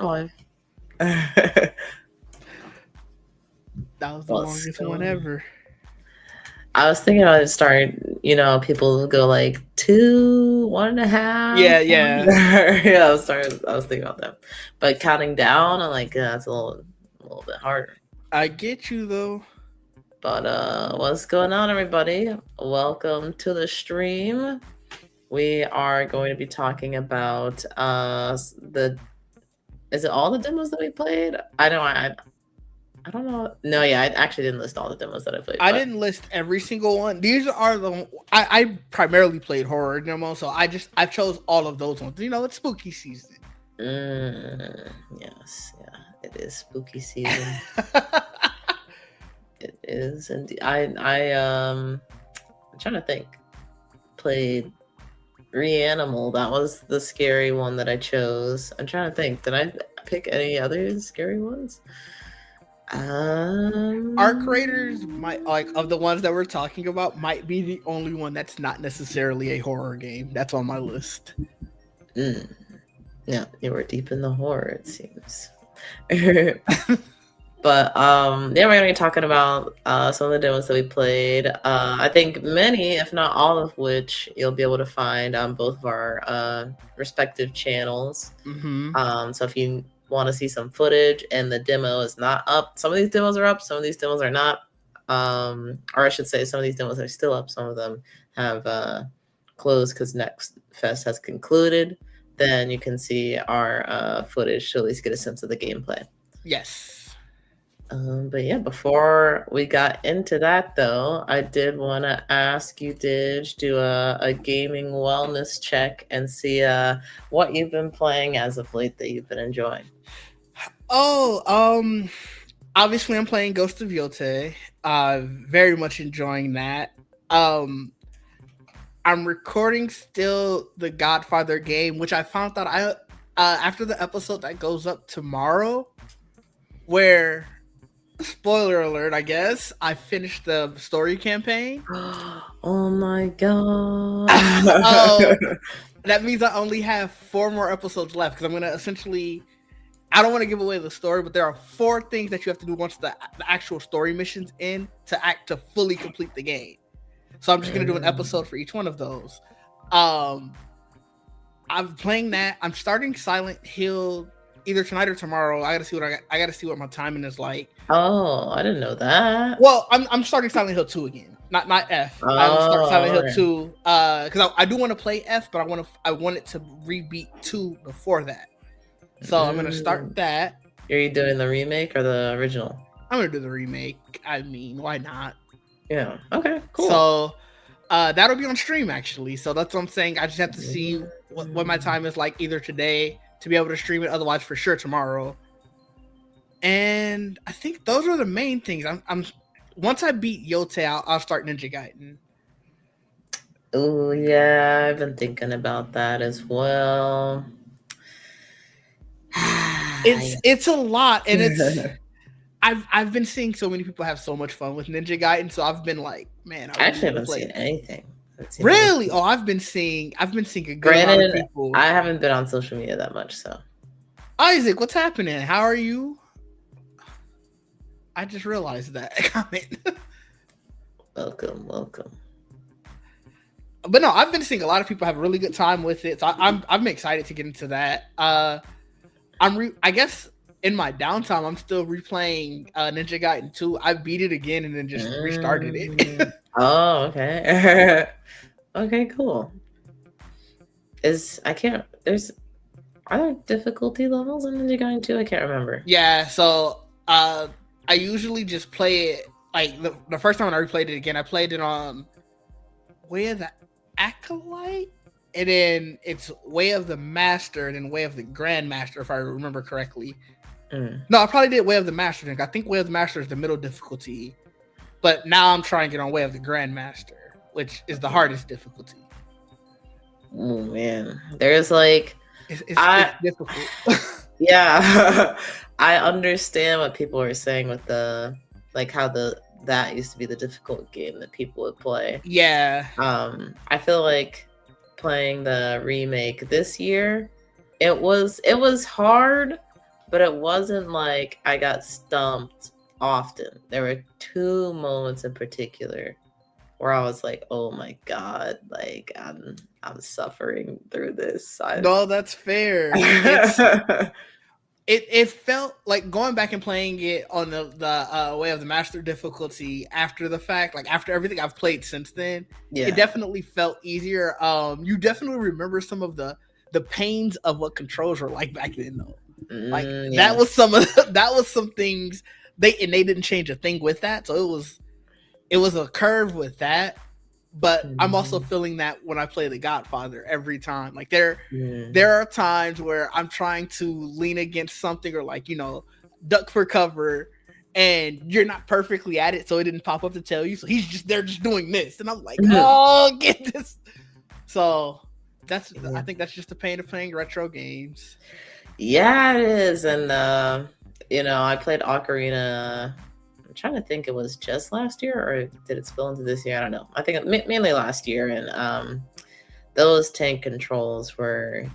5. That was the Let's longest one go. ever. I was thinking about it start, people go like 2, 1.5. Yeah. Yeah, I was thinking about that. But counting down, I'm like, yeah, it's a little bit harder. I get you though. But what's going on, everybody? Welcome to the stream. We are going to be talking about the. Is it all the demos that we played? I know I don't know. No, yeah, I actually didn't list all the demos that I played. I didn't list every single one. These are the I primarily played horror demo, so I chose all of those ones. It's spooky season. Yes, yeah, it is spooky season. It is indeed. I'm trying to think. Played Reanimal. That was the scary one that I chose. I'm trying to think. Did I pick any other scary ones? Arc Raiders might of the ones that we're talking about might be the only one that's not necessarily a horror game. That's on my list. Yeah, you were deep in the horror, it seems. But yeah, we're gonna be talking about some of the demos that we played. I think many, if not all of which, you'll be able to find on both of our respective channels. Mm-hmm. So if you want to see some footage and the demo is not up, some of these demos are up, some of these demos are not. Or I should say, some of these demos are still up. Some of them have closed because Next Fest has concluded. Then you can see our footage to at least get a sense of the gameplay. Yes. But yeah, before we got into that, though, I did want to ask you, Didge, do a gaming wellness check and see what you've been playing as of late that you've been enjoying. Oh, obviously I'm playing Ghost of Yotei. Very much enjoying that. I'm recording still the Godfather game, which I found out after the episode that goes up tomorrow, where, spoiler alert, I guess, I finished the story campaign. Oh my god. That means I only have 4 more episodes left, because I'm going to essentially, I don't want to give away the story, but there are 4 things that you have to do once the actual story mission's in to fully complete the game. So I'm just going to do an episode for each one of those. I'm playing that. I'm starting Silent Hill either tonight or tomorrow. I gotta see what my timing is like. Oh, I didn't know that. Well, I'm starting Silent Hill 2 again. Not F. I will start Silent Hill 2 because I do want to play F, but I want it to rebeat 2 before that. So I'm gonna start that. Are you doing the remake or the original? I'm gonna do the remake. I mean, why not? Yeah. Okay. Cool. So that'll be on stream actually. So that's what I'm saying. I just have to see what my time is like either today to be able to stream it. Otherwise, for sure tomorrow. And I think those are the main things. I'm once I beat Yotei, I'll start Ninja Gaiden. Oh yeah, I've been thinking about that as well. It's a lot, and it's I've been seeing so many people have so much fun with Ninja Gaiden, so I've been like, man, I actually haven't seen anything. Really? Oh, I've been seeing a good amount of people. I haven't been on social media that much, so. Isaac, what's happening? How are you? I just realized that comment. Welcome. But no, I've been seeing a lot of people have a really good time with it, so I'm excited to get into that. I guess in my downtime, I'm still replaying Ninja Gaiden 2. I beat it again and then just restarted it. Oh, okay. Okay, cool. Are there difficulty levels in Ninja Gaiden 2? I can't remember. Yeah, so I usually just play it like the first time I replayed it again. I played it on Way of the Acolyte, and then it's Way of the Master, and then Way of the Grandmaster, if I remember correctly. No, I probably did Way of the Master. I think Way of the Master is the middle difficulty, but now I'm trying to get on Way of the Grandmaster, which is the hardest difficulty. Oh man, there's like it's difficult. Yeah, I understand what people are saying with the how that used to be the difficult game that people would play. Yeah. I feel like playing the remake this year, it was hard, but it wasn't like I got stumped often. There were 2 moments in particular where I was like, "Oh my god, like I'm suffering through this." No, that's fair. It felt like going back and playing it on the way of the master difficulty after the fact, like after everything I've played since then, it definitely felt easier. You definitely remember some of the pains of what controls were like back then, though. Like that was some things they didn't change a thing with that, so it was a curve with that. But I'm also feeling that when I play The Godfather every time. Like there are times where I'm trying to lean against something or like, duck for cover and you're not perfectly at it, so it didn't pop up to tell you. So they're just doing this. And I'm like, oh, get this. So I think that's just the pain of playing retro games. Yeah, it is. And I played Ocarina. I'm trying to think, it was just last year or did it spill into this year? I don't know. I think mainly last year, and those tank controls were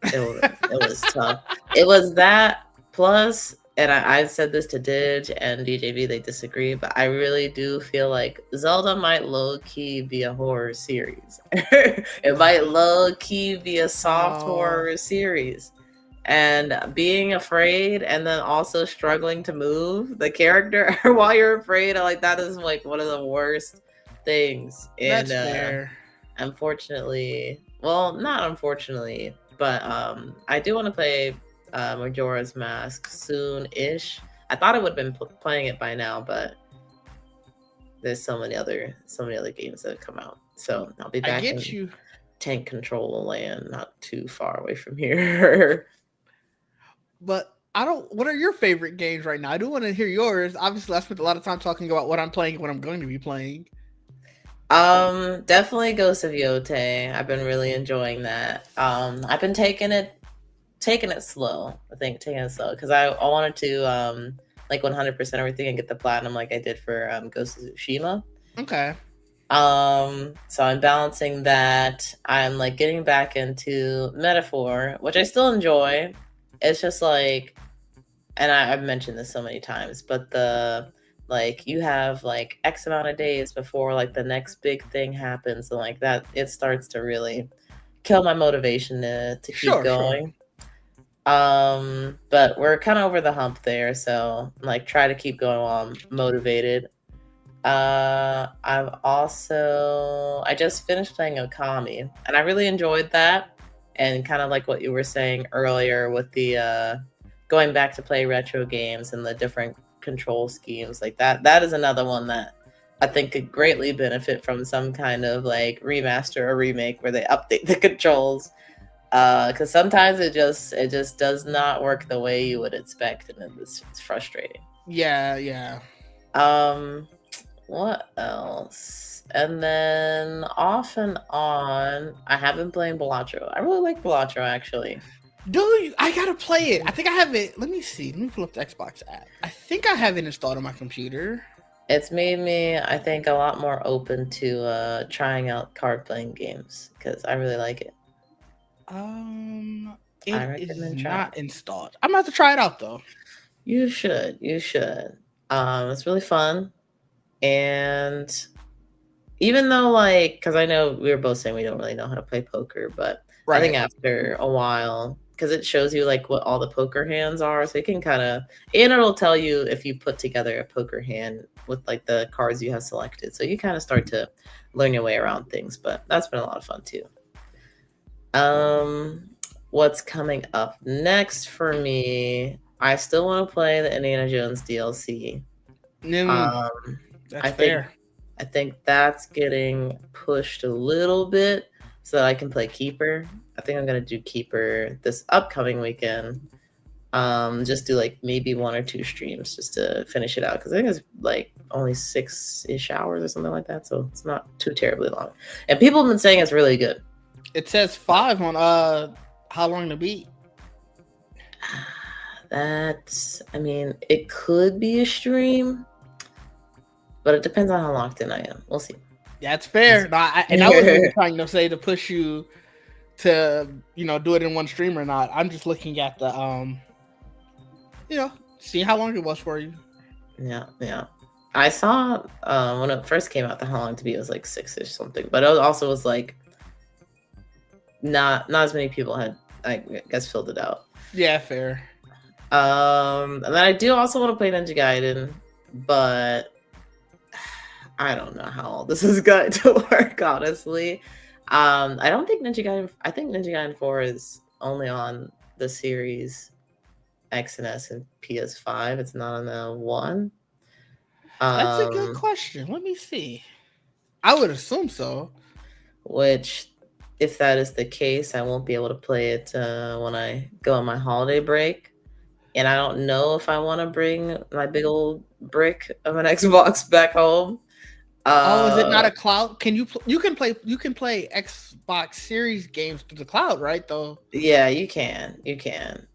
it was tough. It was that plus, and I said this to Dig and DJV, they disagree, but I really do feel like Zelda might low-key be a horror series. It might low-key be a soft horror series. And being afraid and then also struggling to move the character while you're afraid, like that is like one of the worst things. And that's fair. Unfortunately, well, not unfortunately, but I do want to play Majora's Mask soon-ish. I thought I would have been playing it by now, but there's so many other games that have come out. So I'll be back in tank control land, not too far away from here. But what are your favorite games right now? I do want to hear yours. Obviously, I spent a lot of time talking about what I'm playing and what I'm going to be playing. Definitely Ghost of Yotei. I've been really enjoying that. I've been taking it slow. Because I wanted to like 100% everything and get the platinum like I did for Ghost of Tsushima. Okay. So I'm balancing that. I'm like getting back into Metaphor, which I still enjoy. It's just like, and I've mentioned this so many times, but you have like X amount of days before like the next big thing happens, and like that, it starts to really kill my motivation to keep going. Sure. But we're kind of over the hump there, so like try to keep going while I'm motivated. I just finished playing Okami, and I really enjoyed that. And kind of like what you were saying earlier with the going back to play retro games and the different control schemes like that. That is another one that I think could greatly benefit from some kind of like remaster or remake where they update the controls. Because sometimes it just does not work the way you would expect, and it's frustrating. Yeah. What else? And then off and on, I have been playing Balatro. I really like Balatro, actually. Do you? I gotta play it. I think I have it. Let me see. Let me pull up the Xbox app. I think I have it installed on my computer. It's made me, I think, a lot more open to trying out card playing games because I really like it. It is not installed. I'm gonna have to try it out though. You should. It's really fun. And even though, like, because I know we were both saying we don't really know how to play poker, but I think after a while, because it shows you like what all the poker hands are, so you can kind of, and it'll tell you if you put together a poker hand with like the cards you have selected, so you kind of start to learn your way around things. But that's been a lot of fun too. What's coming up next for me? I still want to play the Indiana Jones DLC. That's fair. I think that's getting pushed a little bit so that I can play Keeper. I think I'm going to do Keeper this upcoming weekend. Just do like maybe 1 or 2 streams just to finish it out. Because I think it's like only 6-ish hours or something like that. So it's not too terribly long. And people have been saying it's really good. It says 5 on How Long to Beat. It could be a stream. But it depends on how locked in I am. We'll see. That's fair. No, I wasn't trying to say to push you to, do it in one stream or not. I'm just looking at the see how long it was for you. Yeah. I saw when it first came out, the How Long to Beat was like 6-ish something, but it also was like not as many people had, I guess, filled it out. Yeah, fair. And then I do also want to play Ninja Gaiden, but I don't know how this is going to work, honestly. I don't think Ninja Gaiden. I think Ninja Gaiden 4 is only on the Series X and S and PS5. It's not on the One. That's a good question. Let me see. I would assume so. Which, if that is the case, I won't be able to play it when I go on my holiday break. And I don't know if I want to bring my big old brick of an Xbox back home. Is it not a cloud? Can you can play Xbox Series games through the cloud, right? Though. Yeah, you can.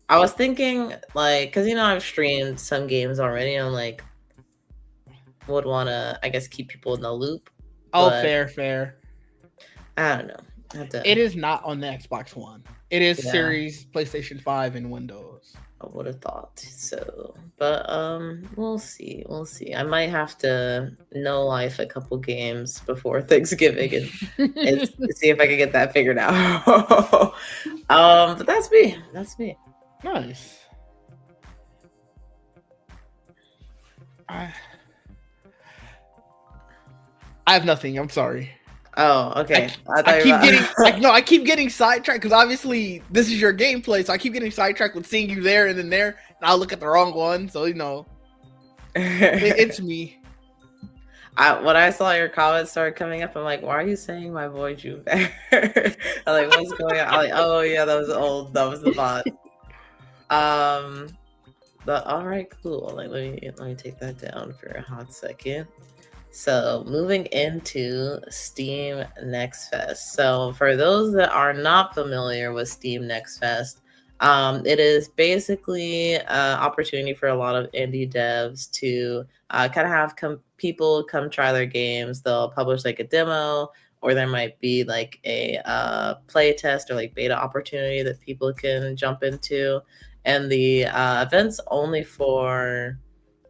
I was thinking, like, because I've streamed some games already. I'm like, would want to, I guess, keep people in the loop. Oh, fair. I don't know. It is not on the Xbox One. It is Series, PlayStation 5, and Windows. I would have thought so, but we'll see. I might have to no life a couple games before Thanksgiving and see if I can get that figured out. But that's me. Nice. I have nothing. I'm sorry. Oh, okay. I keep getting sidetracked because obviously this is your gameplay, so I keep getting sidetracked with seeing you there and then there, and I'll look at the wrong one. So it's me. When I saw your comments start coming up, I'm like, why are you saying my boy Joubert? I'm like, what's going on? I'm like, oh yeah, that was the bot. But all right, cool. Like, let me take that down for a hot second. So moving into Steam Next Fest. So for those that are not familiar with Steam Next Fest, it is basically an opportunity for a lot of indie devs to kind of have people come try their games. They'll publish like a demo, or there might be like a play test or like beta opportunity that people can jump into. And the event's only for,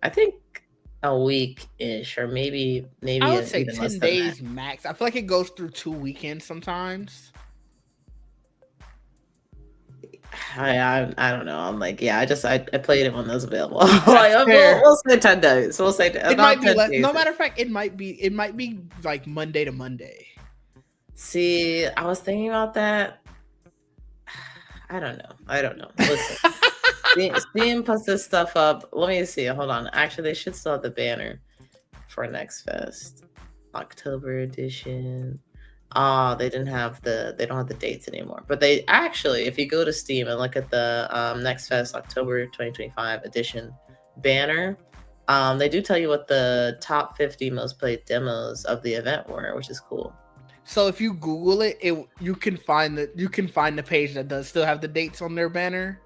I think, a week-ish, or maybe I would say 10 days max. I feel like it goes through 2 weekends sometimes. I don't know. I'm like, yeah, I played it when it was available. Like, we'll say 10 days. We'll say it might be less. No matter of fact, it might be like Monday to Monday. See, I was thinking about that. I don't know. Listen. Steam puts this stuff up. Let me see. Hold on. Actually, they should still have the banner for Next Fest, October edition. They don't have the dates anymore. But they actually, if you go to Steam and look at the Next Fest October 2025 edition banner, they do tell you what the top 50 most played demos of the event were, which is cool. So if you Google it, you can find the page that does still have the dates on their banner.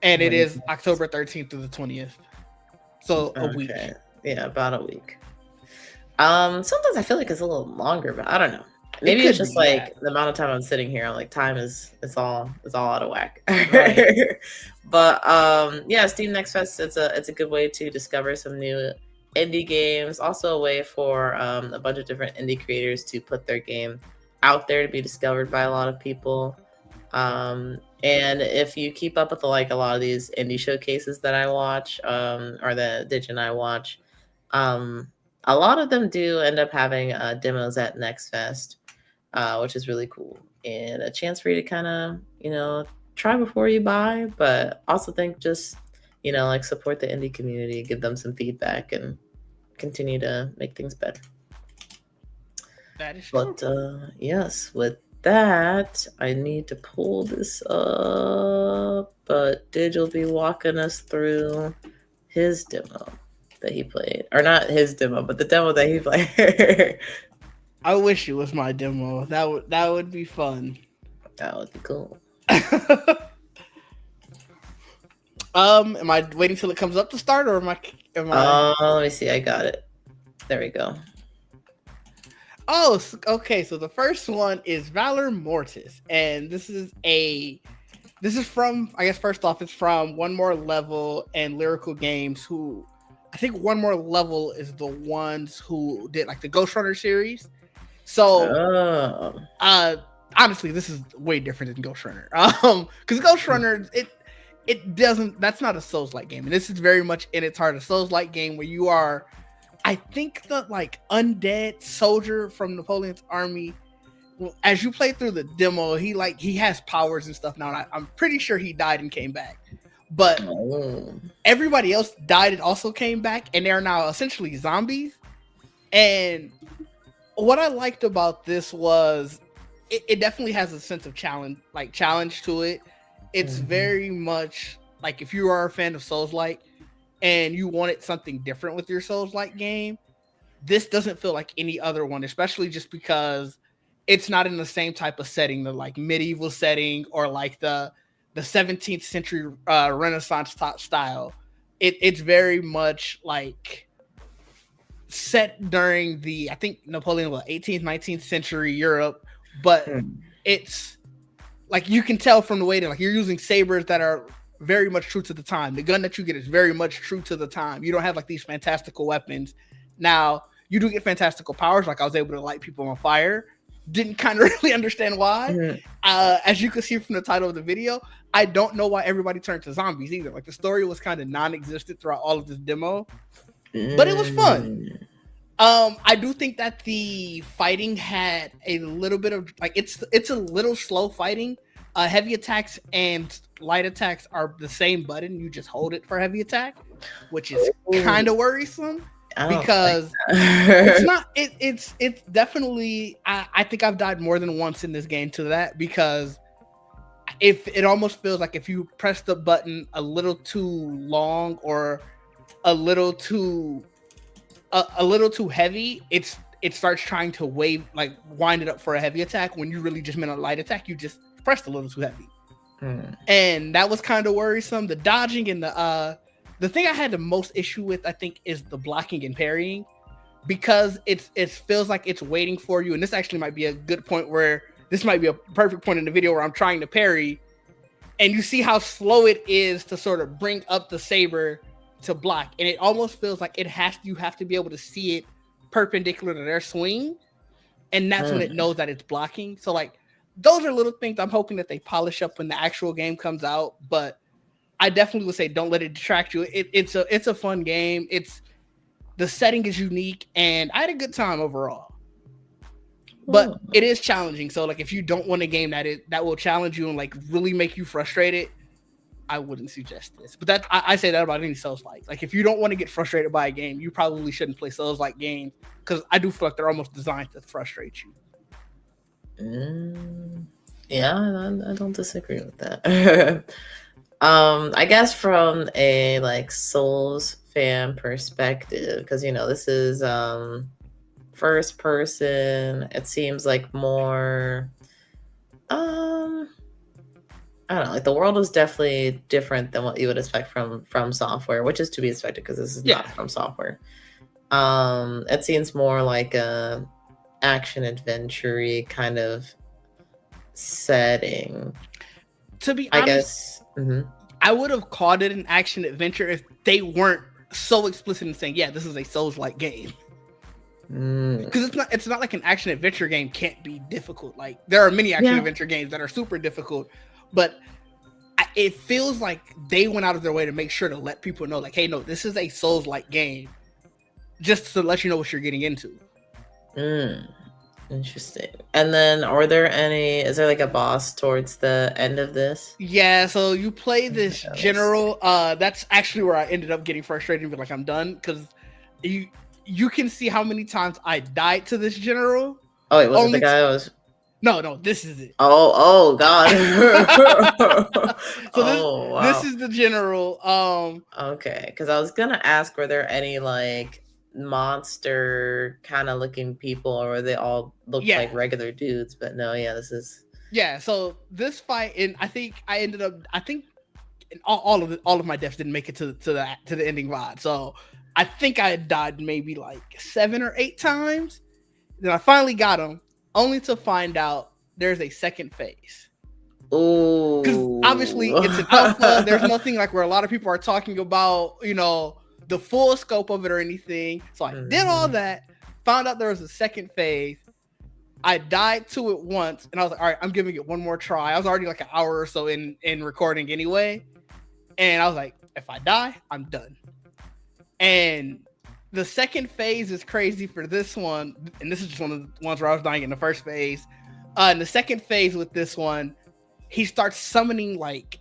And it is October 13th through the 20th. So a week. Yeah, about a week. Sometimes I feel like it's a little longer, but I don't know. Maybe it's just like the amount of time I'm sitting here. I'm like, time it's all out of whack. Right. But yeah, Steam Next Fest, it's a good way to discover some new indie games. Also a way for a bunch of different indie creators to put their game out there to be discovered by a lot of people. And if you keep up with a lot of these indie showcases that I watch, or that Digi and I watch, a lot of them do end up having demos at Next Fest, which is really cool, and a chance for you to kind of try before you buy, but also think just support the indie community, give them some feedback, and continue to make things better. That is true. But yes, with that, I need to pull this up, but Dig will be walking us through his demo that he played, or not his demo, but the demo that he played. I wish it was my demo. That would be fun. That would be cool. Am I waiting till it comes up to start, or am I? Let me see. I got it. There we go. Oh, okay. So the first one is Valor Mortis, and this is a This is from, I guess, first off, it's from One More Level and Lyrical Games, who I think One More Level is the ones who did like the Ghost Runner series. So, honestly, this is way different than Ghost Runner. Because Ghost Runner, it doesn't. That's not a Souls-like game, and this is very much in its heart a Souls-like game where you are, I think, the like undead soldier from Napoleon's army. As you play through the demo, he has powers and stuff now. And I'm pretty sure he died and came back, but everybody else died and also came back, and they're now essentially zombies. And what I liked about this was it definitely has a sense of challenge to it. It's very much like if you are a fan of Souls-like and you wanted something different with your Souls-like game, this doesn't feel like any other one, especially just because it's not in the same type of setting, the like medieval setting or like the 17th century Renaissance top style. It's very much like set during the, I think Napoleon was 18th, 19th century Europe, but it's like you can tell from the way that like you're using sabers that are very much true to the time. The gun that you get is very much true to the time. You don't have like these fantastical weapons. Now you do get fantastical powers, like I was able to light people on fire. Didn't kind of really understand why. As you can see from the title of the video, I don't know why everybody turned to zombies either. Like the story was kind of non-existent throughout all of this demo, but it was fun. I do think that the fighting had a little bit of like it's a little slow fighting. Heavy attacks and light attacks are the same button. You just hold it for heavy attack, which is kind of worrisome. Because it's not it's definitely I think I've died more than once in this game to that, because if it almost feels like if you press the button a little too long or a little too heavy, it starts trying to wind it up for a heavy attack when you really just meant a light attack. You just pressed a little too heavy. And that was kind of worrisome. The dodging and the thing I had the most issue with, I think, is the blocking and parrying, because it feels like it's waiting for you. And this actually might be a good point where this might be a perfect point in the video where I'm trying to parry, and you see how slow it is to sort of bring up the saber to block. And it almost feels like you have to be able to see it perpendicular to their swing, and that's when it knows that it's blocking. So like those are little things I'm hoping that they polish up when the actual game comes out, but I definitely would say don't let it distract you. It's a fun game. The setting is unique, and I had a good time overall. But it is challenging. So like if you don't want a game that will challenge you and like really make you frustrated, I wouldn't suggest this. But I say that about any Souls-like. Like if you don't want to get frustrated by a game, you probably shouldn't play Souls-like games, because I do feel like they're almost designed to frustrate you. Yeah, I don't disagree with that. I guess from a like Souls fan perspective, because this is first person, it seems like more I don't know, like the world is definitely different than what you would expect from software, which is to be expected because this is not from software. It seems more like a action adventure-y kind of setting, to be honest. I guess I would have called it an action adventure if they weren't so explicit in saying, yeah, this is a Souls-like game. Because it's not like an action adventure game can't be difficult. Like there are many action adventure games that are super difficult, but it feels like they went out of their way to make sure to let people know, like, hey, no, this is a Souls-like game, just to let you know what you're getting into. Interesting. And then is there like a boss towards the end of this? Yeah, so you play this general. That's actually where I ended up getting frustrated and be like, I'm done, because you can see how many times I died to this general. Oh, wait, was it the guy I was... No, this is it. Oh God. So this is the general. Okay, because I was gonna ask, were there any like monster kind of looking people, or they all looked like regular dudes? But no, this is so this fight, and I think all of my deaths didn't make it to the ending VOD. So I think I died maybe like 7 or 8 times. Then I finally got him, only to find out there's a second phase. Because Oh, obviously it's an alpha. There's nothing like where a lot of people are talking about, the full scope of it or anything. So I did all that, found out there was a second phase. I died to it once, and I was like, all right, I'm giving it one more try. I was already like an hour or so in recording anyway. And I was like, if I die, I'm done. And the second phase is crazy for this one. And this is just one of the ones where I was dying in the first phase. In the second phase with this one, he starts summoning like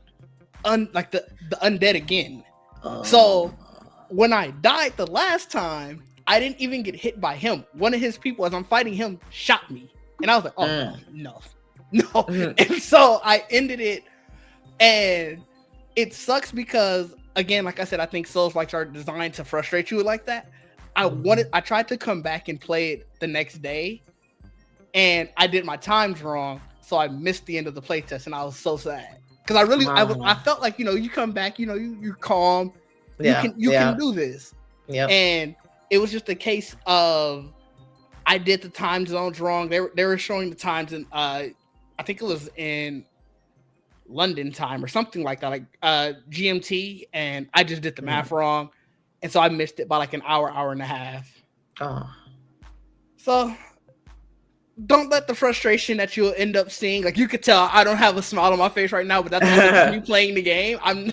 the undead again. So when I died the last time, I didn't even get hit by him. One of his people, as I'm fighting him, shot me. And I was like, oh, no. And so I ended it. And it sucks because, again, like I said, I think Souls-likes are designed to frustrate you like that. I tried to come back and play it the next day. And I did my times wrong. So I missed the end of the playtest. And I was so sad. Because I felt like, you come back, you're calm. You can do this. Yeah. And it was just a case of I did the time zones wrong. They were showing the times in I think it was in London time or something like that, like GMT, and I just did the math wrong, and so I missed it by like an hour and a half. Oh. So don't let the frustration that you'll end up seeing, like you could tell I don't have a smile on my face right now, but that's you playing the game. I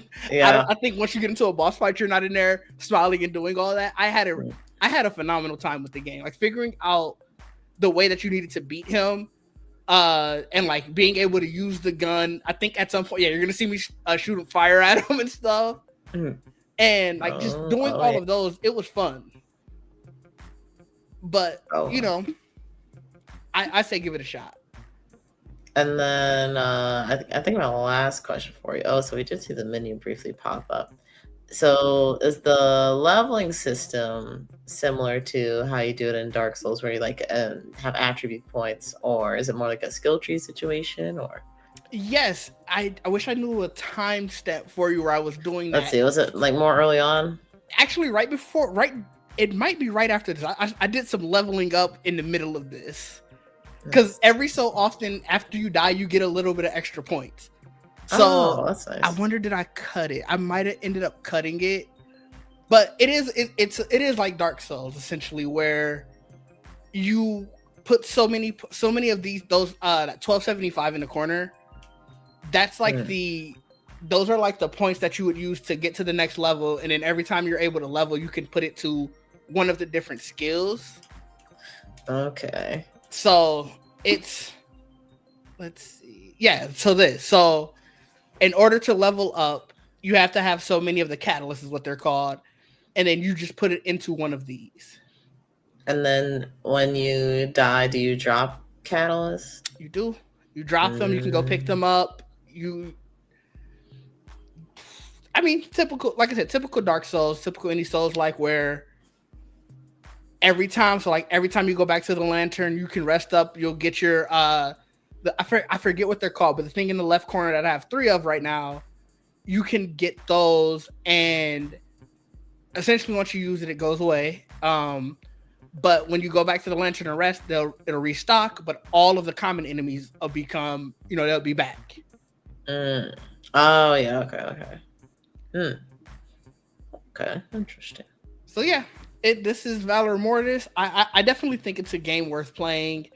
think once you get into a boss fight, you're not in there smiling and doing all that. I had a phenomenal time with the game, like figuring out the way that you needed to beat him, and like being able to use the gun. I think at some point, you're gonna see me shooting fire at him and stuff, and like just doing all of those. It was fun, but I say give it a shot. And then I think my last question for you. Oh, so we did see the menu briefly pop up. So is the leveling system similar to how you do it in Dark Souls, where you like have attribute points, or is it more like a skill tree situation? Or yes, I wish I knew a time step for you where I was doing that. Let's see, was it like more early on? Actually, it might be right after this. I did some leveling up in the middle of this. Because every so often after you die, you get a little bit of extra points. So that's nice. I wonder, did I cut it? I might have ended up cutting it. But it is like Dark Souls, essentially, where you put so many of those 1275 in the corner. That's like those are like the points that you would use to get to the next level. And then every time you're able to level, you can put it to one of the different skills. Okay. So let's see. Yeah, so in order to level up, you have to have so many of the catalysts is what they're called. And then you just put it into one of these. And then when you die, do you drop catalysts? You do. You drop them, you can go pick them up. Typical, like I said, typical Dark Souls, typical any Souls like where every time you go back to the lantern, you can rest up. You'll get your I forget what they're called, but the thing in the left corner that I have 3 of right now, you can get those, and essentially once you use it, it goes away. But when you go back to the lantern and rest, it'll restock. But all of the common enemies will become, they'll be back. Oh yeah, okay. Okay, interesting. So yeah. This is Valor Mortis. I definitely think it's a game worth playing.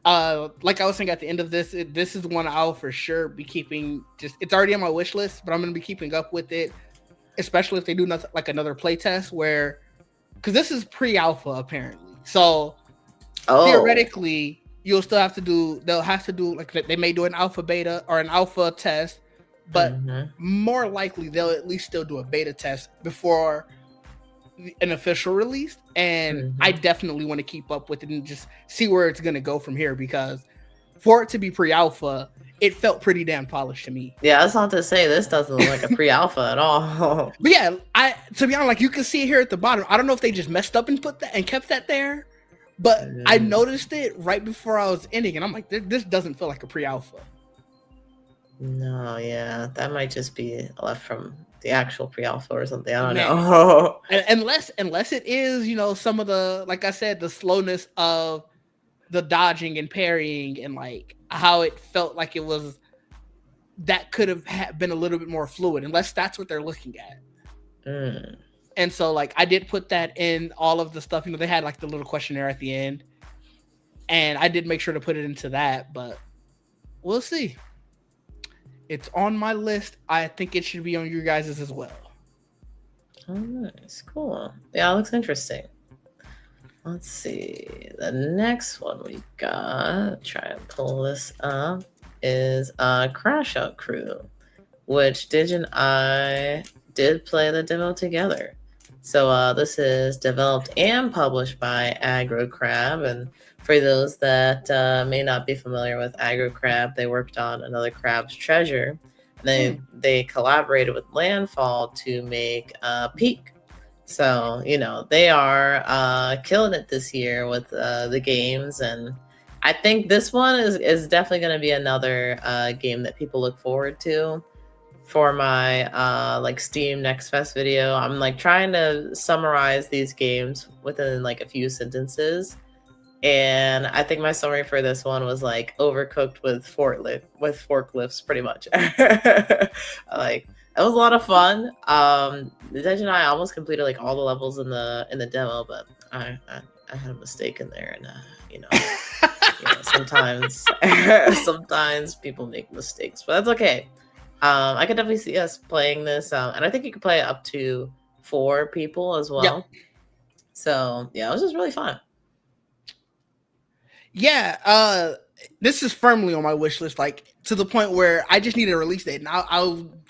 Like I was saying at the end of this, this is one I'll for sure be keeping. It's already on my wish list, but I'm going to be keeping up with it, especially if they do nothing like another playtest because this is pre-alpha apparently. So theoretically, they'll have to do like they may do an alpha beta or an alpha test, but more likely they'll at least still do a beta test before an official release, and I definitely want to keep up with it and just see where it's going to go from here, because for it to be pre-alpha, it felt pretty damn polished to me. Yeah, I was about to say, this doesn't look like a pre-alpha at all. But yeah, to be honest, like you can see it here at the bottom. I don't know if they just messed up and put that and kept that there, but I noticed it right before I was ending, and I'm like, this doesn't feel like a pre-alpha. No, yeah, that might just be left from the actual pre-alpha or something. I don't know. Unless it is, some of the, like I said, the slowness of the dodging and parrying and like how it felt like it was that could have been a little bit more fluid, unless that's what they're looking at. And so, like, I did put that in all of the stuff. You know, they had like the little questionnaire at the end, and I did make sure to put it into that. But we'll see. It's on my list. I think it should be on you guys' as well. Oh, nice, cool. Yeah, it looks interesting. Let's see. The next one we got, try and pull this up, is Crash Out Crew, which Digi and I did play the demo together. So this is developed and published by Aggro Crab, and for those that may not be familiar with Aggro Crab, they worked on Another Crab's Treasure. They collaborated with Landfall to make Peak. So, you know, they are killing it this year with the games. And I think this one is definitely going to be another game that people look forward to. For my like Steam Next Fest video, I'm like trying to summarize these games within like a few sentences. And I think my summary for this one was like overcooked with forklifts, pretty much. Like, it was a lot of fun. Digi and I almost completed like all the levels in the demo, but I had a mistake in there, and you know, sometimes people make mistakes, but that's okay. I could definitely see us playing this, and I think you could play up to 4 people as well. Yep. So yeah, it was just really fun. Yeah, this is firmly on my wish list, like to the point where I just need a release date, and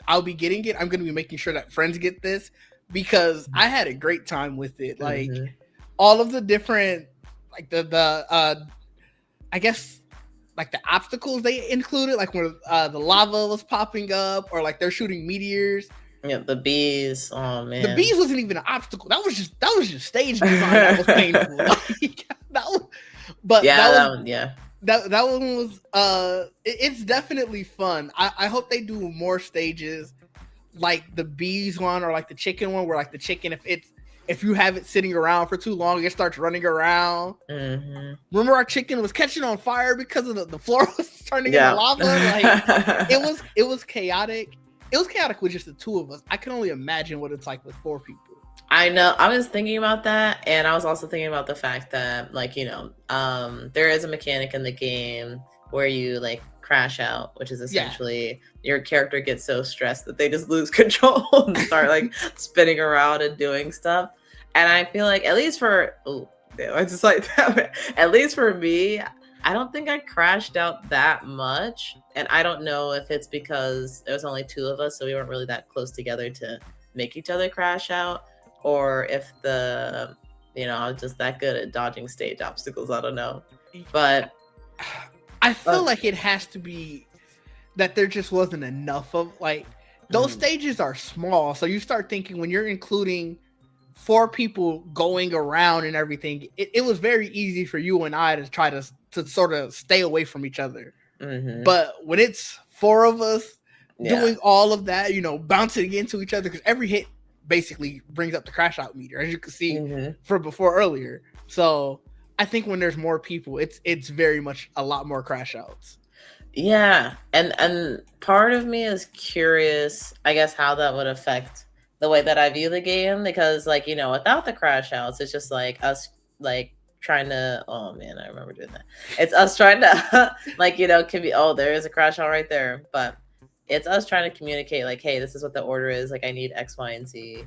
I'll be getting it. I'm going to be making sure that friends get this, because I had a great time with it. Like all of the different, like the I guess like the obstacles they included, like when the lava was popping up, or like they're shooting meteors. Yeah, the bees. Oh man, the bees wasn't even an obstacle. That was just stage design that was painful. Like, but yeah, that one was it's definitely fun. I hope they do more stages like the bees one, or like the chicken one, where like the chicken, if you have it sitting around for too long, it starts running around. Remember, our chicken was catching on fire because of the floor was turning into lava. Like it was chaotic. It was chaotic with just the 2 of us. I can only imagine what it's like with 4 people. I know. I was thinking about that, and I was also thinking about the fact that, like, you know, there is a mechanic in the game where you like crash out, which is essentially your character gets so stressed that they just lose control and start like spinning around and doing stuff. And I feel like, at least for at least for me, I don't think I crashed out that much. And I don't know if it's because there was only 2 of us, so we weren't really that close together to make each other crash out, or if I was just that good at dodging stage obstacles. I don't know. But I feel like it has to be that there just wasn't enough of, like, those stages are small. So you start thinking, when you're including 4 people going around and everything, it was very easy for you and I to try to sort of stay away from each other. But when it's 4 of us doing all of that, you know, bouncing into each other, because every hit basically brings up the crash out meter, as you can see from before earlier. So I think when there's more people, it's very much a lot more crash outs. Yeah, and part of me is curious, I guess, how that would affect the way that I view the game, because, like, you know, without the crash outs, it's just like us like trying to, oh man, I remember doing that. It's us trying to like, you know, can be, oh, there is a crash out right there, but it's us trying to communicate, like, hey, this is what the order is, like, I need X, Y, and Z,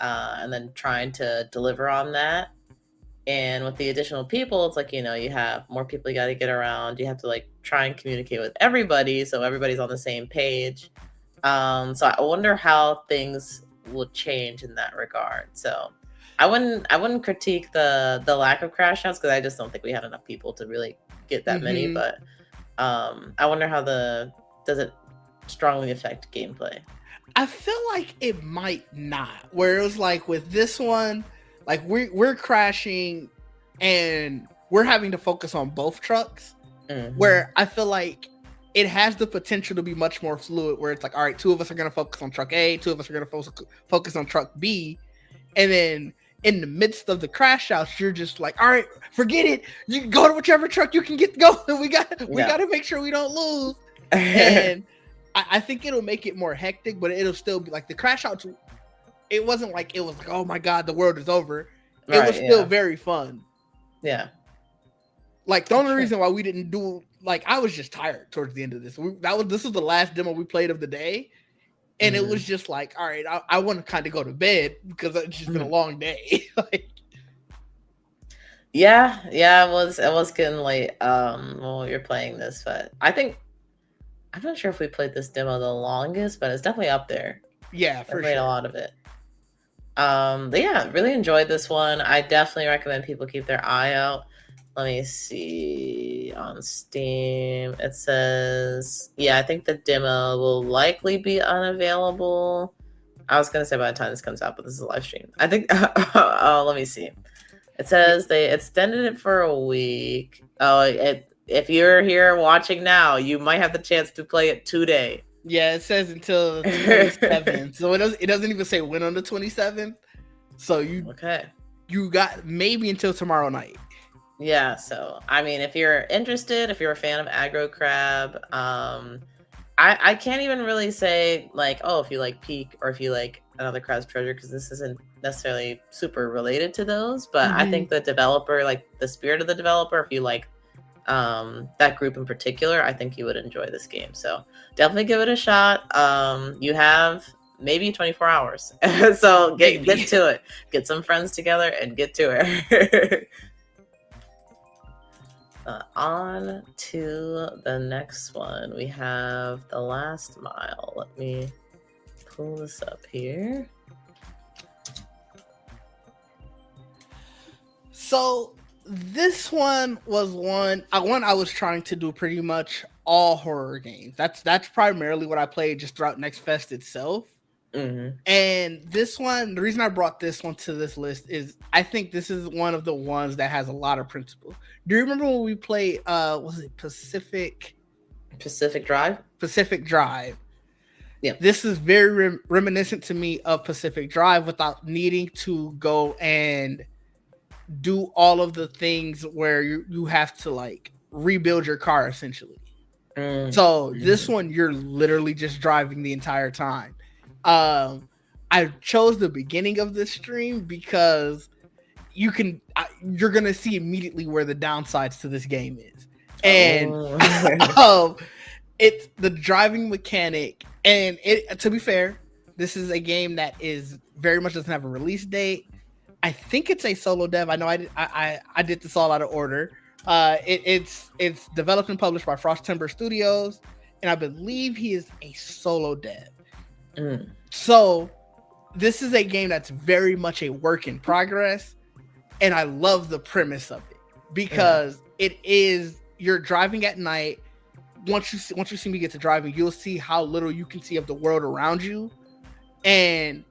and then trying to deliver on that. And with the additional people, it's like, you know, you have more people you got to get around. You have to like try and communicate with everybody, so everybody's on the same page. So I wonder how things will change in that regard. So I wouldn't critique the lack of crash outs, because I just don't think we had enough people to really get that many. But I wonder how does it strongly affect gameplay? I feel like it might not. Where it was like with this one, like we're crashing and we're having to focus on both trucks. Where I feel like it has the potential to be much more fluid, where it's like, all right, 2 of us are going to focus on truck A, 2 of us are going to focus on truck B, and then in the midst of the crash outs, you're just like, all right, forget it. You go to whichever truck you can get going. We got to make sure we don't lose. And I think it'll make it more hectic, but it'll still be like the crash outs. It wasn't like it was like, oh my god, the world is over. It was still very fun. Yeah. Like the only reason why we didn't do like I was just tired towards the end of this. This was the last demo we played of the day, and it was just like, all right, I want to kind of go to bed because it's just been a long day. Like, yeah, it was getting late when we were playing this, but I'm not sure if we played this demo the longest, but it's definitely up there. Yeah, for sure. A lot of it. But yeah, really enjoyed this one. I definitely recommend people keep their eye out. Let me see on Steam. It says, yeah, I think the demo will likely be unavailable. I was gonna say by the time this comes out, but this is a live stream. I think. Let me see. It says they extended it for a week. If you're here watching now, you might have the chance to play it today. Yeah, it says until the 27th. So it doesn't even say when on the 27th. So you got maybe until tomorrow night. Yeah, so I mean, if you're interested, if you're a fan of Aggro Crab, I can't even really say like, oh, if you like Peak or if you like Another Crab's Treasure, because this isn't necessarily super related to those. But I think the developer, like the spirit of the developer, if you like that group in particular, I think you would enjoy this game. So definitely give it a shot. You have maybe 24 hours, so get to it. Get some friends together and get to it. On to the next one. We have The Last Mile. Let me pull this up here. So this one was one I was trying to do pretty much all horror games. That's primarily what I played just throughout Next Fest itself. And this one, the reason I brought this one to this list is I think this is one of the ones that has a lot of principle. Do you remember when we played was it Pacific Drive? Pacific Drive. Yeah. This is very reminiscent to me of Pacific Drive without needing to go and do all of the things where you have to like rebuild your car essentially. So this one, you're literally just driving the entire time. I chose the beginning of this stream because you're gonna see immediately where the downsides to this game is, and it's the driving mechanic. And to be fair, this is a game that is very much doesn't have a release date. I think it's a solo dev. I know I did this all out of order. It's developed and published by Frost Timber Studios, and I believe he is a solo dev. So this is a game that's very much a work in progress, and I love the premise of it because it is you're driving at night. Once you see me get to driving, you'll see how little you can see of the world around you, and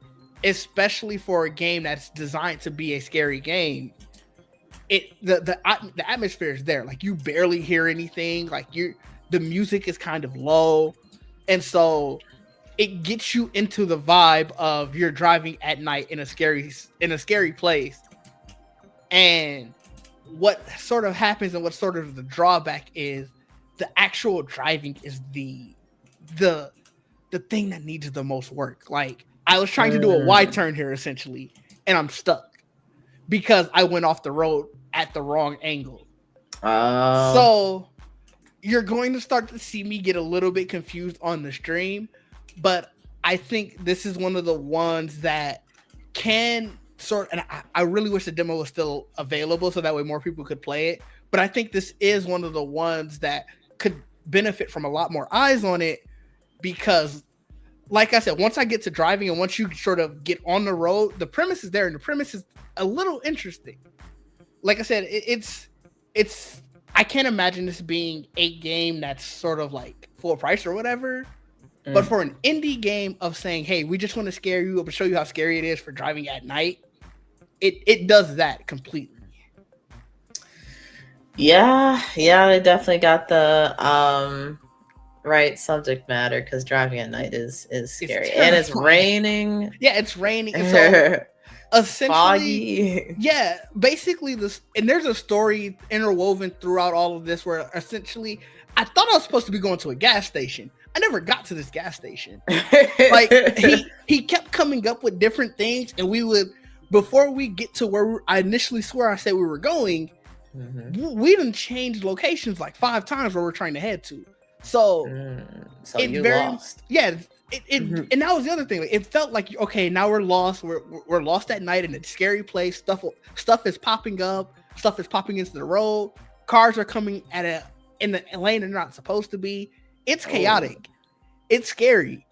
especially for a game that's designed to be a scary game, the atmosphere is there. Like you barely hear anything. Like the music is kind of low, and so it gets you into the vibe of you're driving at night in a scary place. And what sort of happens and what sort of the drawback is the actual driving is the thing that needs the most work. Like I was trying to do a wide turn here essentially, and I'm stuck because I went off the road at the wrong angle. So you're going to start to see me get a little bit confused on the stream. But I think this is one of the ones that can and I really wish the demo was still available so that way more people could play it. But I think this is one of the ones that could benefit from a lot more eyes on it because, like I said, once I get to driving and once you sort of get on the road, the premise is there and the premise is a little interesting. Like I said, it's I can't imagine this being a game that's sort of like full price or whatever. But for an indie game of saying, hey, we just want to scare you up and show you how scary it is for driving at night, it does that completely. Yeah, they definitely got the right subject matter because driving at night is scary. And it's raining. Yeah, it's raining. And so essentially, foggy. Yeah, basically and there's a story interwoven throughout all of this where essentially I thought I was supposed to be going to a gas station. I never got to this gas station. Like he kept coming up with different things, and we would, before we get to where I initially swear I said we were going, we done changed locations like 5 times where we're trying to head to. So you lost. Yeah. And that was the other thing. Like, it felt like, okay, now we're lost. We're lost at night in a scary place. Stuff is popping up. Stuff is popping into the road. Cars are coming in the lane they're not supposed to be. It's chaotic. It's scary.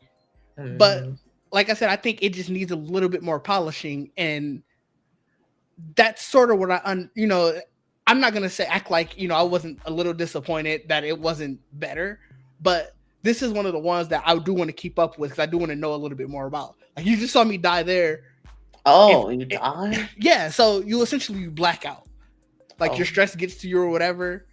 But like I said, I think it just needs a little bit more polishing, and that's sort of what I'm not gonna act like I wasn't a little disappointed that it wasn't better, but this is one of the ones that I do want to keep up with because I do want to know a little bit more about. Like, you just saw me die there. You die? Yeah, so you essentially black out. Like, your stress gets to you or whatever.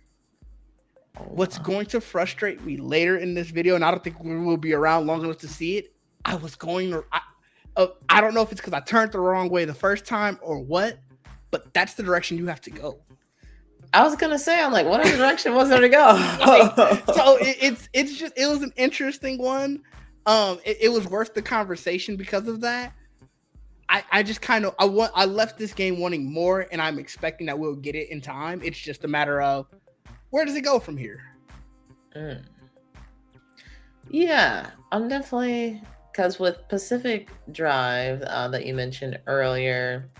What's going to frustrate me later in this video, and I don't think we will be around long enough to see it, I don't know if it's because I turned the wrong way the first time or what, but that's the direction you have to go. I was gonna say, I'm like, what other direction was there to go? So it was an interesting one. It was worth the conversation because of that. I just kind of I left this game wanting more, and I'm expecting that we'll get it in time. It's just a matter of where does it go from here. Yeah, I'm definitely, because with Pacific Drive that you mentioned earlier.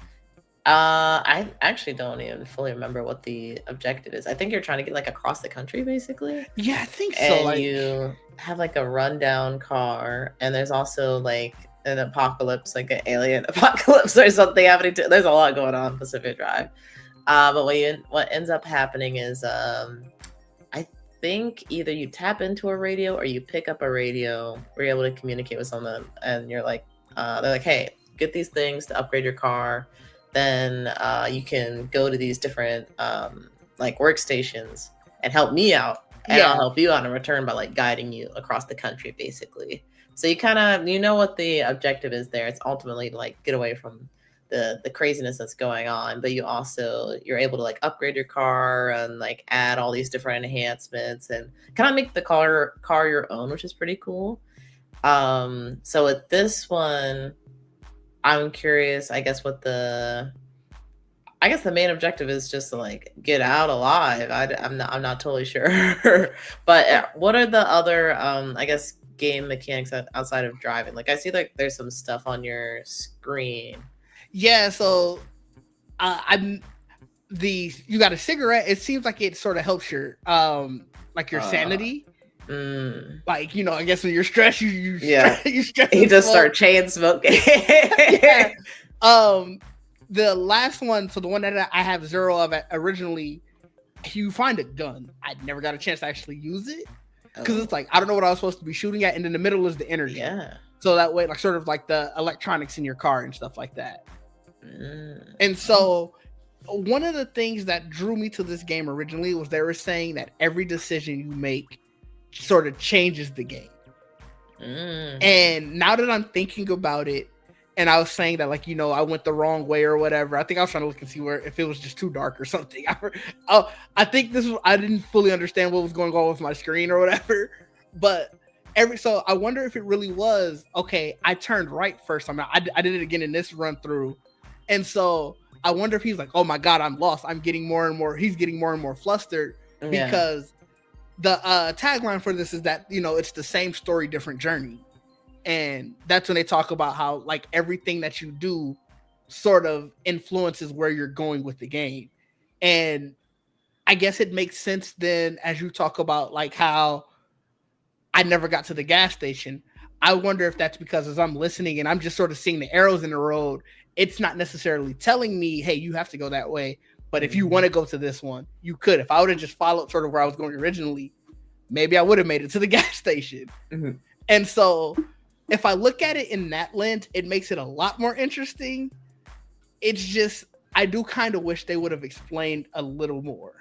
I actually don't even fully remember what the objective is. I think you're trying to get like across the country, basically. Yeah, I think so. And you have like a rundown car, and there's also like an apocalypse, like an alien apocalypse or something happening. There's a lot going on Pacific Drive. But what ends up happening is, I think either you tap into a radio or you pick up a radio where you're able to communicate with someone, and you're like, they're like, hey, get these things to upgrade your car. Then you can go to these different like workstations and help me out, and I'll help you out in return by like guiding you across the country, basically. So you kind of what the objective is there. It's ultimately to like get away from the craziness that's going on, but you're able to like upgrade your car and like add all these different enhancements and kind of make the car your own, which is pretty cool. So with this one, I'm curious, I guess the main objective is just to like get out alive. I'm not totally sure. But what are the other I guess game mechanics outside of driving? Like, I see like there's some stuff on your screen. Yeah, so you got a cigarette. It seems like it sort of helps your like your sanity. Like, I guess when you're stressed, you stress. You just start chain smoking. Yeah. The last one, so the one that I have 0 of originally, you find a gun. I never got a chance to actually use it because it's like I don't know what I was supposed to be shooting at, and in the middle is the energy. Yeah. So that way, like sort of like the electronics in your car and stuff like that. And so one of the things that drew me to this game originally was they were saying that every decision you make sort of changes the game. And now that I'm thinking about it, and I was saying that like I went the wrong way or whatever, I think I was trying to look and see if it was just too dark or something. I think I didn't fully understand what was going on with my screen or whatever, but so I wonder if it really was okay. I turned right first time. I did it again in this run through, and so I wonder if he's like, oh my god, I'm lost. I'm getting more and more. He's getting more and more flustered because the tagline for this is that it's the same story, different journey, and that's when they talk about how like everything that you do sort of influences where you're going with the game. And I guess it makes sense then as you talk about like how I never got to the gas station. I wonder if that's because as I'm listening and I'm just sort of seeing the arrows in the road, it's not necessarily telling me, hey, you have to go that way. But if you want to go to this one, you could. If I would have just followed sort of where I was going originally, maybe I would have made it to the gas station. And so if I look at it in that lens, it makes it a lot more interesting. It's just, I do kind of wish they would have explained a little more.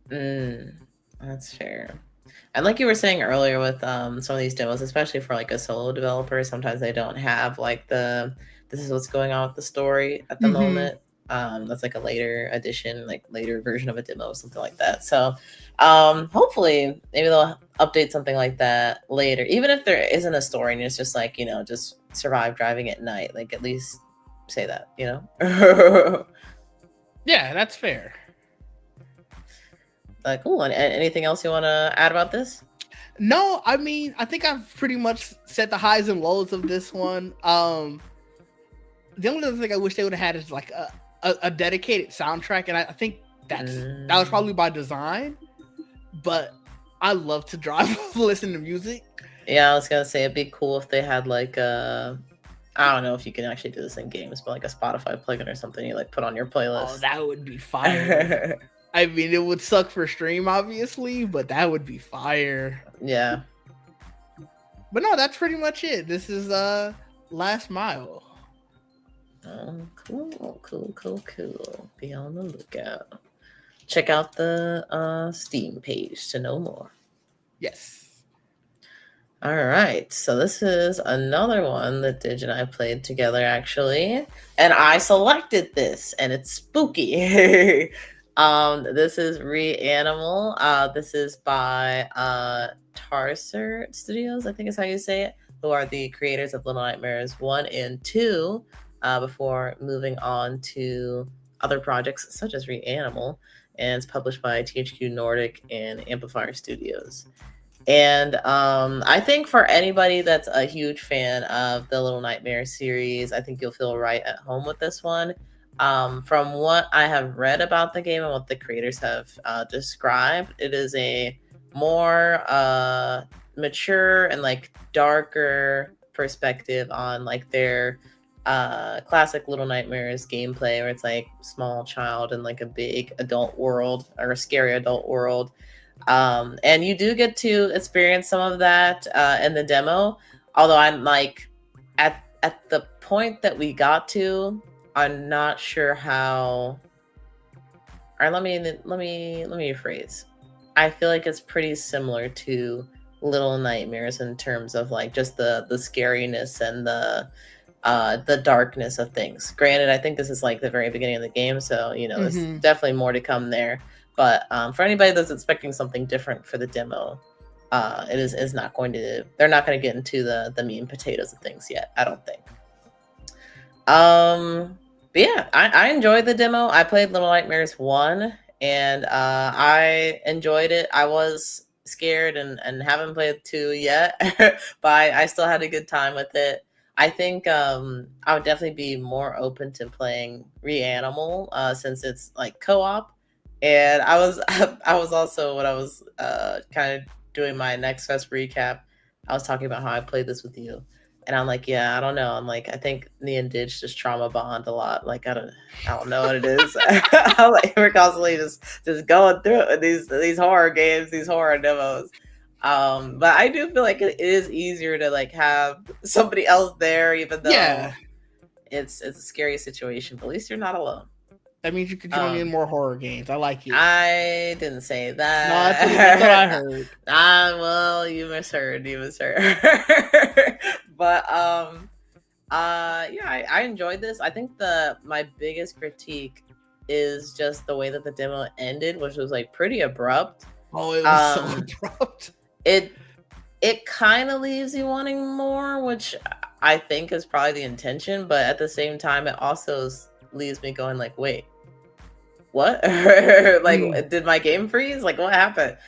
That's fair. And like you were saying earlier with some of these demos, especially for like a solo developer, sometimes they don't have like this is what's going on with the story at the moment. That's like a later edition, like later version of a demo or something like that. So hopefully maybe they'll update something like that later, even if there isn't a story and it's just like, just survive driving at night. Like at least say that, Yeah, that's fair. Cool. And anything else you want to add about this? No, I mean, I think I've pretty much set the highs and lows of this one. The only other thing I wish they would have had is like a dedicated soundtrack, and I think that was probably by design. But I love to drive listen to music. Yeah, I was gonna say it'd be cool if they had like I don't know if you can actually do this in games, but like a Spotify plugin or something you like put on your playlist. Oh, that would be fire. I mean, it would suck for stream, obviously, but that would be fire. Yeah. But no, that's pretty much it. This is Last Mile. Oh, cool. Be on the lookout. Check out the Steam page to know more. Yes. All right. So this is another one that Dig and I played together, actually. And I selected this, and it's spooky. This is Reanimal. This is by Tarsier Studios, I think is how you say it, who are the creators of Little Nightmares 1 and 2, before moving on to other projects such as Reanimal. And it's published by THQ Nordic and Amplifier Studios. And I think for anybody that's a huge fan of the Little Nightmares series, I think you'll feel right at home with this one. From what I have read about the game and what the creators have described, it is a more mature and like darker perspective on like their classic Little Nightmares gameplay, where it's like small child in like a big adult world or a scary adult world. And you do get to experience some of that in the demo, although I'm like at the point that we got to, I'm not sure how. Or let me rephrase. I feel like it's pretty similar to Little Nightmares in terms of like just the scariness and the darkness of things. Granted, I think this is like the very beginning of the game, so there's definitely more to come there. But for anybody that's expecting something different for the demo, it is not going to. They're not going to get into the meat and potatoes of things yet, I don't think. But yeah, I enjoyed the demo. I played Little Nightmares 1, and I enjoyed it. I was scared and haven't played 2 yet, but I still had a good time with it. I think I would definitely be more open to playing Reanimal since it's like co-op. And I was also, when I was kind of doing my Next Fest recap, I was talking about how I played this with you. And I'm like, yeah, I don't know. I'm like, I think me and Dig just trauma bond a lot. Like, I don't know what it is. Like, we're constantly just going through these horror games, these horror demos. But I do feel like it is easier to like have somebody else there, even though it's a scary situation. But at least you're not alone. That means you could join me in more horror games. I like it. I didn't say that. No, that's what I heard. Well, you misheard. But yeah, I enjoyed this. I think my biggest critique is just the way that the demo ended, which was like pretty abrupt. Oh, it was so abrupt. It kind of leaves you wanting more, which I think is probably the intention, but at the same time, it also leaves me going like, wait, what? Like, did my game freeze? Like, what happened?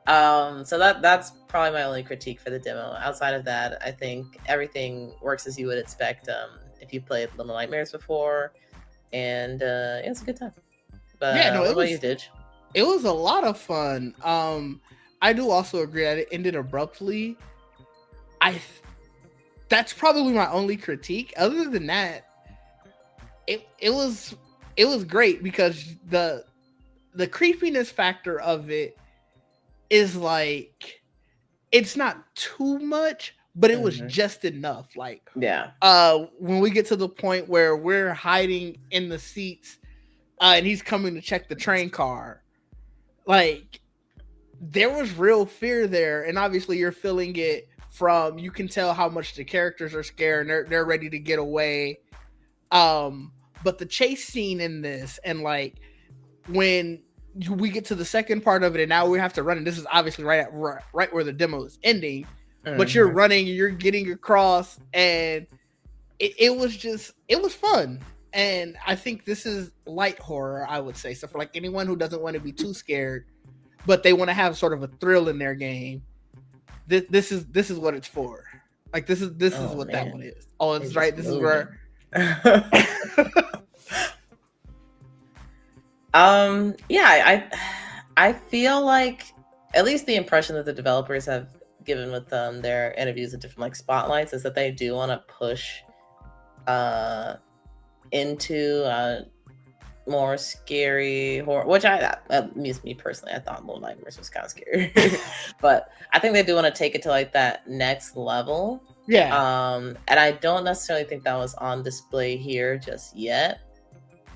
So that's probably my only critique for the demo. Outside of that, I think everything works as you would expect if you played Little Nightmares before, and yeah, it's a good time. But yeah, no, what about you, Dig? It was a lot of fun. I do also agree that it ended abruptly. That's probably my only critique. Other than that, it was great because the creepiness factor of it is like, it's not too much, but it was just enough. Like, yeah, when we get to the point where we're hiding in the seats, and he's coming to check the train car, like, there was real fear there, and obviously you're feeling it from, you can tell how much the characters are scared and they're ready to get away. But the chase scene in this, and like when we get to the second part of it, and now we have to run, and this is obviously right where the demo is ending, but you're running, you're getting across, and it was fun. And I think this is light horror, I would say. So for like anyone who doesn't want to be too scared, but they want to have sort of a thrill in their game, this is what it's for. Like this is what that one is. Oh, it's right. This is where. Yeah, I feel like at least the impression that the developers have given with their interviews and different like spotlights is that they do want to push into more scary horror, which at least me personally, I thought Little Nightmares was kind of scary. But I think they do want to take it to like that next level. Yeah. And I don't necessarily think that was on display here just yet.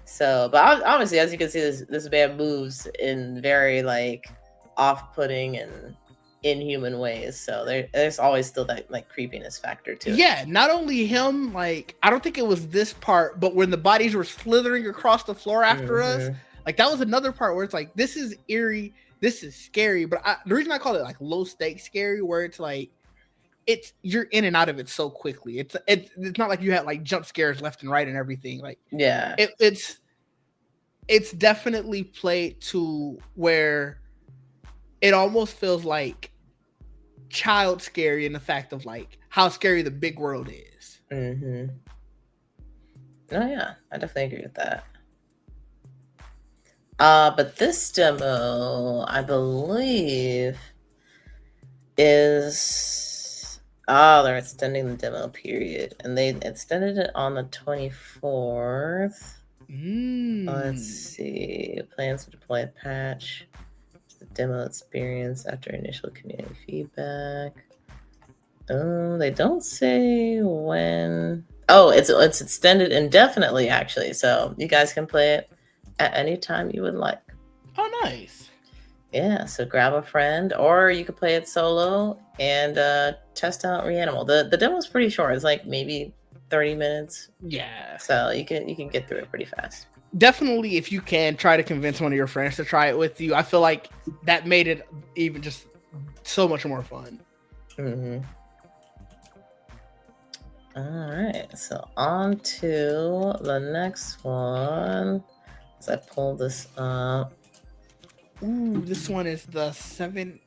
So, but obviously, as you can see, this band moves in very like off-putting and inhuman ways. So there's always still that like creepiness factor to it. Yeah, not only him, like I don't think it was this part, but when the bodies were slithering across the floor after us, like that was another part where it's like, this is eerie, this is scary. But the reason I call it like low stakes scary, where it's like you're in and out of it so quickly. It's not like you had like jump scares left and right and everything. Like yeah, it's definitely played to where it almost feels like child scary in the fact of like how scary the big world is. Oh yeah, I definitely agree with that. But this demo, I believe, is they're extending the demo period, and they extended it on the 24th. Let's see. Plans to deploy a patch. The demo experience after initial community feedback. Oh, they don't say when. Oh, it's extended indefinitely, actually. So you guys can play it at any time you would like. Oh, nice. Yeah, so grab a friend, or you could play it solo and test out Reanimal. The demo's pretty short. It's like maybe 30 minutes. Yeah. So you can get through it pretty fast. Definitely, if you can, try to convince one of your friends to try it with you. I feel like that made it even just so much more fun. All right, so on to the next one. As I pull this up. Ooh, this one is the 7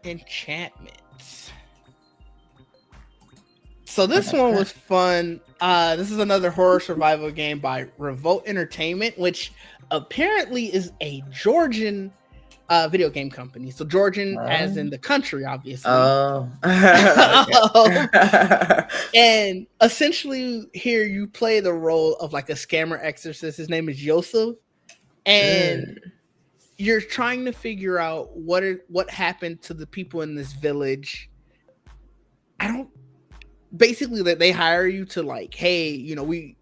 Enchantments. So this one was fun. This is another horror survival game by Revolt Entertainment, which apparently is a Georgian video game company. So Georgian as in the country, obviously. And essentially here you play the role of like a scammer exorcist. His name is Yosef. And you're trying to figure out what happened to the people in this village. Basically that they hire you to like, hey, you know, we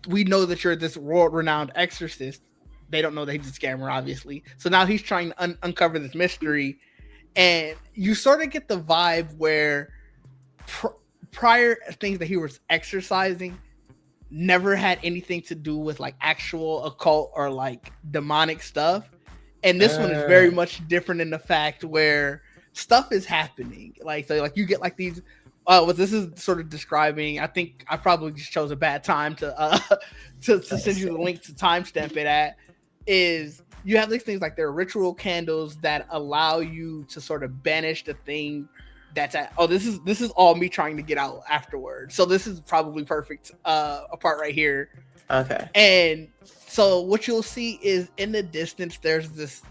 know that you're this world-renowned exorcist. They don't know that he's a scammer, obviously. So now he's trying to uncover this mystery, and you sort of get the vibe where prior things that he was exorcising never had anything to do with like actual occult or like demonic stuff. And this one is very much different in the fact where stuff is happening. Like, so like you get like these. What this is sort of describing, I think I probably just chose a bad time to send you the link to timestamp it at, is you have these things like there are ritual candles that allow you to sort of banish the thing that's at. Oh, this is all me trying to get out afterwards. So this is probably perfect a part right here. Okay. And so what you'll see is in the distance there's this.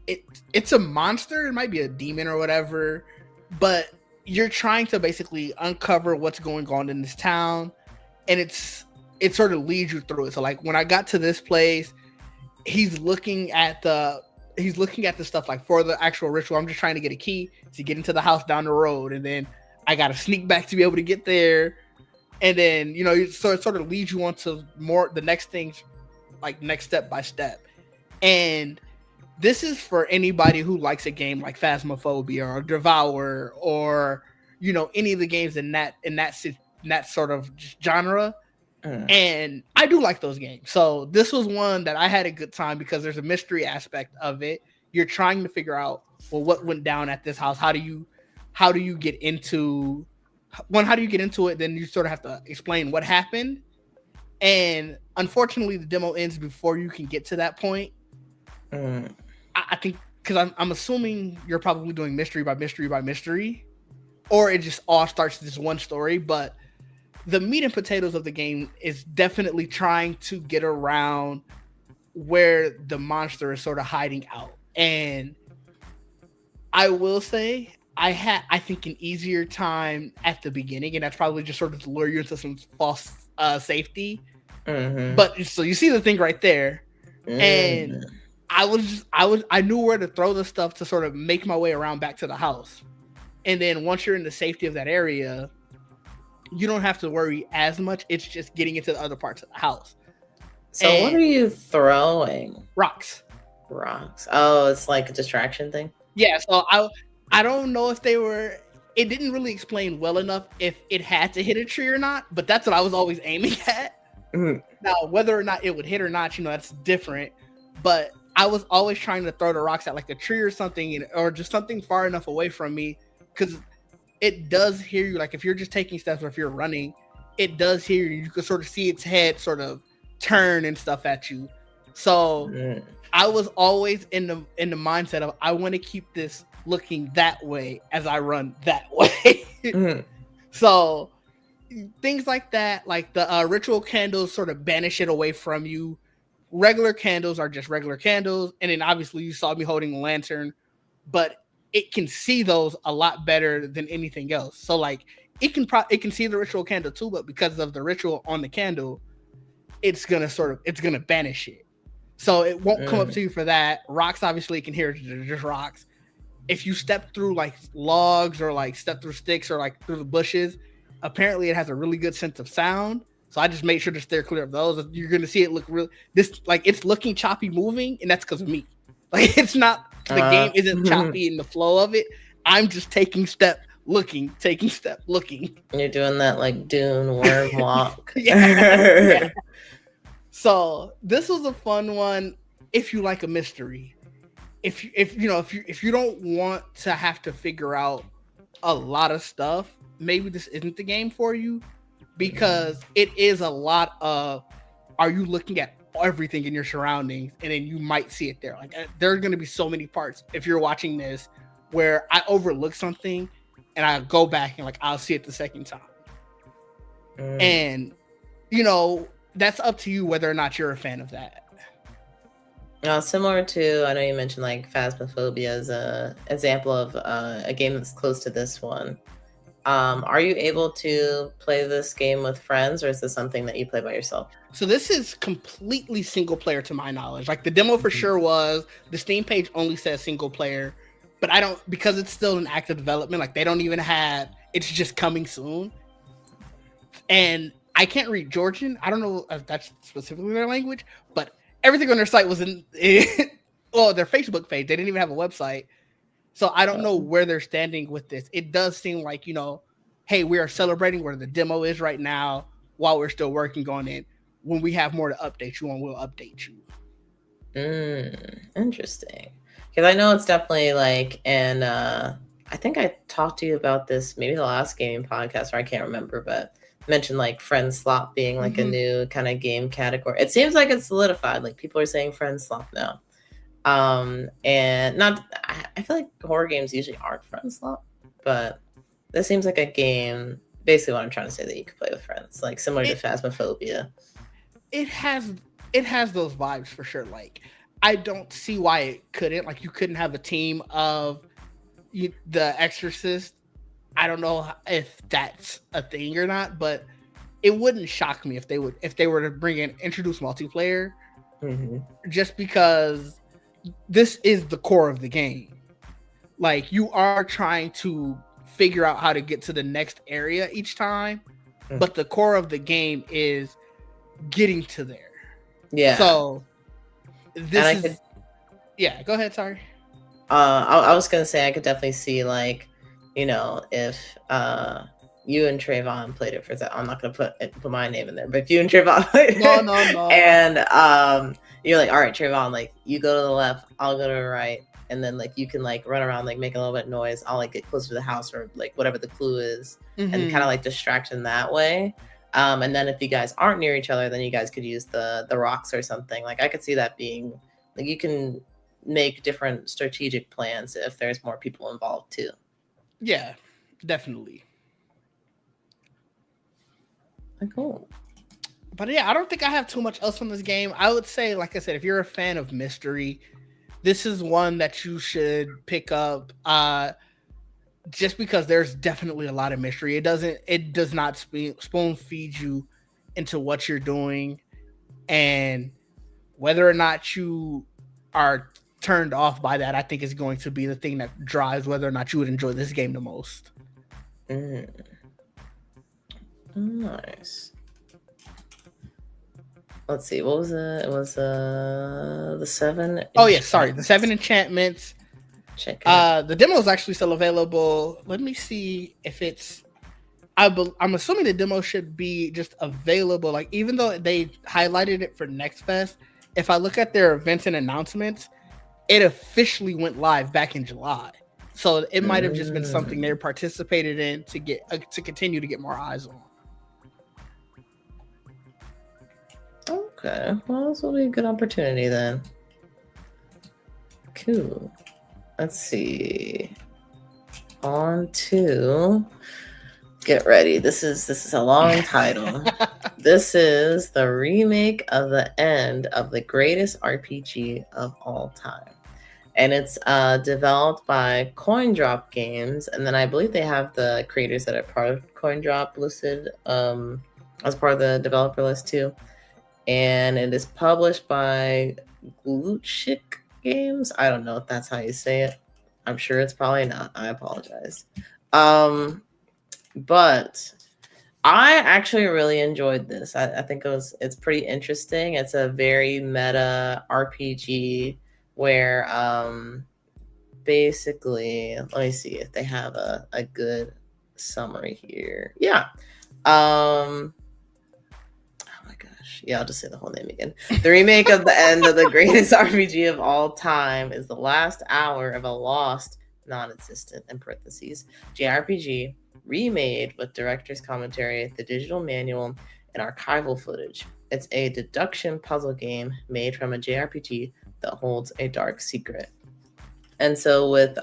It's a monster. It might be a demon or whatever, but you're trying to basically uncover what's going on in this town, and it sort of leads you through it. So like when I got to this place, he's looking at the stuff like for the actual ritual. I'm just trying to get a key to get into the house down the road, and then I got to sneak back to be able to get there. And then, you know, so it sort of leads you on to more the next things, like next step by step. And this is for anybody who likes a game like Phasmophobia or Devour or, you know, any of the games in that sort of genre. And I do like those games. So this was one that I had a good time because there's a mystery aspect of it. You're trying to figure out, well, what went down at this house? How do you get into how do you get into it? Then you sort of have to explain what happened. And unfortunately, the demo ends before you can get to that point. I think because I'm assuming you're probably doing mystery by mystery by mystery, or it just all starts this one story. But the meat and potatoes of the game is definitely trying to get around where the monster is sort of hiding out. And I will say I think an easier time at the beginning, and that's probably just sort of to lure you into some false safety. But so you see the thing right there, and I knew where to throw the stuff to sort of make my way around back to the house. And then once you're in the safety of that area, you don't have to worry as much. It's just getting into the other parts of the house. So what are you throwing? Rocks. Oh, it's like a distraction thing? Yeah, so I don't know if it didn't really explain well enough if it had to hit a tree or not, but that's what I was always aiming at. Now, whether or not it would hit or not, that's different. But I was always trying to throw the rocks at like a tree or something, or just something far enough away from me, because it does hear you. Like if you're just taking steps or if you're running, it does hear you. You can sort of see its head sort of turn and stuff at you. So I was always in the mindset of I want to keep this looking that way as I run that way. So things like that, like the ritual candles sort of banish it away from you. Regular candles are just regular candles. And then obviously you saw me holding a lantern, but it can see those a lot better than anything else. So like it can see the ritual candle too, but because of the ritual on the candle, it's gonna banish it. So it won't come up to you for that. Rocks, obviously, it can hear just rocks. If you step through like logs or like step through sticks or like through the bushes, apparently it has a really good sense of sound. So I just made sure to steer clear of those. You're gonna see it look it's looking choppy moving, and that's because of me. Like it's not the game isn't choppy in the flow of it. I'm just taking step looking. You're doing that like Dune worm walk. Yeah. So this was a fun one if you like a mystery. If you don't want to have to figure out a lot of stuff, maybe this isn't the game for you, because it is a lot of, are you looking at everything in your surroundings, and then you might see it there. Like there's going to be so many parts if you're watching this where I overlook something and I go back and like I'll see it the second time. And that's up to you whether or not you're a fan of that. Similar to, I know you mentioned like Phasmophobia as a example of a game that's close to this one. Are you able to play this game with friends, or is this something that you play by yourself? So this is completely single player to my knowledge. Like the demo for sure was, the Steam page only says single player, but I don't, because it's still in active development, like they don't even have, it's just coming soon. And I can't read Georgian. I don't know if that's specifically their language, but everything on their site was in their Facebook page. They didn't even have a website. So I don't know where they're standing with this. It does seem like, hey, we are celebrating where the demo is right now while we're still working on it. When we have more to update you on, we'll update you. Interesting. Because I know it's definitely like, and I think I talked to you about this maybe the last gaming podcast, or I can't remember, but mentioned like Friend Slop being like a new kind of game category. It seems like it's solidified. Like people are saying Friend Slop now. And not, I feel like horror games usually aren't Friend Slop, but this seems like a game, basically what I'm trying to say, that you could play with friends, like similar to Phasmophobia. It has those vibes for sure. Like I don't see why it couldn't. Like you couldn't have a team of The Exorcist. I don't know if that's a thing or not, but it wouldn't shock me if they were to introduce multiplayer, just because this is the core of the game. Like you are trying to figure out how to get to the next area each time, but the core of the game is getting to there. Yeah. So this is. Yeah. Go ahead. Sorry. I was gonna say I could definitely see like, if you and Trayvon played it for that. I'm not gonna put my name in there, but if you and Trayvon played No. and you're like, all right, Trayvon, like you go to the left, I'll go to the right, and then like you can like run around, like make a little bit of noise. I'll like get closer to the house or like whatever the clue is, and kind of like distract them that way. And then if you guys aren't near each other, then you guys could use the rocks or something. Like I could see that being like you can make different strategic plans if there's more people involved too. Yeah, definitely. Cool. But yeah, I don't think I have too much else on this game. I would say, like I said, if you're a fan of mystery, this is one that you should pick up. Just because there's definitely a lot of mystery. It does not spoon feed you into what you're doing, and whether or not you are turned off by that, I think is going to be the thing that drives whether or not you would enjoy this game the most. Nice. Let's see. What was it? It was the 7. Oh yeah, sorry, the 7 enchantments. Check it out. The demo is actually still available. Let me see if it's. I'm assuming the demo should be just available. Like even though they highlighted it for Next Fest, if I look at their events and announcements, it officially went live back in July. So it might have just been something they participated in to get to continue to get more eyes on. Okay, well, this will be a good opportunity then. Cool. Let's see. On to get ready. This is a long title. This is the remake of the end of the greatest RPG of all time. And it's developed by CoinDrop Games, and then I believe they have the creators that are part of CoinDrop listed as part of the developer list too. And it is published by Glutchik Games. I don't know if that's how you say it. I'm sure it's probably not. I apologize. But I actually really enjoyed this. I think it's pretty interesting. It's a very meta RPG where basically, let me see if they have a good summary here. Yeah. Yeah, I'll just say the whole name again. The remake of the end of the greatest RPG of all time is the last hour of a lost, non-existent, in parentheses, JRPG remade with director's commentary, the digital manual, and archival footage. It's a deduction puzzle game made from a JRPG that holds a dark secret. And so with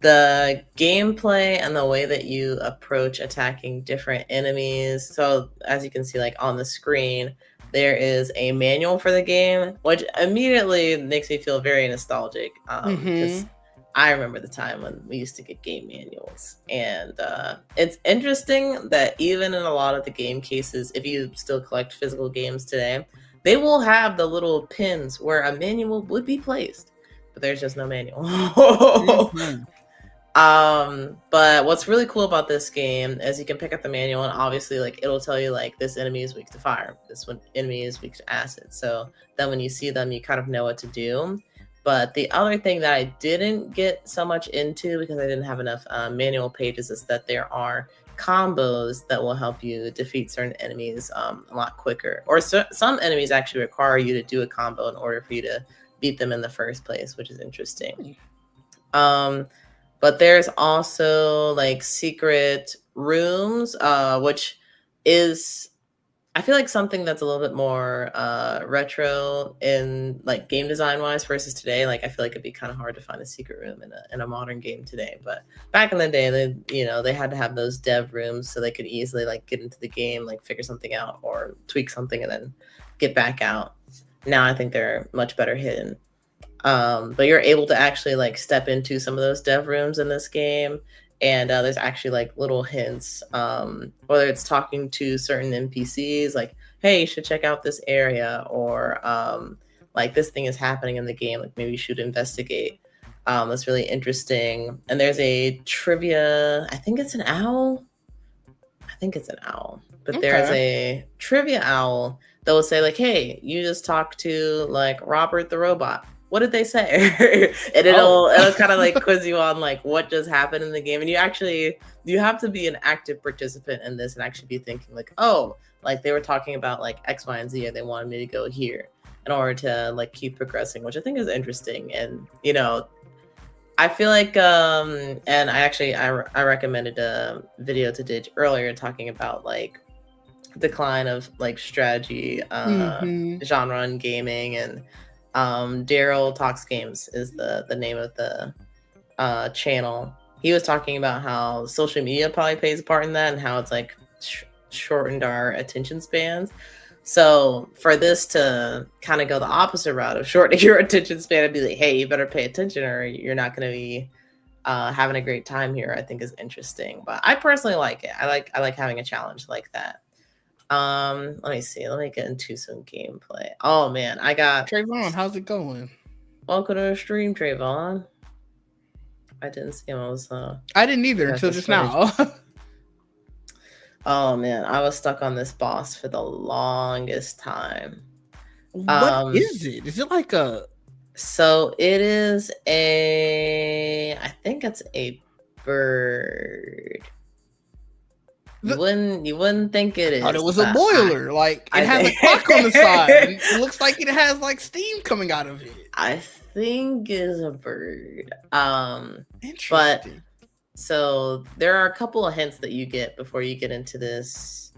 the gameplay and the way that you approach attacking different enemies. So as you can see, like on the screen, there is a manual for the game, which immediately makes me feel very nostalgic because I remember the time when we used to get game manuals. And it's interesting that even in a lot of the game cases, if you still collect physical games today, they will have the little pins where a manual would be placed, but there's just no manual. But what's really cool about this game is you can pick up the manual and obviously like it'll tell you like this enemy is weak to fire, this one enemy is weak to acid. So then when you see them, you kind of know what to do. But the other thing that I didn't get so much into because I didn't have enough manual pages is that there are combos that will help you defeat certain enemies a lot quicker. Or some enemies actually require you to do a combo in order for you to beat them in the first place, which is interesting. But there's also like secret rooms, which is, I feel like something that's a little bit more retro in like game design wise versus today. Like I feel like it'd be kind of hard to find a secret room in a modern game today. But back in the day, they had to have those dev rooms so they could easily like get into the game, like figure something out or tweak something and then get back out. Now I think they're much better hidden. But you're able to actually like step into some of those dev rooms in this game. And there's actually like little hints, whether it's talking to certain NPCs, like, hey, you should check out this area, or like this thing is happening in the game, like maybe you should investigate. That's really interesting. And there's a trivia, I think it's an owl. But there's a trivia owl that will say like, hey, you just talked to like Robert the robot. what did they say? And it'll kind of like quiz you on like what just happened in the game. And you have to be an active participant in this and actually be thinking like, oh, like they were talking about like X, Y, and Z, and they wanted me to go here in order to like keep progressing, which I think is interesting. And I feel like and I recommended a video to Dig earlier talking about like decline of like strategy genre in gaming, and Daryl Talks Games is the name of the channel. He was talking about how social media probably plays a part in that, and how it's like shortened our attention spans. So for this to kind of go the opposite route of shortening your attention span and be like, hey, you better pay attention or you're not going to be having a great time here, I think is interesting. But I personally like it. I like having a challenge like that. Let me see. Let me get into some gameplay. Oh man, I got Trayvon. How's it going? Welcome to the stream, Trayvon. I didn't see him. I didn't either until just now. Oh man, I was stuck on this boss for the longest time. What is it? Is it like a? So it is I think it's a bird. You wouldn't think it is. Thought it was a boiler. Like it has a clock on the side. It looks like it has like steam coming out of it. I think it's a bird. Interesting. But so there are a couple of hints that you get before you get into this.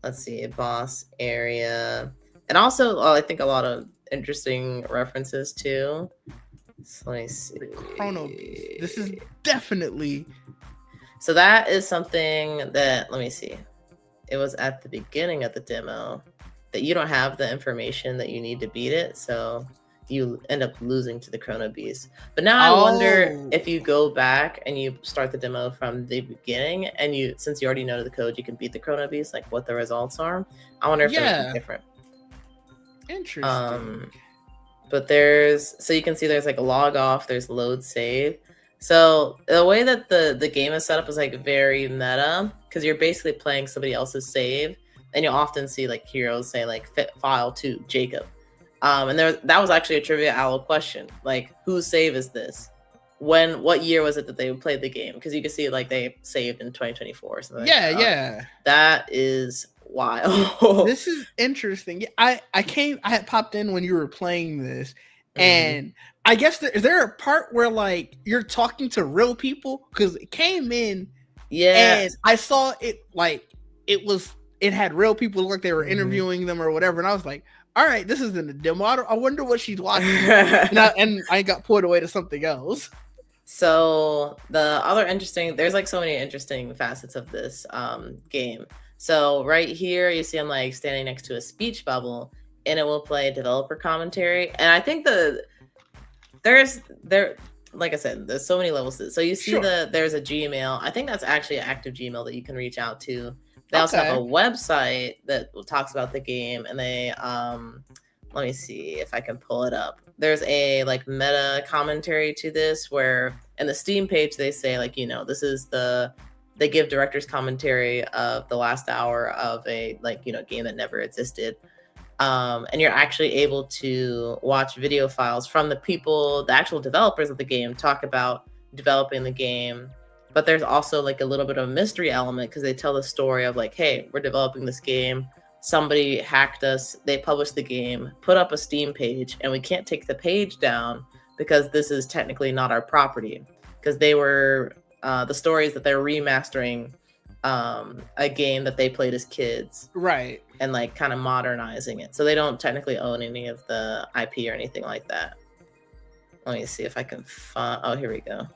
Let's see, boss area, and also I think a lot of interesting references too. So let me see. Chrono Beast. This is definitely. So that is something that, let me see. It was at the beginning of the demo that you don't have the information that you need to beat it. So you end up losing to the Chrono Beast. But now I wonder if you go back and you start the demo from the beginning and since you already know the code, you can beat the Chrono Beast, like what the results are. I wonder if they're different. Interesting. But so you can see there's like a log off, there's load save. So the way that the game is set up is like very meta, because you're basically playing somebody else's save, and you'll often see like heroes say like file to Jacob. And that was actually a Trivia Owl question, like whose save is this? What year was it that they played the game? Because you can see like they saved in 2024 or something. Yeah. That is wild. This is interesting. I had popped in when you were playing this, and I guess is there a part where like you're talking to real people? Because it came in, and I saw it like it had real people look like they were interviewing them or whatever, and I was like, all right, this is in the demo. I wonder what she's watching, and I got pulled away to something else. So there's like so many interesting facets of this game. So right here, you see I'm like standing next to a speech bubble, and it will play developer commentary. And I think like I said, there's so many levels to it. So you see there's a Gmail. I think that's actually an active Gmail that you can reach out to. They also have a website that talks about the game, and they let me see if I can pull it up. There's a like meta commentary to this where in the Steam page they say like, this is they give director's commentary of the last hour of a game that never existed. And you're actually able to watch video files from the actual developers of the game talk about developing the game. But there's also like a little bit of a mystery element because they tell the story of like, hey, we're developing this game. Somebody hacked us. They published the game, put up a Steam page, and we can't take the page down because this is technically not our property. Because they were the stories that they're remastering a game that they played as kids, right? And like kind of modernizing it, so they don't technically own any of the IP or anything like that. Let me see if I can find. Oh, here we go.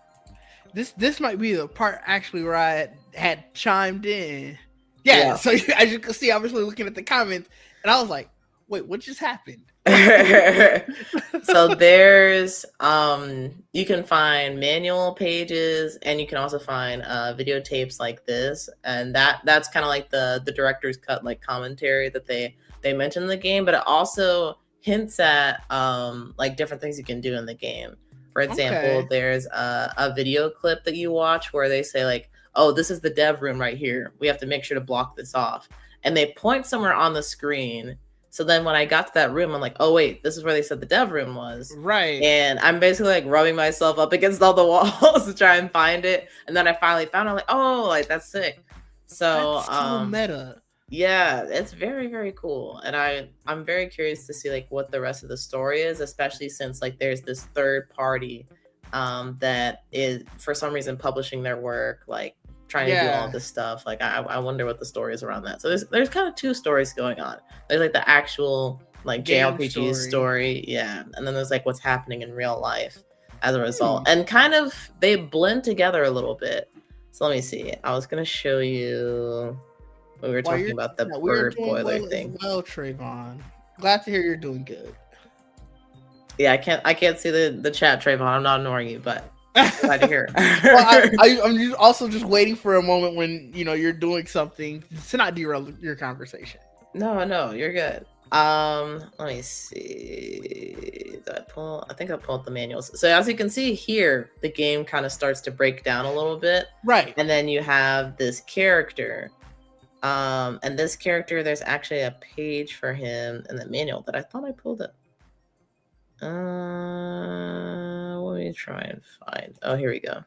This might be the part actually where I had chimed in. Yeah. So as you can see, I was looking at the comments, and I was like, "Wait, what just happened?" So there's you can find manual pages, and you can also find videotapes like this, and that's kind of like the director's cut like commentary that they mention in the game, but it also hints at like different things you can do in the game. For example, there's a video clip that you watch where they say like, oh, this is the dev room right here, we have to make sure to block this off, and they point somewhere on the screen So then when I got to that room, I'm like, oh wait, this is where they said the dev room was. Right. And I'm basically like rubbing myself up against all the walls to try and find it. And then I finally found it. I'm like, oh, like that's sick. So That's so meta. yeah, it's very, very cool. And I'm very curious to see like what the rest of the story is, especially since like there's this third party that is for some reason publishing their work, like trying to do all of this stuff. Like I wonder what the story is around that. So there's kind of two stories going on. There's like the actual like JRPG story, yeah, and then there's like what's happening in real life as a result, and kind of they blend together a little bit. So let me see. I was gonna show you. We were talking about the bird boiler thing. Well, Trayvon, glad to hear you're doing good. Yeah, I can't see the chat, Trayvon. I'm not ignoring you, but glad to hear. Well, I'm also just waiting for a moment when you're doing something to not derail your conversation. No, you're good. Let me see. I think I pulled the manuals. So as you can see here, the game kind of starts to break down a little bit. Right. And then you have this character. And this character, there's actually a page for him in the manual that I thought I pulled up. Let me try and find. Oh, here we go.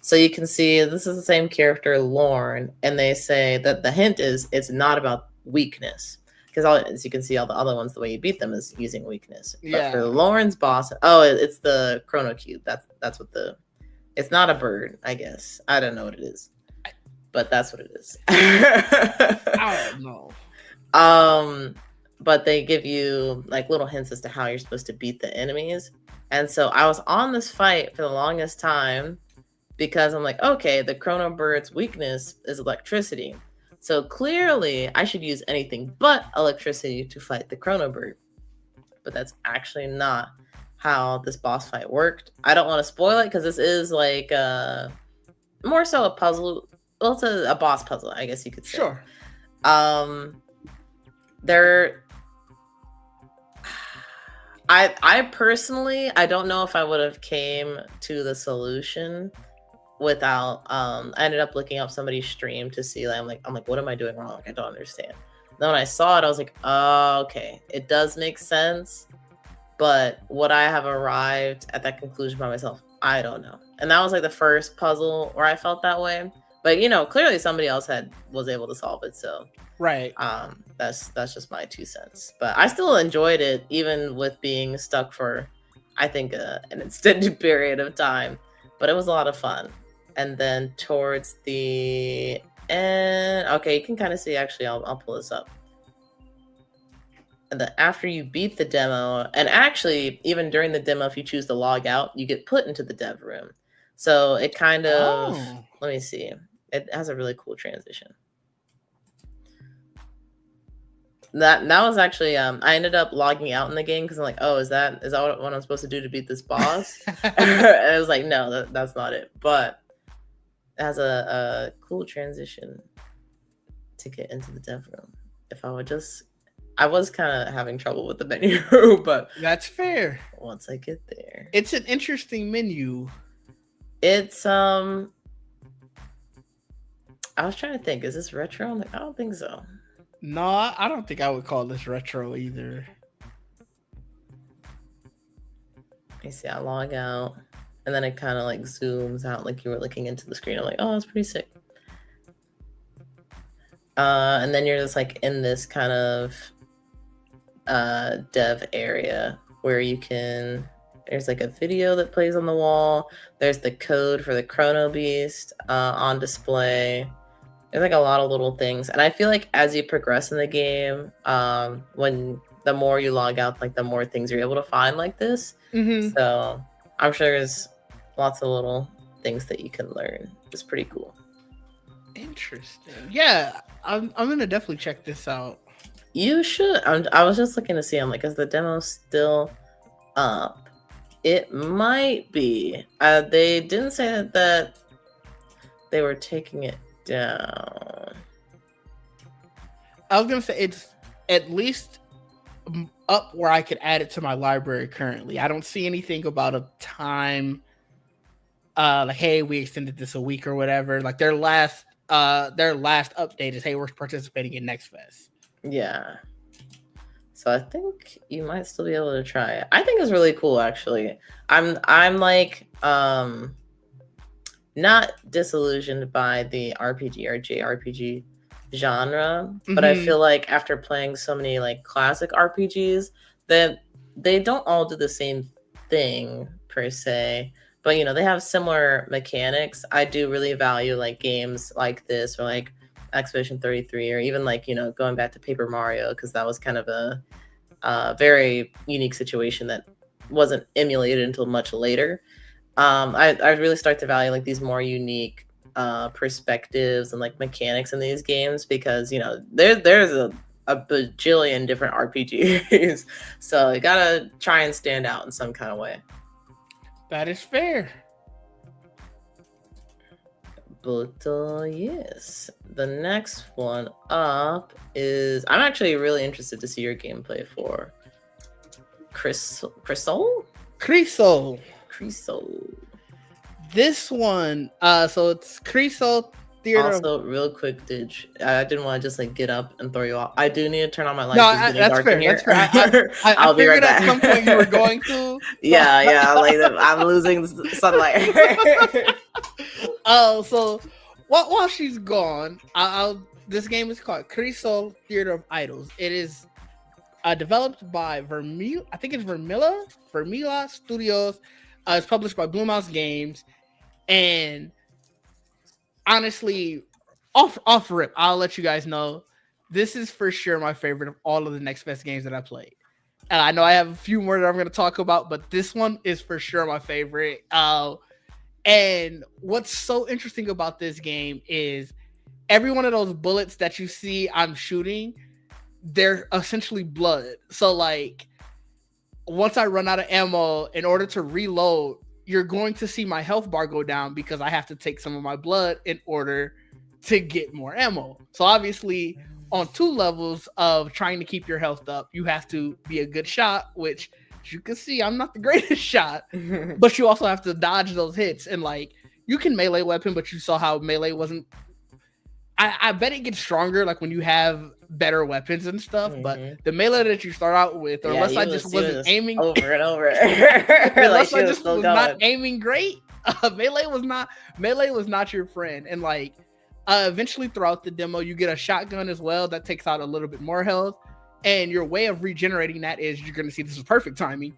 So you can see this is the same character, Lorne, and they say that the hint is it's not about weakness. Because as you can see, all the other ones, the way you beat them is using weakness. Yeah. But for Lorne's boss, it's the Chrono Cube. That's what it's not a bird, I guess. I don't know what it is. But that's what it is. I don't know. But they give you like little hints as to how you're supposed to beat the enemies. And so I was on this fight for the longest time because I'm like, okay, the Chrono Bird's weakness is electricity. So clearly I should use anything but electricity to fight the Chrono Bird. But that's actually not how this boss fight worked. I don't want to spoil it because this is like more so a puzzle. Well, it's a boss puzzle, I guess you could say. Sure. I personally, I don't know if I would have came to the solution without I ended up looking up somebody's stream to see I'm like what am I doing wrong? Like, I don't understand. Then when I saw it, I was like, oh, okay, it does make sense, but would I have arrived at that conclusion by myself? I don't know. And that was like the first puzzle where I felt that way. But clearly somebody else was able to solve it. So right. That's just my 2 cents. But I still enjoyed it, even with being stuck for, I think, an extended period of time. But it was a lot of fun. And then towards the end, okay, you can kind of see. Actually, I'll pull this up. And then after you beat the demo, and actually even during the demo, if you choose to log out, you get put into the dev room. So it kind of let me see. It has a really cool transition. That was actually I ended up logging out in the game because I'm like, oh, is that what I'm supposed to do to beat this boss? And I was like, no, that's not it. But it has a cool transition to get into the dev room. If I would I was kind of having trouble with the menu, but that's fair. Once I get there, it's an interesting menu. It's I was trying to think, is this retro? I'm like, I don't think so. No, I don't think I would call this retro either. You see, I log out, and then it kind of like zooms out like you were looking into the screen. I'm like, oh, that's pretty sick. And then you're just like in this kind of dev area where you can. There's like a video that plays on the wall. There's the code for the Chrono Beast on display. There's like a lot of little things. And I feel like as you progress in the game, when the more you log out, like the more things you're able to find like this. Mm-hmm. So I'm sure there's lots of little things that you can learn. It's pretty cool. Interesting. Yeah, I'm gonna definitely check this out. You should. I was just looking to see. I'm like, is the demo still up? It might be. They didn't say that they were taking it down. I was gonna say it's at least up where I could add it to my library currently. I don't see anything about a time like, hey, we extended this a week or whatever. Like their last update is, hey, we're participating in Next Fest. Yeah. So I think you might still be able to try it. I think it's really cool actually. I'm like not disillusioned by the RPG or JRPG genre, but I feel like after playing so many like classic RPGs that they don't all do the same thing per se, but you know, they have similar mechanics. I do really value like games like this or like Expedition 33 or even like, you know, going back to Paper Mario because that was kind of a very unique situation that wasn't emulated until much later. I really start to value like these more unique perspectives and like mechanics in these games because you know there's a bajillion different RPGs, so you gotta try and stand out in some kind of way. That is fair. But yes, the next one up is I'm actually really interested to see your gameplay for Crisol. This one, so it's Crisol Theater. Also, real quick, I didn't want to just like get up and throw you off. I do need to turn on my lights. No, that's fair. That's fair. I'll be right back. At some point you were going to. Yeah. Like I'm losing sunlight. So while she's gone, this game is called Crisol Theater of Idols. It is developed by Vermila. I think it's Vermila Studios. It's published by Blue Mouse Games, and honestly, off rip, I'll let you guys know this is for sure my favorite of all of the Next Fest games that I played. And I know I have a few more that I'm going to talk about, but this one is for sure my favorite. And what's so interesting about this game is every one of those bullets that you see I'm shooting, they're essentially blood. So like, once I run out of ammo, in order to reload, you're going to see my health bar go down because I have to take some of my blood in order to get more ammo. So obviously, on 2 levels of trying to keep your health up, you have to be a good shot, which as you can see, I'm not the greatest shot, but you also have to dodge those hits. And like, you can melee weapon, but you saw how melee wasn't. I bet it gets stronger like when you have better weapons and stuff, but the melee that you start out with, or unless I just wasn't aiming over and over, unless I just was not aiming great, melee was not your friend. And like eventually throughout the demo, you get a shotgun as well that takes out a little bit more health, and your way of regenerating that is you're going to see this is perfect timing.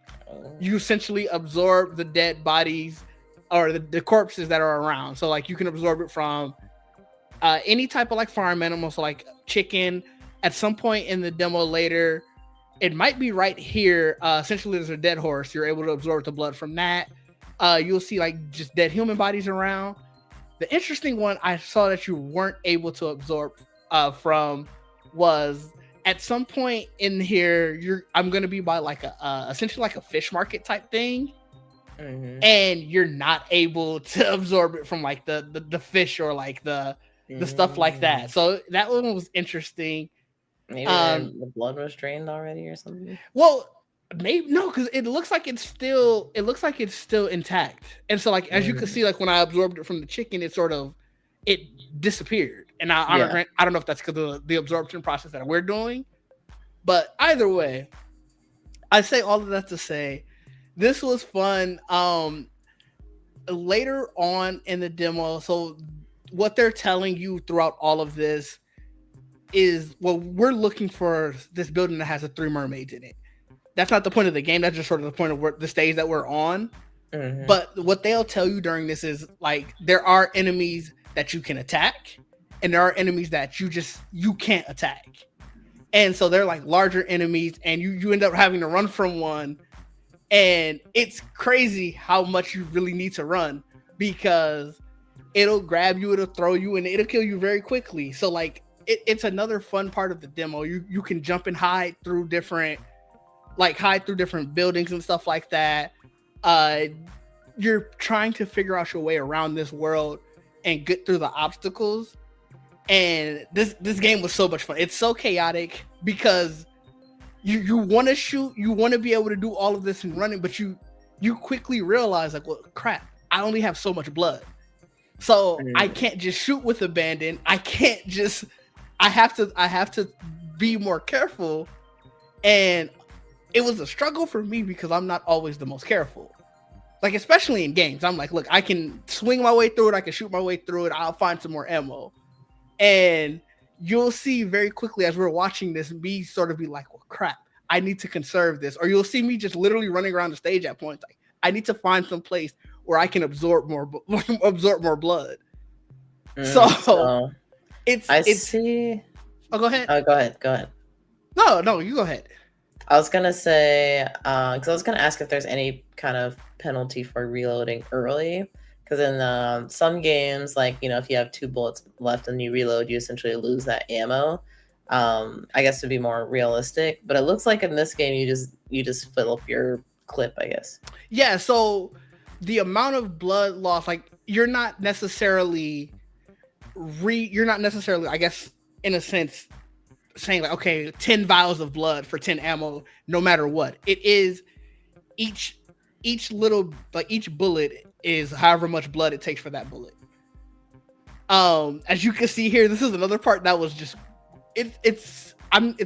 You essentially absorb the dead bodies or the corpses that are around. So like you can absorb it from any type of like farm animal, so like chicken. At some point in the demo later, it might be right here. Essentially, there's a dead horse. You're able to absorb the blood from that. You'll see like just dead human bodies around. The interesting one I saw that you weren't able to absorb from was at some point in here. I'm gonna be by like a essentially like a fish market type thing. And you're not able to absorb it from like the fish or like the stuff like that. So that one was interesting. Maybe the blood was drained already or something. Well, maybe no, because it looks like it's still intact. And so like as you can see, like when I absorbed it from the chicken, it disappeared. And I don't know if that's because of the absorption process that we're doing. But either way, I say all of that to say this was fun. Later on in the demo, so what they're telling you throughout all of this is, well, we're looking for this building that has 3 mermaids in it. That's not the point of the game. That's just sort of the point of the stage that we're on. But what they'll tell you during this is like there are enemies that you can attack, and there are enemies that you can't attack. And so they're like larger enemies, and you end up having to run from one. And it's crazy how much you really need to run because it'll grab you, it'll throw you, and it'll kill you very quickly. So like it's another fun part of the demo. You can jump and hide through different buildings and stuff like that. You're trying to figure out your way around this world and get through the obstacles. And this game was so much fun. It's so chaotic because you want to shoot, you want to be able to do all of this and running, but you quickly realize like, well, crap, I only have so much blood. So I can't just shoot with abandon. I have to be more careful. And it was a struggle for me because I'm not always the most careful. Like, especially in games, I'm like, look, I can swing my way through it. I can shoot my way through it. I'll find some more ammo. And you'll see very quickly as we're watching this, me sort of be like, well, crap, I need to conserve this. Or you'll see me just literally running around the stage at points. Like, I need to find some place where I can absorb more blood. So it's see. Oh, go ahead. Go ahead. No, you go ahead. I was gonna say, because I was gonna ask if there's any kind of penalty for reloading early. Because in some games, like, you know, if you have 2 bullets left and you reload, you essentially lose that ammo. I guess to be more realistic, but it looks like in this game you just fill up your clip, I guess. Yeah. So the amount of blood loss, like, you're not necessarily, I guess, in a sense, saying like, okay, 10 vials of blood for 10 ammo, no matter what. It is each little, like, each bullet is however much blood it takes for that bullet. As you can see here, this is another part that was just it's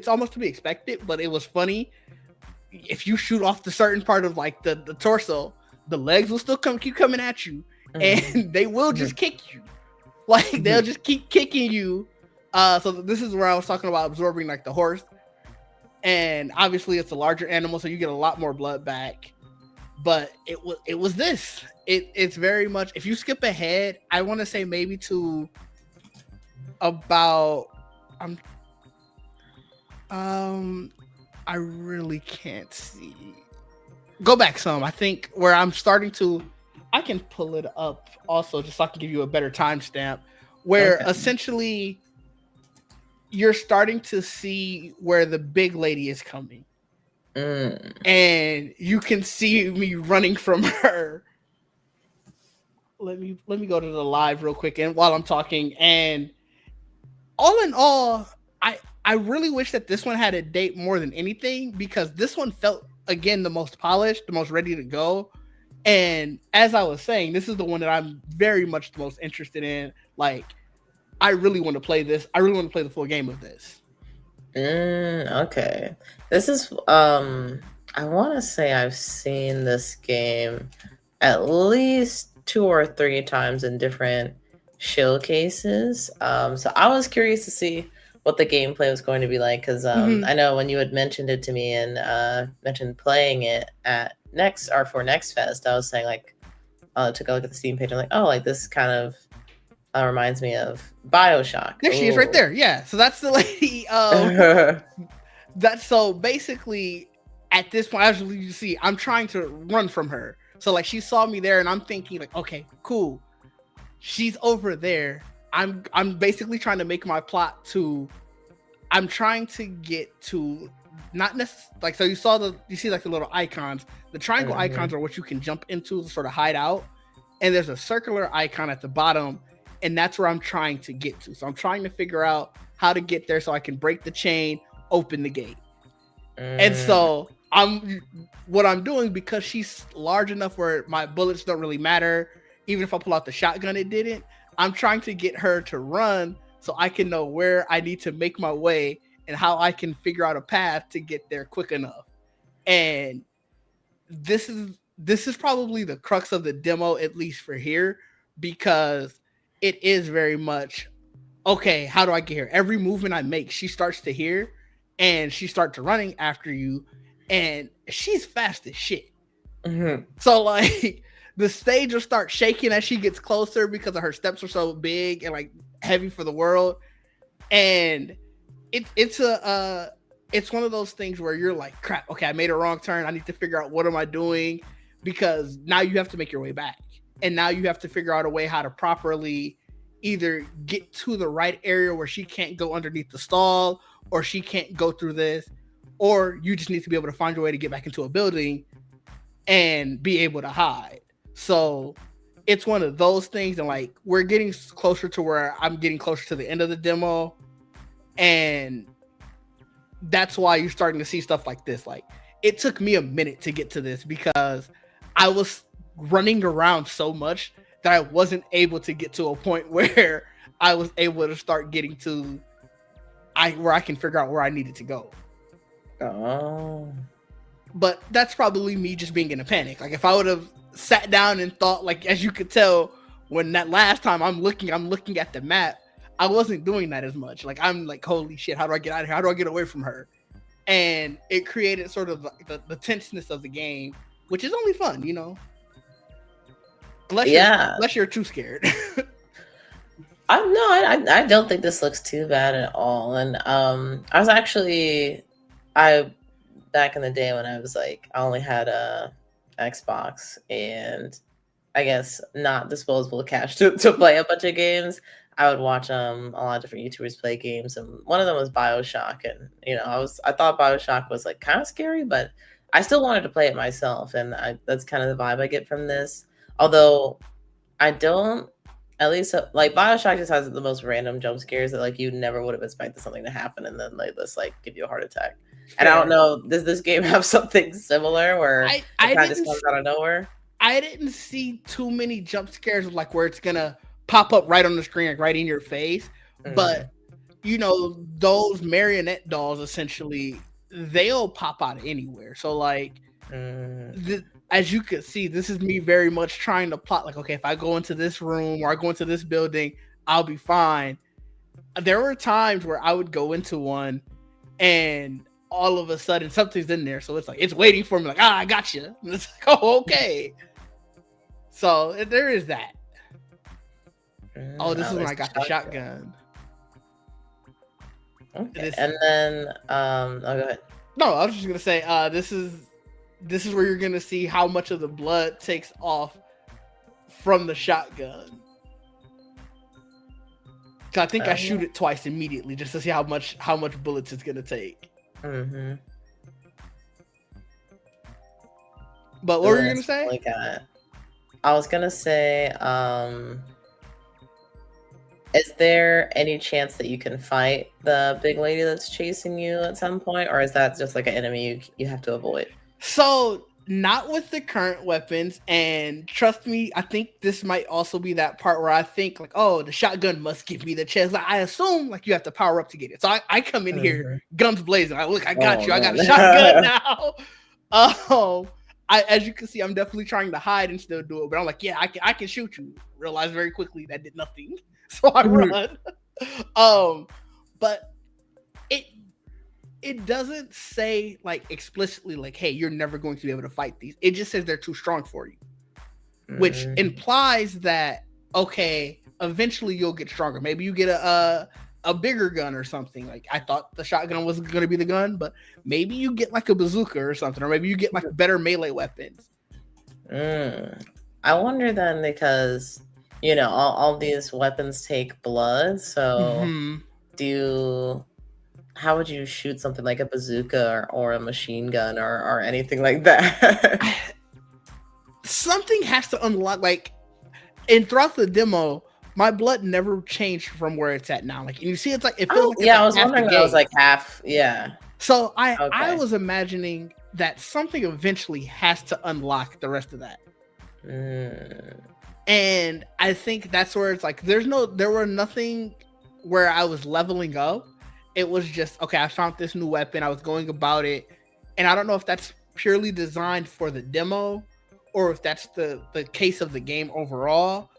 almost to be expected, but it was funny. If you shoot off the certain part of like the torso, the legs will still keep coming at you, and they will just kick you. Like, they'll just keep kicking you. So this is where I was talking about absorbing like the horse, and obviously it's a larger animal, so you get a lot more blood back. But it was this. It's very much, if you skip ahead, I want to say maybe to about I really can't see. Go back some. I think where I'm starting to, I can pull it up also just so I can give you a better timestamp. Where essentially you're starting to see where the big lady is coming. And you can see me running from her. Let me go to the live real quick, and while I'm talking, and all in all, I really wish that this one had a date more than anything, because this one felt, again, the most polished, the most ready to go. And as I was saying, this is the one that I'm very much the most interested in. Like, I really want to play this. I really want to play the full game of this. Okay. This is I want to say I've seen this game at least 2 or 3 times in different showcases. So I was curious to see what the gameplay was going to be like, because I know when you had mentioned it to me and mentioned playing it at Next Fest, I was saying, like, took a look at the Steam page and like, oh, like, this kind of reminds me of BioShock. There she is right there. Yeah. So that's the lady. That's so basically at this point, as you see, I'm trying to run from her. So like, she saw me there and I'm thinking like, okay, cool. She's over there. I'm basically trying to make my plot to, I'm trying to get to not necessarily like, so you see like the little icons, the triangle icons are what you can jump into to sort of hide out. And there's a circular icon at the bottom, and that's where I'm trying to get to. So I'm trying to figure out how to get there so I can break the chain, open the gate. And so what I'm doing, because she's large enough where my bullets don't really matter, even if I pull out the shotgun, it didn't. I'm trying to get her to run so I can know where I need to make my way and how I can figure out a path to get there quick enough. And this is probably the crux of the demo, at least for here, because it is very much, okay, how do I get here? Every movement I make, she starts to hear, and she starts running after you, and she's fast as shit. So like, the stage will start shaking as she gets closer because of her steps are so big and like heavy for the world. And it's one of those things where you're like, crap, okay, I made a wrong turn. I need to figure out what am I doing, because now you have to make your way back. And now you have to figure out a way how to properly either get to the right area where she can't go underneath the stall, or she can't go through this, or you just need to be able to find your way to get back into a building and be able to hide. So it's one of those things. And like, we're getting closer to where I'm getting closer to the end of the demo. And that's why you're starting to see stuff like this. Like, it took me a minute to get to this because I was running around so much that I wasn't able to get to a point where I was able to start getting to where I can figure out where I needed to go. Oh. But that's probably me just being in a panic. Like if I would have sat down and thought, like as you could tell, when that last time I'm looking at the map, I wasn't doing that as much. Like I'm like, holy shit, how do I get out of here? How do I get away from her? And it created sort of the tenseness of the game, which is only fun, you know. Unless you're too scared. I don't think this looks too bad at all. And I was actually back in the day when I was like, I only had a Xbox and I guess not disposable cash to play a bunch of games. I would watch a lot of different YouTubers play games, and one of them was BioShock. And I thought BioShock was like kind of scary, but I still wanted to play it myself, and that's kind of the vibe I get from this. Although I don't, at least like BioShock just has the most random jump scares that like you never would have expected something to happen, and then like this like give you a heart attack. And I don't know, does this game have something similar where it kind of just comes out of nowhere? I didn't see too many jump scares like where it's gonna pop up right on the screen, like right in your face. But those marionette dolls essentially, they'll pop out of anywhere. So like, as you can see, this is me very much trying to plot like, okay, if I go into this room or I go into this building, I'll be fine. There were times where I would go into one and all of a sudden something's in there, so it's like it's waiting for me, like, I got you. And it's like, oh, okay. So there is that. This is when I got the shotgun. Okay. And then go ahead. No, I was just gonna say this is where you're gonna see how much of the blood takes off from the shotgun. So I think I shoot it twice immediately just to see how much bullets it's gonna take. But what were you gonna say? I was gonna say, is there any chance that you can fight the big lady that's chasing you at some point, or is that just like an enemy you have to avoid? So not with the current weapons, and trust me, I think this might also be that part where I think like, oh, the shotgun must give me the chance. Like, I assume like you have to power up to get it. So I come in here guns blazing. I got you. I got a shotgun now. As you can see, I'm definitely trying to hide and still do it, but I'm like, yeah, I can shoot you. Realize very quickly that did nothing, so I run. But it doesn't say like explicitly like, hey, you're never going to be able to fight these. It just says they're too strong for you, which implies that, okay, eventually you'll get stronger. Maybe you get a bigger gun or something. Like I thought the shotgun was going to be the gun, but maybe you get like a bazooka or something, or maybe you get like better melee weapons. I wonder then, because all these weapons take blood, so how would you shoot something like a bazooka or a machine gun or anything like that? Something has to unlock, like, and throughout the demo, my blood never changed from where it's at now. Like, and you see, it's like, it feels like, I was wondering if it was like half, So I was imagining that something eventually has to unlock the rest of that. And I think that's where it's like, there were nothing where I was leveling up. It was just, okay, I found this new weapon. I was going about it. And I don't know if that's purely designed for the demo or if that's the case of the game overall.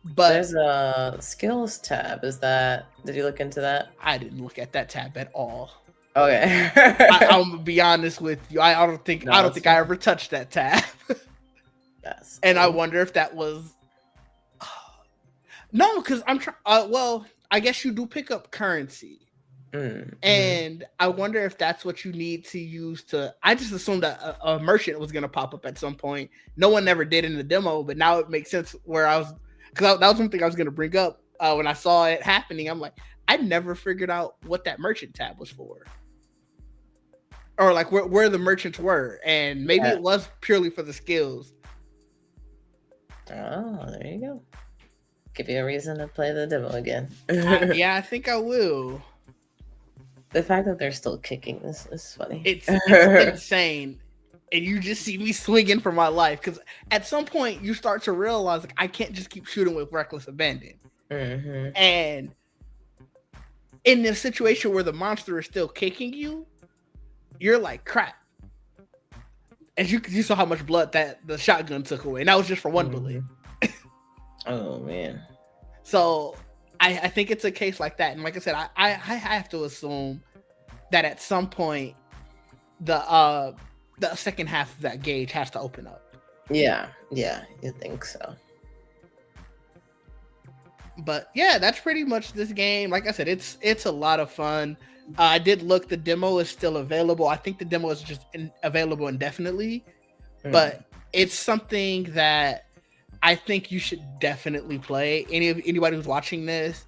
But there's a skills tab. Did you look into that? I didn't look at that tab at all. Okay. I'm gonna be honest with you. I don't think I ever touched that tab. And I wonder if that was no, because I'm trying. Well, I guess you do pick up currency. And I wonder if that's what you need to use to. I just assumed that a merchant was going to pop up at some point. No one ever did in the demo, but now it makes sense where I was, because that was one thing I was going to bring up when I saw it happening. I'm like, I never figured out what that merchant tab was for, or like where the merchants were, and maybe it was purely for the skills. Oh, there you go. Give you a reason to play the demo again. I think I will. The fact that they're still kicking this is funny. It's insane. And you just see me swinging for my life. Because at some point, you start to realize, like, I can't just keep shooting with reckless abandon. And in this situation where the monster is still kicking you, you're like, crap. And you saw how much blood that the shotgun took away. And that was just for one bullet. Oh, man. So I think it's a case like that. And like I said, I have to assume that at some point the second half of that gauge has to open up. Yeah, you think so. But yeah, that's pretty much this game. Like I said, it's a lot of fun. I did look, the demo is still available. I think the demo is just available indefinitely, but it's something that I think you should definitely play. Anybody who's watching this,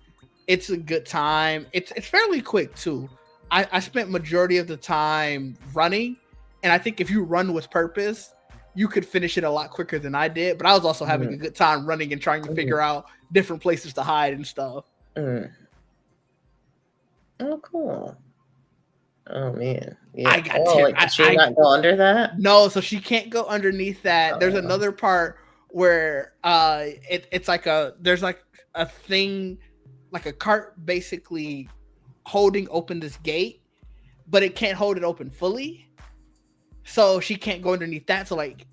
it's a good time. It's fairly quick too. I spent majority of the time running, and I think if you run with purpose, you could finish it a lot quicker than I did. But I was also having a good time running and trying to figure out different places to hide and stuff. Oh, cool. Oh, man. Yeah. I got she not go under that? No, so she can't go underneath that. There's another part where it's like there's like a thing, like a cart basically holding open this gate, but it can't hold it open fully. So she can't go underneath that. So like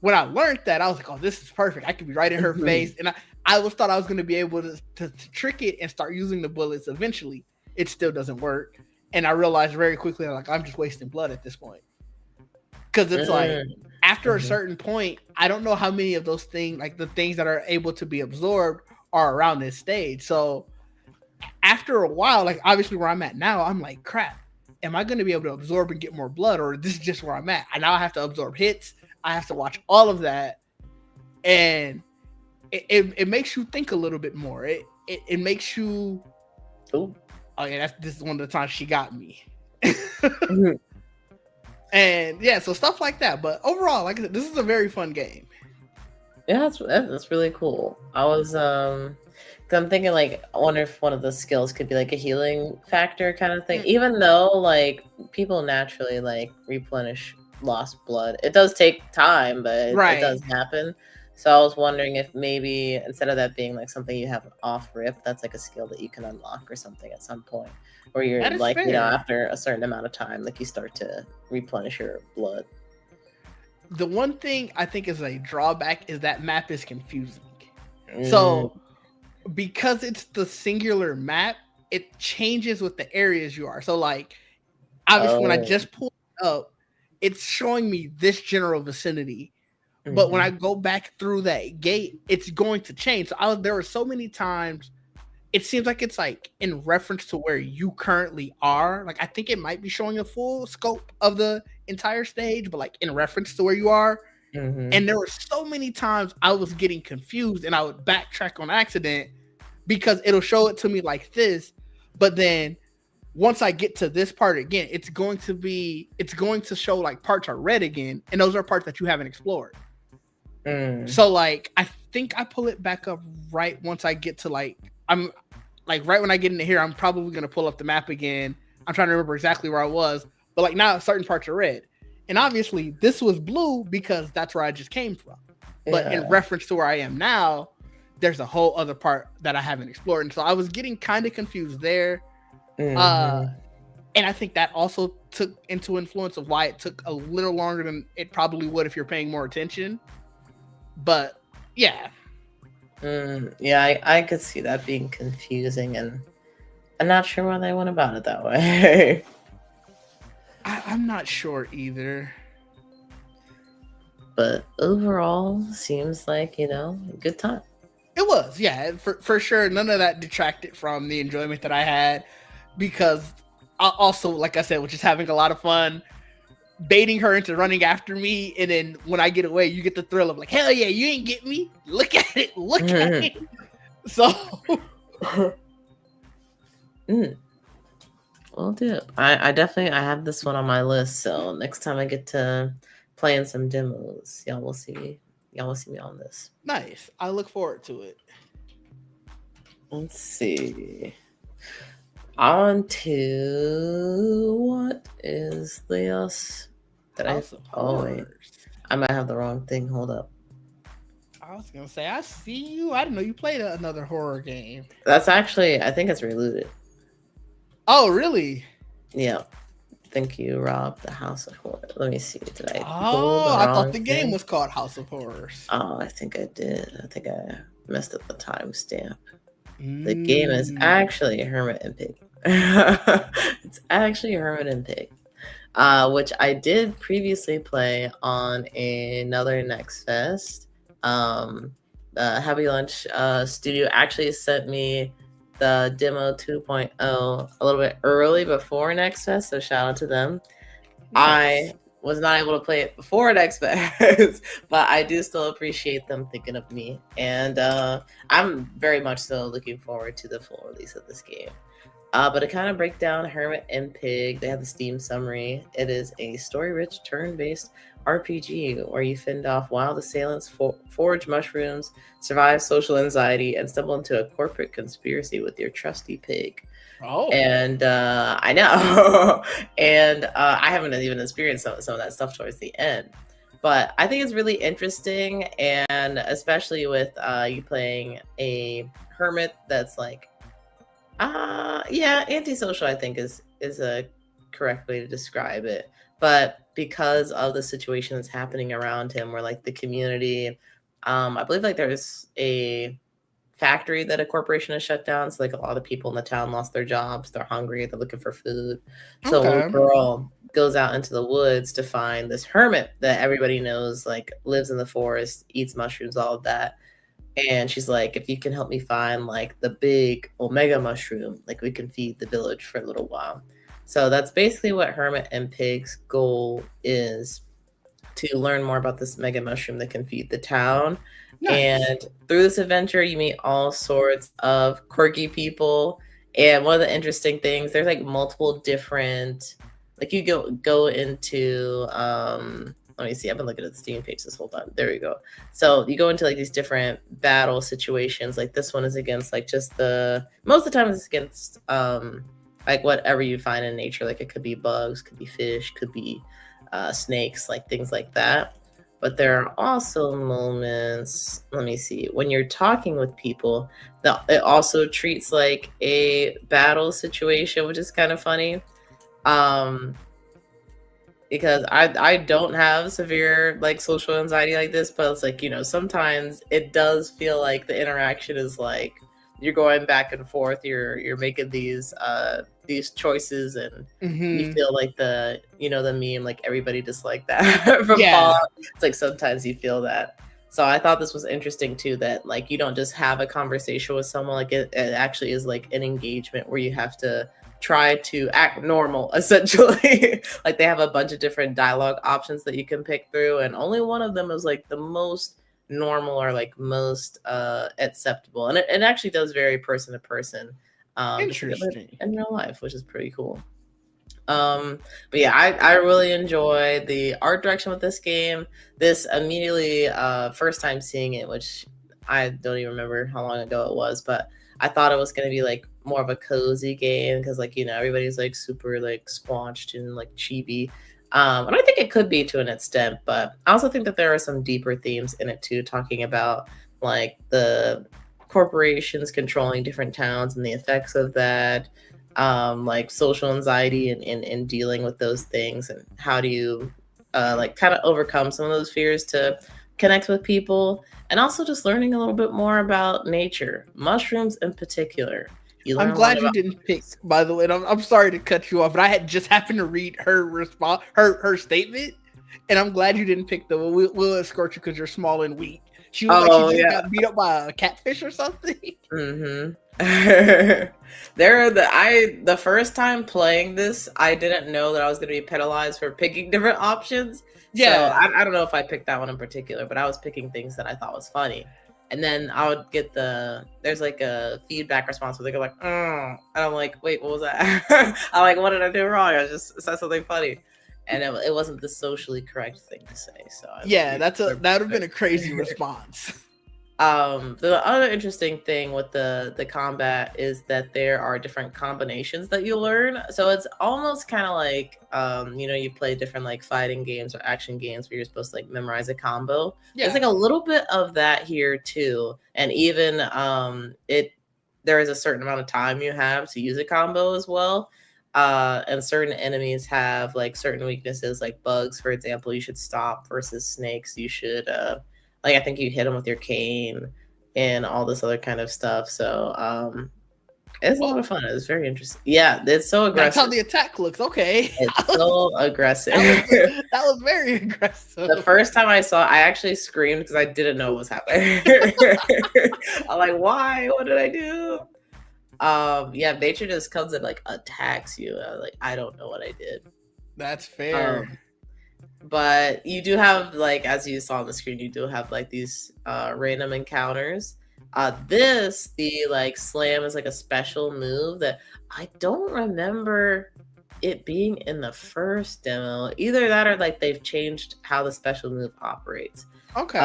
when I learned that, I was like, oh, this is perfect. I could be right in her face. And I thought I was going to be able to trick it and start using the bullets eventually. It still doesn't work. And I realized very quickly, like, I'm just wasting blood at this point. Because it's like, after a certain point, I don't know how many of those things, like the things that are able to be absorbed, are around this stage. So after a while, like obviously where I'm at now, I'm like, crap, am I going to be able to absorb and get more blood? Or this is just where I'm at? I now have to absorb hits. I have to watch all of that. And it makes you think a little bit more. It makes you... Oh yeah, this is one of the times she got me. And yeah, so stuff like that. But overall, like I said, this is a very fun game. Yeah, that's really cool. I was I'm thinking like, I wonder if one of the skills could be like a healing factor kind of thing. Even though like people naturally like replenish lost blood, it does take time, but it does happen. So I was wondering if maybe instead of that being like something you have off rip, that's like a skill that you can unlock or something at some point, where you're like, fair. After a certain amount of time, like you start to replenish your blood. The one thing I think is a drawback is that map is confusing. So because it's the singular map, it changes with the areas you are. So like, obviously when I just pulled it up, it's showing me this general vicinity. But when I go back through that gate, it's going to change. So there were so many times, it seems like it's like in reference to where you currently are. Like I think it might be showing a full scope of the entire stage, but like in reference to where you are. And there were so many times I was getting confused and I would backtrack on accident because it'll show it to me like this. But then once I get to this part again, it's going to show like parts are red again. And those are parts that you haven't explored. So like I think I pull it back up right once I get to like, I'm like right when I get into here, I'm probably gonna pull up the map again. I'm trying to remember exactly where I was, but like now certain parts are red. And obviously this was blue because that's where I just came from. But in reference to where I am now, there's a whole other part that I haven't explored. And so I was getting kind of confused there. And I think that also took into influence of why it took a little longer than it probably would if you're paying more attention. But yeah. Yeah, I could see that being confusing, and I'm not sure why they went about it that way. I'm not sure either. But overall, seems like, a good time. It was, yeah, for sure. None of that detracted from the enjoyment that I had, because I also, like I said, was just having a lot of fun baiting her into running after me, and then when I get away, you get the thrill of like, hell yeah, you ain't get me. Look at it, look at it. So, Well, dude, I definitely have this one on my list. So next time I get to playing some demos, y'all will see me on this. Nice. I look forward to it. Let's see. On to what is this? I might have the wrong thing. Hold up. I was gonna say, I see you. I didn't know you played another horror game. That's actually, I think it's Reloaded. Oh, really? Yeah. Thank you, Rob. The House of Horror. Let me see. Did I pull Oh, the I thought wrong the game thing? was called House of Horrors. Oh, I think I did. I think I messed up the timestamp. The game is Mm. actually Hermit and Pig. It's actually Hermit and Pig, which I did previously play on another Next Fest. Happy Lunch Studio actually sent me the demo 2.0 a little bit early before Next Fest, so shout out to them. Nice. I was not able to play it before Next Fest, but I do still appreciate them thinking of me, and I'm very much so looking forward to the full release of this game. But to kind of break down Hermit and Pig, they have the Steam summary. It is a story-rich, turn-based RPG where you fend off wild assailants, forage mushrooms, survive social anxiety, and stumble into a corporate conspiracy with your trusty pig. Oh. And I know, and I haven't even experienced some of that stuff towards the end. But I think it's really interesting, and especially with you playing a hermit that's like yeah, antisocial, I think is a correct way to describe it. But because of the situation that's happening around him, where like the community, I believe like there's a factory that a corporation has shut down. So like a lot of people in the town lost their jobs. They're hungry. They're looking for food. So Okay. one girl goes out into the woods to find this hermit that everybody knows like lives in the forest, eats mushrooms, all of that. And she's like, if you can help me find like the big omega mushroom, like we can feed the village for a little while. So that's basically what Hermit and Pig's goal is, to learn more about this mega mushroom that can feed the town. Nice. And through this adventure, you meet all sorts of quirky people. And one of the interesting things, there's like multiple different, like you go into let me see, I've been looking at the Steam page this whole time. There we go. So you go into like these different battle situations. Like this one is against like just the most of the time it's against like whatever you find in nature. Like it could be bugs, could be fish, could be snakes, like things like that. But there are also moments, let me see, when you're talking with people, it also treats like a battle situation, which is kind of funny. Um, because I don't have severe like social anxiety like this, but it's like, you know, sometimes it does feel like the interaction is like you're going back and forth, you're making these choices, and you feel like the, you know, the meme like everybody disliked that from Fallout. It's like sometimes you feel that. So I thought this was interesting too, that like you don't just have a conversation with someone, like it actually is like an engagement where you have to try to act normal essentially. Like they have a bunch of different dialogue options that you can pick through, and only one of them is like the most normal or like most acceptable, and it actually does vary person to person, just like in real life, which is pretty cool. But yeah, I really enjoy the art direction with this game. This immediately first time seeing it, which I don't even remember how long ago it was, but I thought it was going to be like more of a cozy game because like, you know, everybody's like super like squanched and like chibi. And I think it could be to an extent, but I also think that there are some deeper themes in it too, talking about like the corporations controlling different towns and the effects of that, like social anxiety and dealing with those things, and how do you like kind of overcome some of those fears to connect with people, and also just learning a little bit more about nature, mushrooms in particular. I'm glad you didn't pick, by the way. I'm sorry to cut you off, but I had just happened to read her response, her statement, and I'm glad you didn't pick the we'll escort you because you're small and weak. She was like, she just got beat up by a catfish or something. Mm-hmm. The first time playing this, I didn't know that I was going to be penalized for picking different options. Yeah. So I don't know if I picked that one in particular, but I was picking things that I thought was funny. And then I would get there's like a feedback response where they go like, and I'm like, wait, what was that? I'm like, what did I do wrong? I just said something funny. And it wasn't the socially correct thing to say. So that would have been a crazy response. The other interesting thing with the combat is that there are different combinations that you learn. So it's almost kind of like, you know, you play different like fighting games or action games where you're supposed to like memorize a combo. Yeah. There's like a little bit of that here too. And even there is a certain amount of time you have to use a combo as well. And certain enemies have like certain weaknesses, like bugs, for example. You should stop versus snakes. You should like I think you hit them with your cane and all this other kind of stuff. So it's a lot of fun. It's very interesting. Yeah, it's so aggressive. That's how the attack looks. Okay. It's so aggressive. That was very aggressive. The first time I saw it, I actually screamed because I didn't know what was happening. I'm like, why? What did I do? Yeah, nature just comes and like attacks you. Like, I don't know what I did. That's fair. But you do have, like, as you saw on the screen, you do have like these random encounters. The like slam is like a special move that I don't remember it being in the first demo. Either that or like they've changed how the special move operates. Okay.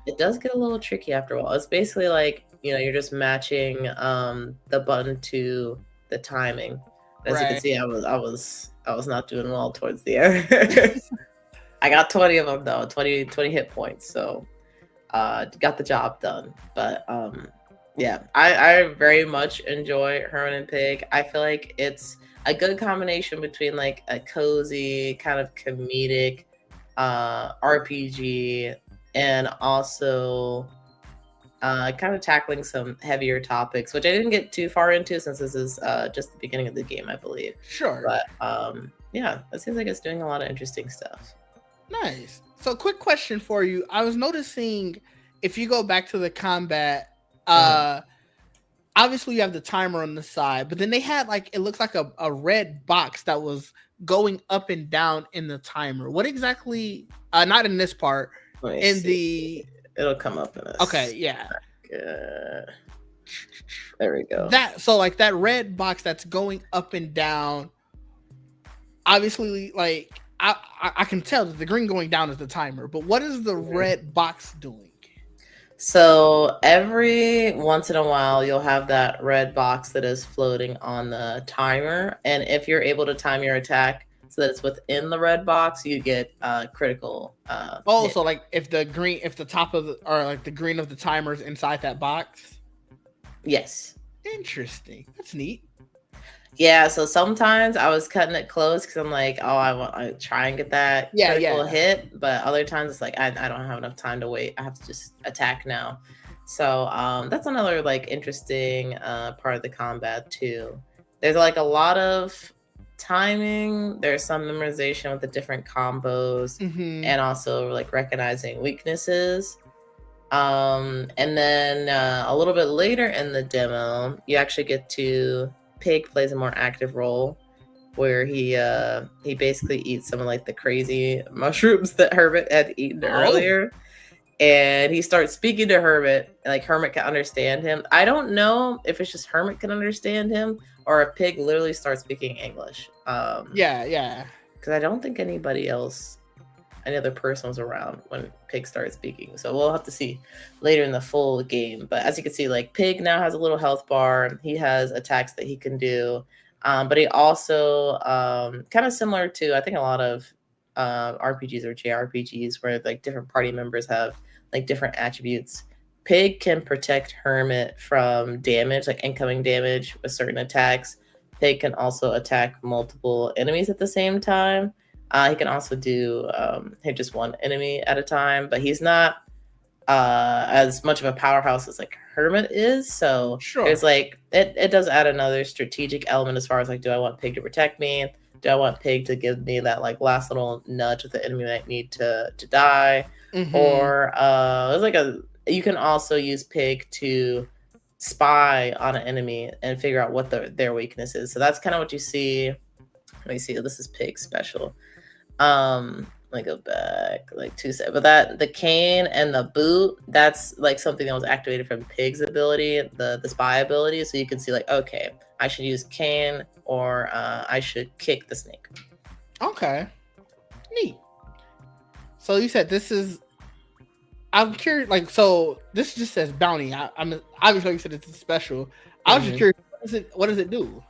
It does get a little tricky after a while. It's basically like, you're just matching the button to the timing. As you can see, I was not doing well towards the end. I got 20 of them though, 20 hit points. So got the job done. But yeah, I very much enjoy Hermit and Pig. I feel like it's a good combination between like a cozy kind of comedic RPG and also kind of tackling some heavier topics, which I didn't get too far into since this is just the beginning of the game, I believe. Sure. But yeah, it seems like it's doing a lot of interesting stuff. Nice. So quick question for you. I was noticing if you go back to the combat, obviously you have the timer on the side, but then they had like, it looks like a red box that was going up and down in the timer. What exactly, not in this part, it'll come up in this. Okay, yeah. There we go. So like that red box that's going up and down, obviously like I can tell that the green going down is the timer, but what is the red box doing? So every once in a while, you'll have that red box that is floating on the timer. And if you're able to time your attack so that it's within the red box, you get critical. So like if the top of the green of the timer is inside that box? Yes. Interesting. That's neat. Yeah, so sometimes I was cutting it close because I'm like, I try and get that critical hit, but other times it's like I don't have enough time to wait. I have to just attack now. So that's another like interesting part of the combat too. There's like a lot of timing. There's some memorization with the different combos, and also like recognizing weaknesses. And then a little bit later in the demo, you actually get to Pig plays a more active role where he basically eats some of like the crazy mushrooms that Hermit had eaten earlier, and he starts speaking to Hermit, like Hermit can understand him. I don't know if it's just Hermit can understand him or if Pig literally starts speaking English. Yeah because I don't think any other person was around when Pig started speaking. So we'll have to see later in the full game. But as you can see, like Pig now has a little health bar. He has attacks that he can do. But he also, kind of similar to, I think, a lot of RPGs or JRPGs where like different party members have like different attributes. Pig can protect Hermit from damage, like incoming damage with certain attacks. Pig can also attack multiple enemies at the same time. He can also do hit just one enemy at a time, but he's not as much of a powerhouse as like Hermit is. So there's like it does add another strategic element as far as like, do I want Pig to protect me? Do I want Pig to give me that like last little nudge with the enemy might need to die? Or there's like you can also use Pig to spy on an enemy and figure out what their weakness is. So that's kind of what you see. Let me see. This is Pig's special. Let me go back like 2 seconds. But the cane and the boot, that's like something that was activated from Pig's ability, the spy ability. So you can see like, okay, I should use cane or I should kick the snake. Okay, neat. So you said this is. I'm curious. Like, so this just says bounty. I'm obviously you said it's special. I was just curious. What does it do?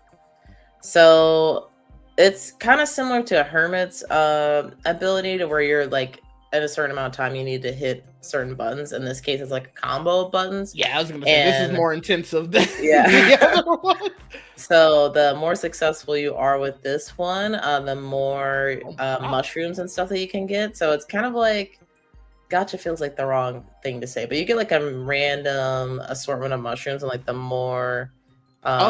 So it's kind of similar to a Hermit's ability to where you're like at a certain amount of time you need to hit certain buttons. In this case, it's like a combo of buttons. Yeah, I was gonna say this is more intensive than the other one. So the more successful you are with this one, the more Wow. mushrooms and stuff that you can get. So it's kind of like gotcha feels like the wrong thing to say, but you get like a random assortment of mushrooms, and like the better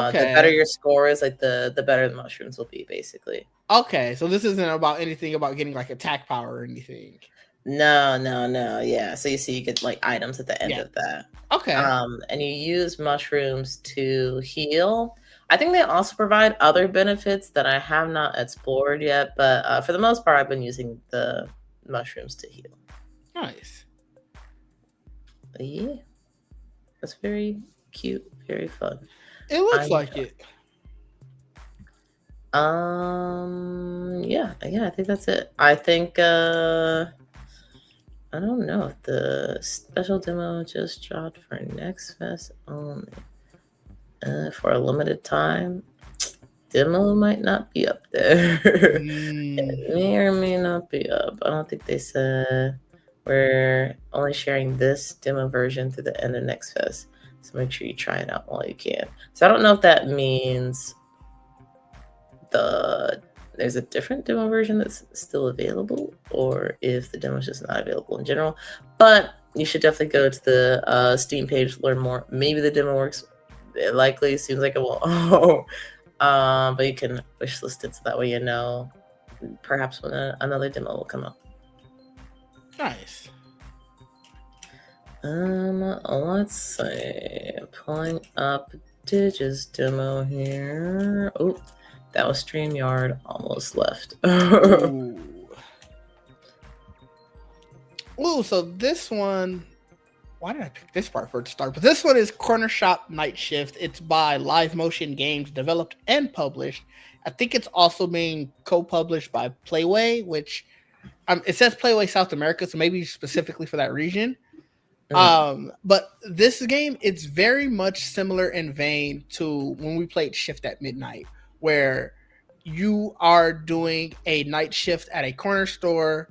Okay. your score is, like the better the mushrooms will be, basically. Okay. So this isn't about anything about getting like attack power or anything. No, no, no. Yeah. So you see, you get like items at the end Yeah. of that. Okay. And you use mushrooms to heal. I think they also provide other benefits that I have not explored yet, but for the most part, I've been using the mushrooms to heal. Nice. But yeah, it's very cute, very fun. It looks I'm like it. yeah, I think that's it. I think I don't know if the special demo just dropped for Next Fest only. For a limited time. Demo might not be up there. Mm, It may or may not be up. I don't think they said we're only sharing this demo version through the end of Next Fest. So make sure you try it out while you can. So I don't know if that means there's a different demo version that's still available, or if the demo is just not available in general. But you should definitely go to the Steam page to learn more. Maybe the demo works. It likely seems like it will. But you can wishlist it so that way you know perhaps when another demo will come out. nice. Let's see. Pulling up Digis demo here. Oh, that was StreamYard. Almost left. Ooh. Ooh, so this one, why did I pick this part for it to start? But this one is Corner Shop Night Shift. It's by Live Motion Games, developed and published. I think it's also being co-published by Playway, which it says Playway South America, so maybe specifically for that region. But this game, it's very much similar in vein to when we played Shift at Midnight, where you are doing a night shift at a corner store,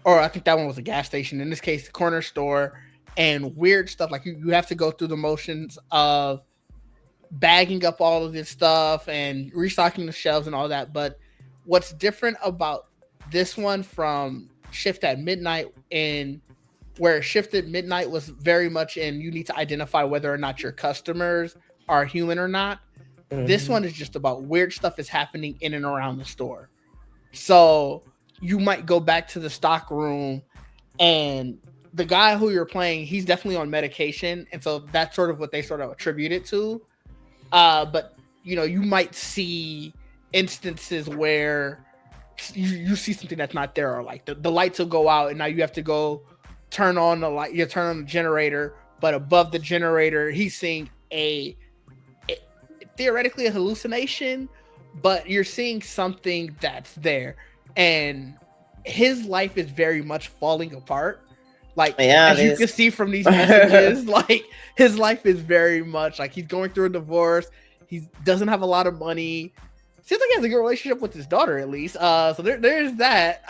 or I think that one was a gas station. In this case, the corner store, and weird stuff like you have to go through the motions of bagging up all of this stuff and restocking the shelves and all that. But what's different about this one from Shift at Midnight, in where Shift at Midnight was very much in you need to identify whether or not your customers are human or not. This one is just about weird stuff is happening in and around the store. So you might go back to the stock room, and the guy who you're playing, he's definitely on medication, and so that's sort of what they sort of attribute it to. But you might see instances where you see something that's not there, or like the lights will go out, and now you have to go turn on the light. You turn on the generator, but above the generator, he's seeing theoretically a hallucination, but you're seeing something that's there, and his life is very much falling apart. Like, Yeah, as you can see from these messages, like his life is very much like he's going through a divorce. He doesn't have a lot of money. Seems like he has a good relationship with his daughter, at least. So there's that.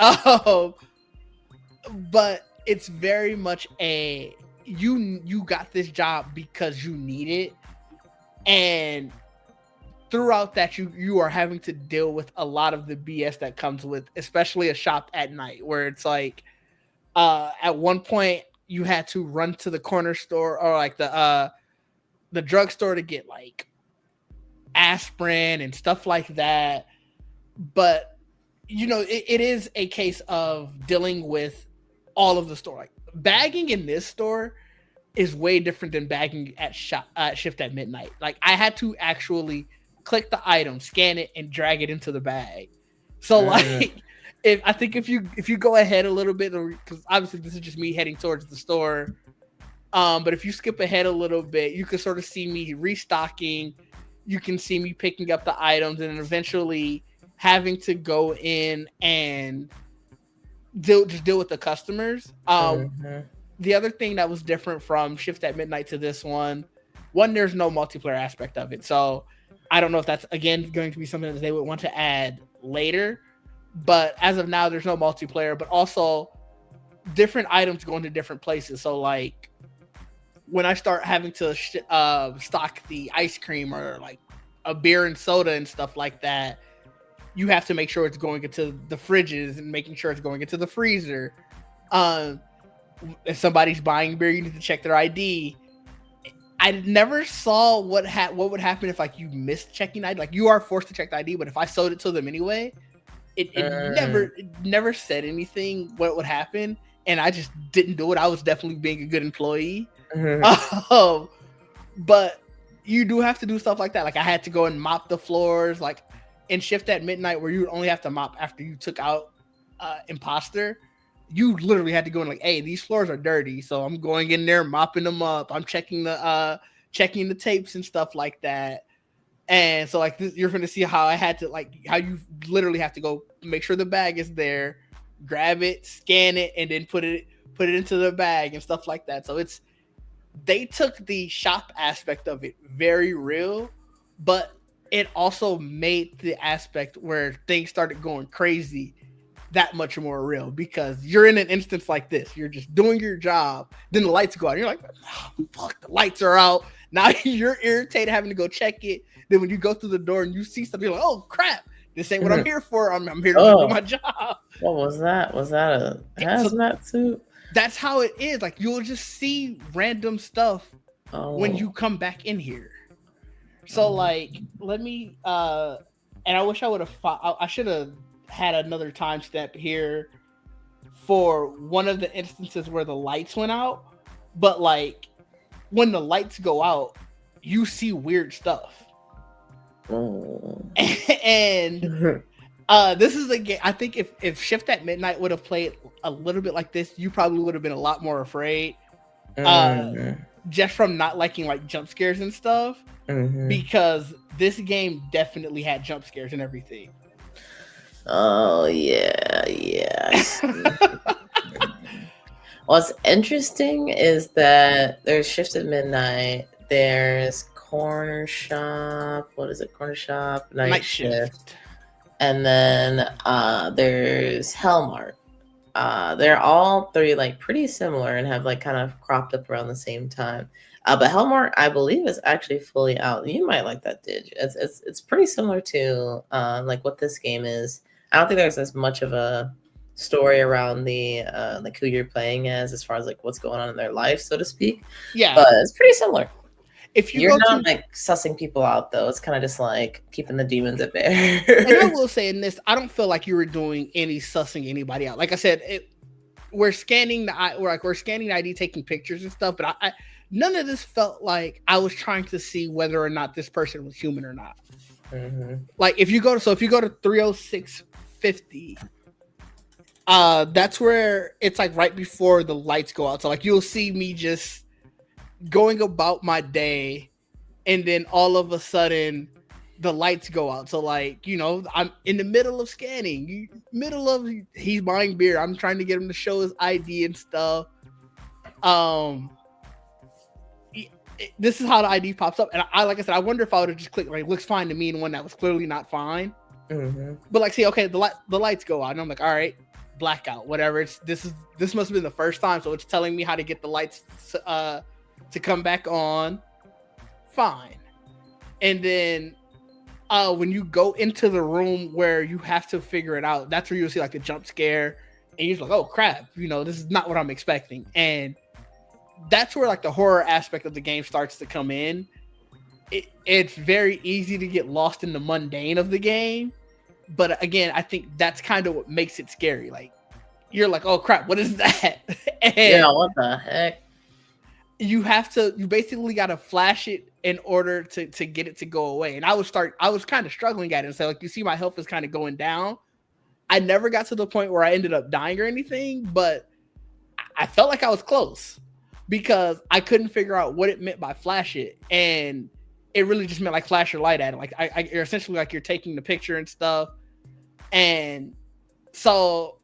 But it's very much a you got this job because you need it, and throughout that you are having to deal with a lot of the BS that comes with, especially a shop at night, where it's like at one point you had to run to the corner store or like the drugstore to get like aspirin and stuff like that. But it is a case of dealing with all of the store. Like bagging in this store is way different than bagging at Shift at Midnight. Like I had to actually click the item, scan it, and drag it into the bag. So like, if you go ahead a little bit, because obviously this is just me heading towards the store. But if you skip ahead a little bit, you can sort of see me restocking. You can see me picking up the items, and then eventually having to go in and deal with the customers. The other thing that was different from Shift at Midnight to this one, there's no multiplayer aspect of it. So I don't know if that's, again, going to be something that they would want to add later. But as of now, there's no multiplayer, but also different items go into different places. So like when I start having to stock the ice cream or like a beer and soda and stuff like that, you have to make sure it's going into the fridges and making sure it's going into the freezer. If somebody's buying beer, you need to check their ID. I never saw what would happen if like you missed checking ID. Like you are forced to check the ID, but if I sold it to them anyway, it never said anything what would happen, and I just didn't do it. I was definitely being a good employee. But you do have to do stuff like that. Like I had to go and mop the floors, like in Shift at Midnight, where you only have to mop after you took out Imposter. You literally had to go and like, hey, these floors are dirty, so I'm going in there mopping them up. I'm checking the tapes and stuff like that. And so like this, you're going to see how I had to like how you literally have to go make sure the bag is there, grab it, scan it, and then put it into the bag and stuff like that. So they took the shop aspect of it very real, but it also made the aspect where things started going crazy that much more real, because you're in an instance like this, you're just doing your job, then the lights go out, and you're like, oh, fuck, the lights are out. Now you're irritated having to go check it. Then when you go through the door and you see something, you're like, oh crap, this ain't what I'm here for. I'm here to do my job. What was that? Was that a hazmat suit? That's how it is. Like you'll just see random stuff when you come back in here. So like, let me and I wish I would have I should have had another timestamp here for one of the instances where the lights went out, but like when the lights go out, you see weird stuff. And this is a game. I think if Shift at Midnight would have played a little bit like this, you probably would have been a lot more afraid. Just from not liking like jump scares and stuff, because this game definitely had jump scares and everything. Oh yeah. What's interesting is that there's Shift at Midnight, there's Corner Shop. What is it? Corner Shop, Night Shift. And then there's Hellmart. They're all three like pretty similar and have like kind of cropped up around the same time. But Hellmart, I believe, is actually fully out. You might like that, Dig. It's pretty similar to like what this game is. I don't think there's as much of a story around the like who you're playing as far as like what's going on in their life, so to speak. Yeah, but it's pretty similar. If you're not like sussing people out, though, it's kind of just like keeping the demons at bay. And I will say in this, I don't feel like you were doing any sussing anybody out. Like I said, we're scanning the ID, taking pictures and stuff, but I none of this felt like I was trying to see whether or not this person was human or not. Like if you go to 30650, that's where it's like right before the lights go out. So like you'll see me just going about my day, and then all of a sudden the lights go out. So like, you know, I'm in the middle of scanning, he's buying beer, I'm trying to get him to show his ID and stuff. This is how the ID pops up, and like I said, I wonder if I would have just clicked like looks fine to me, and one that was clearly not fine. But like, see, okay, the lights go out, and I'm like, all right, blackout, whatever. This must have been the first time, so it's telling me how to get the lights to come back on. Fine. And then when you go into the room where you have to figure it out, that's where you'll see like the jump scare, and you're just like, oh crap, you know, this is not what I'm expecting. And that's where like the horror aspect of the game starts to come in. It's very easy to get lost in the mundane of the game, but again, I think that's kind of what makes it scary. Like you're like, oh crap, what is that? And yeah, what the heck? You basically got to flash it in order to get it to go away. And I was kind of struggling at it. So like, you see my health is kind of going down. I never got to the point where I ended up dying or anything, but I felt like I was close because I couldn't figure out what it meant by flash it. And it really just meant like flash your light at it. Like you're essentially like you're taking the picture and stuff. And so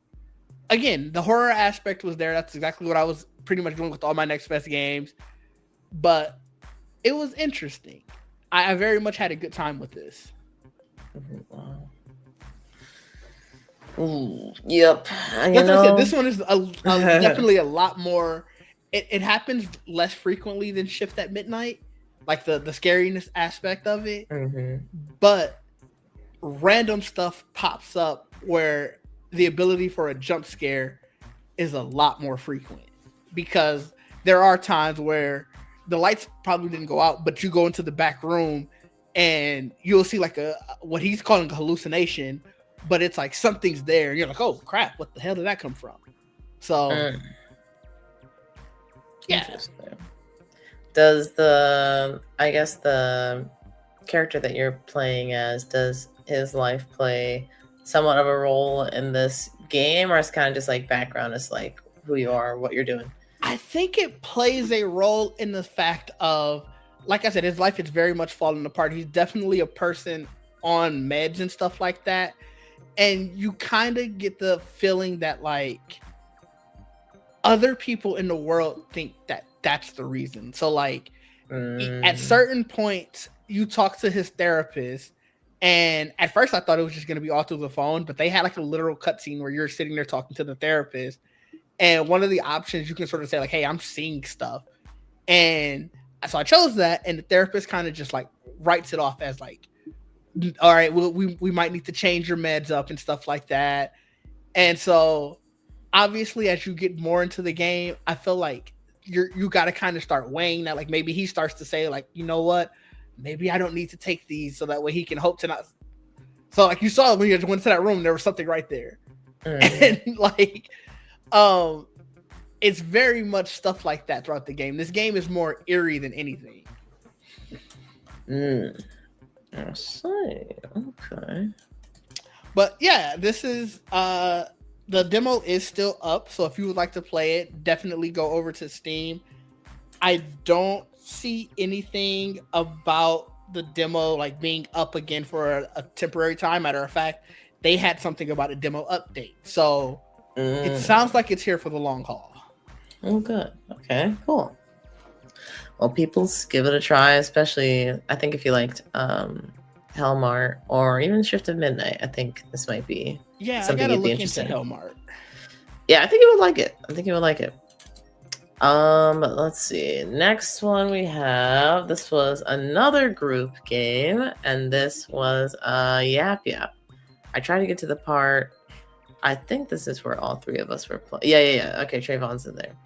again, the horror aspect was there. That's exactly what I was pretty much doing with all my Next Fest games. But it was interesting. I very much had a good time with this. Wow. Yep. Like I said, this one is definitely a lot more. It happens less frequently than Shift at Midnight, like the scariness aspect of it, Mm-hmm. but random stuff pops up where the ability for a jump scare is a lot more frequent, because there are times where the lights probably didn't go out, but you go into the back room and you'll see like a what he's calling a hallucination, but it's like something's there and you're like, oh crap, what the hell did that come from? So yeah. Does the character that you're playing as, does his life play somewhat of a role in this game, or it's kind of just like background, it's like who you are, what you're doing? I think it plays a role in the fact of, like I said, his life is very much falling apart. He's definitely a person on meds and stuff like that. And you kind of get the feeling that like other people in the world think that that's the reason. So like at certain points, you talk to his therapist, and at first I thought it was just going to be all through the phone, but they had like a literal cutscene where you're sitting there talking to the therapist. And one of the options you can sort of say like, hey, I'm seeing stuff. And so I chose that. And the therapist kind of just like writes it off as like, all right, we might need to change your meds up and stuff like that. And so obviously as you get more into the game, I feel like you got to kind of start weighing that. Like maybe he starts to say like, you know what, maybe I don't need to take these, so that way he can hope to not. So like you saw when you went to that room, there was something right there. And like, it's very much stuff like that throughout the game. This game is more eerie than anything. I see. Okay. But yeah, this is the demo is still up, so if you would like to play it, definitely go over to Steam. I don't see anything about the demo like being up again for a temporary time. Matter of fact, they had something about a demo update, so it sounds like it's here for the long haul. Oh, good. Okay, cool. Well, people, give it a try, especially I think if you liked Hellmart or even Shift of Midnight. I think this might be something you'd be interested in. Hellmart. Yeah, I think you would like it. Let's see. Next one we have. This was another group game, and this was Yap Yap. I tried to get to the part. I think this is where all three of us were playing. Yeah. Okay, Trayvon's in there.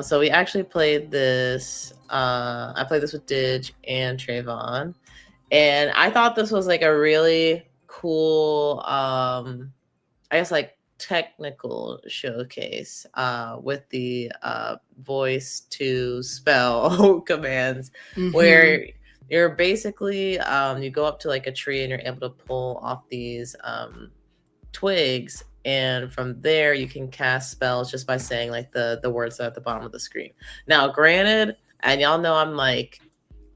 So we actually played this. I played this with Dig and Trayvon, and I thought this was like a really cool, I guess like technical showcase with the voice to spell commands, where you're basically you go up to like a tree and you're able to pull off these twigs, and from there you can cast spells just by saying like the words at the bottom of the screen. Now granted, and y'all know I'm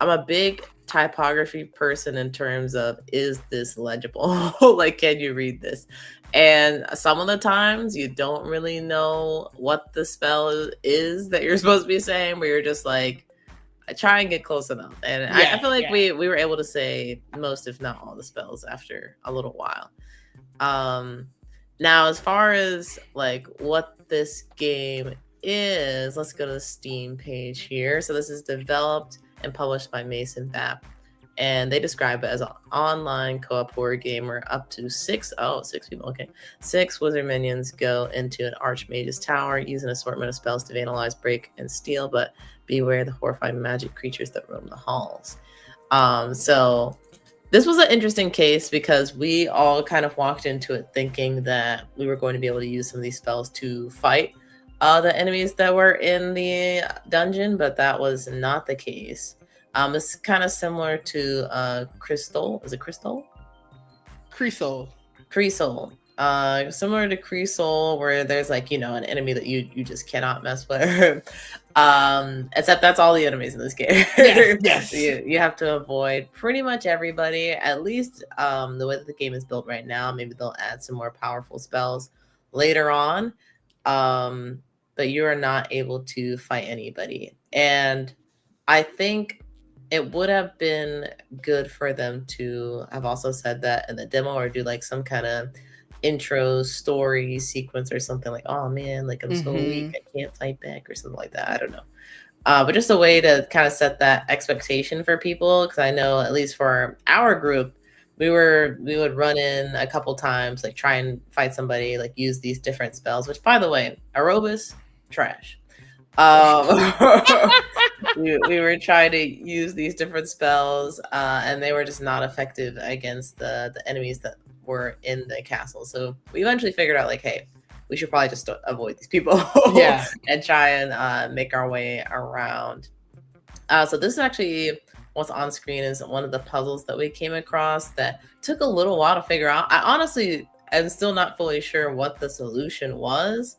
a big typography person in terms of, is this legible? Like, can you read this? And some of the times you don't really know what the spell is that you're supposed to be saying, but you're just like, I try and get close enough. And I feel like we were able to say most, if not all, the spells after a little while. Now, as far as like what this game is, let's go to the Steam page here. So this is developed and published by Mason Bap, and they describe it as an online co-op horror game where up to six people, okay. 6 wizard minions go into an archmage's tower using an assortment of spells to vandalize, break, and steal, but beware the horrifying magic creatures that roam the halls. So this was an interesting case because we all kind of walked into it thinking that we were going to be able to use some of these spells to fight the enemies that were in the dungeon, but that was not the case. It's kind of similar to Crystal. Is it Crystal? Creasol. Similar to Creasol, where there's like, an enemy that you just cannot mess with. Except that's all the enemies in this game. Yes. You have to avoid pretty much everybody. At least the way that the game is built right now, maybe they'll add some more powerful spells later on. But you are not able to fight anybody. And I think it would have been good for them to have also said that in the demo, or do like some kind of intro story sequence or something like, oh man, like I'm so weak, I can't fight back, or something like that. I don't know. But just a way to kind of set that expectation for people, because I know at least for our group, we would run in a couple times, like try and fight somebody, like use these different spells. Which, by the way, Aerobus trash. We were trying to use these different spells, and they were just not effective against the enemies that were in the castle. So we eventually figured out, like, hey, we should probably just avoid these people, Yeah. and try and make our way around. So this is actually what's on screen is one of the puzzles that we came across that took a little while to figure out. I honestly am still not fully sure what the solution was.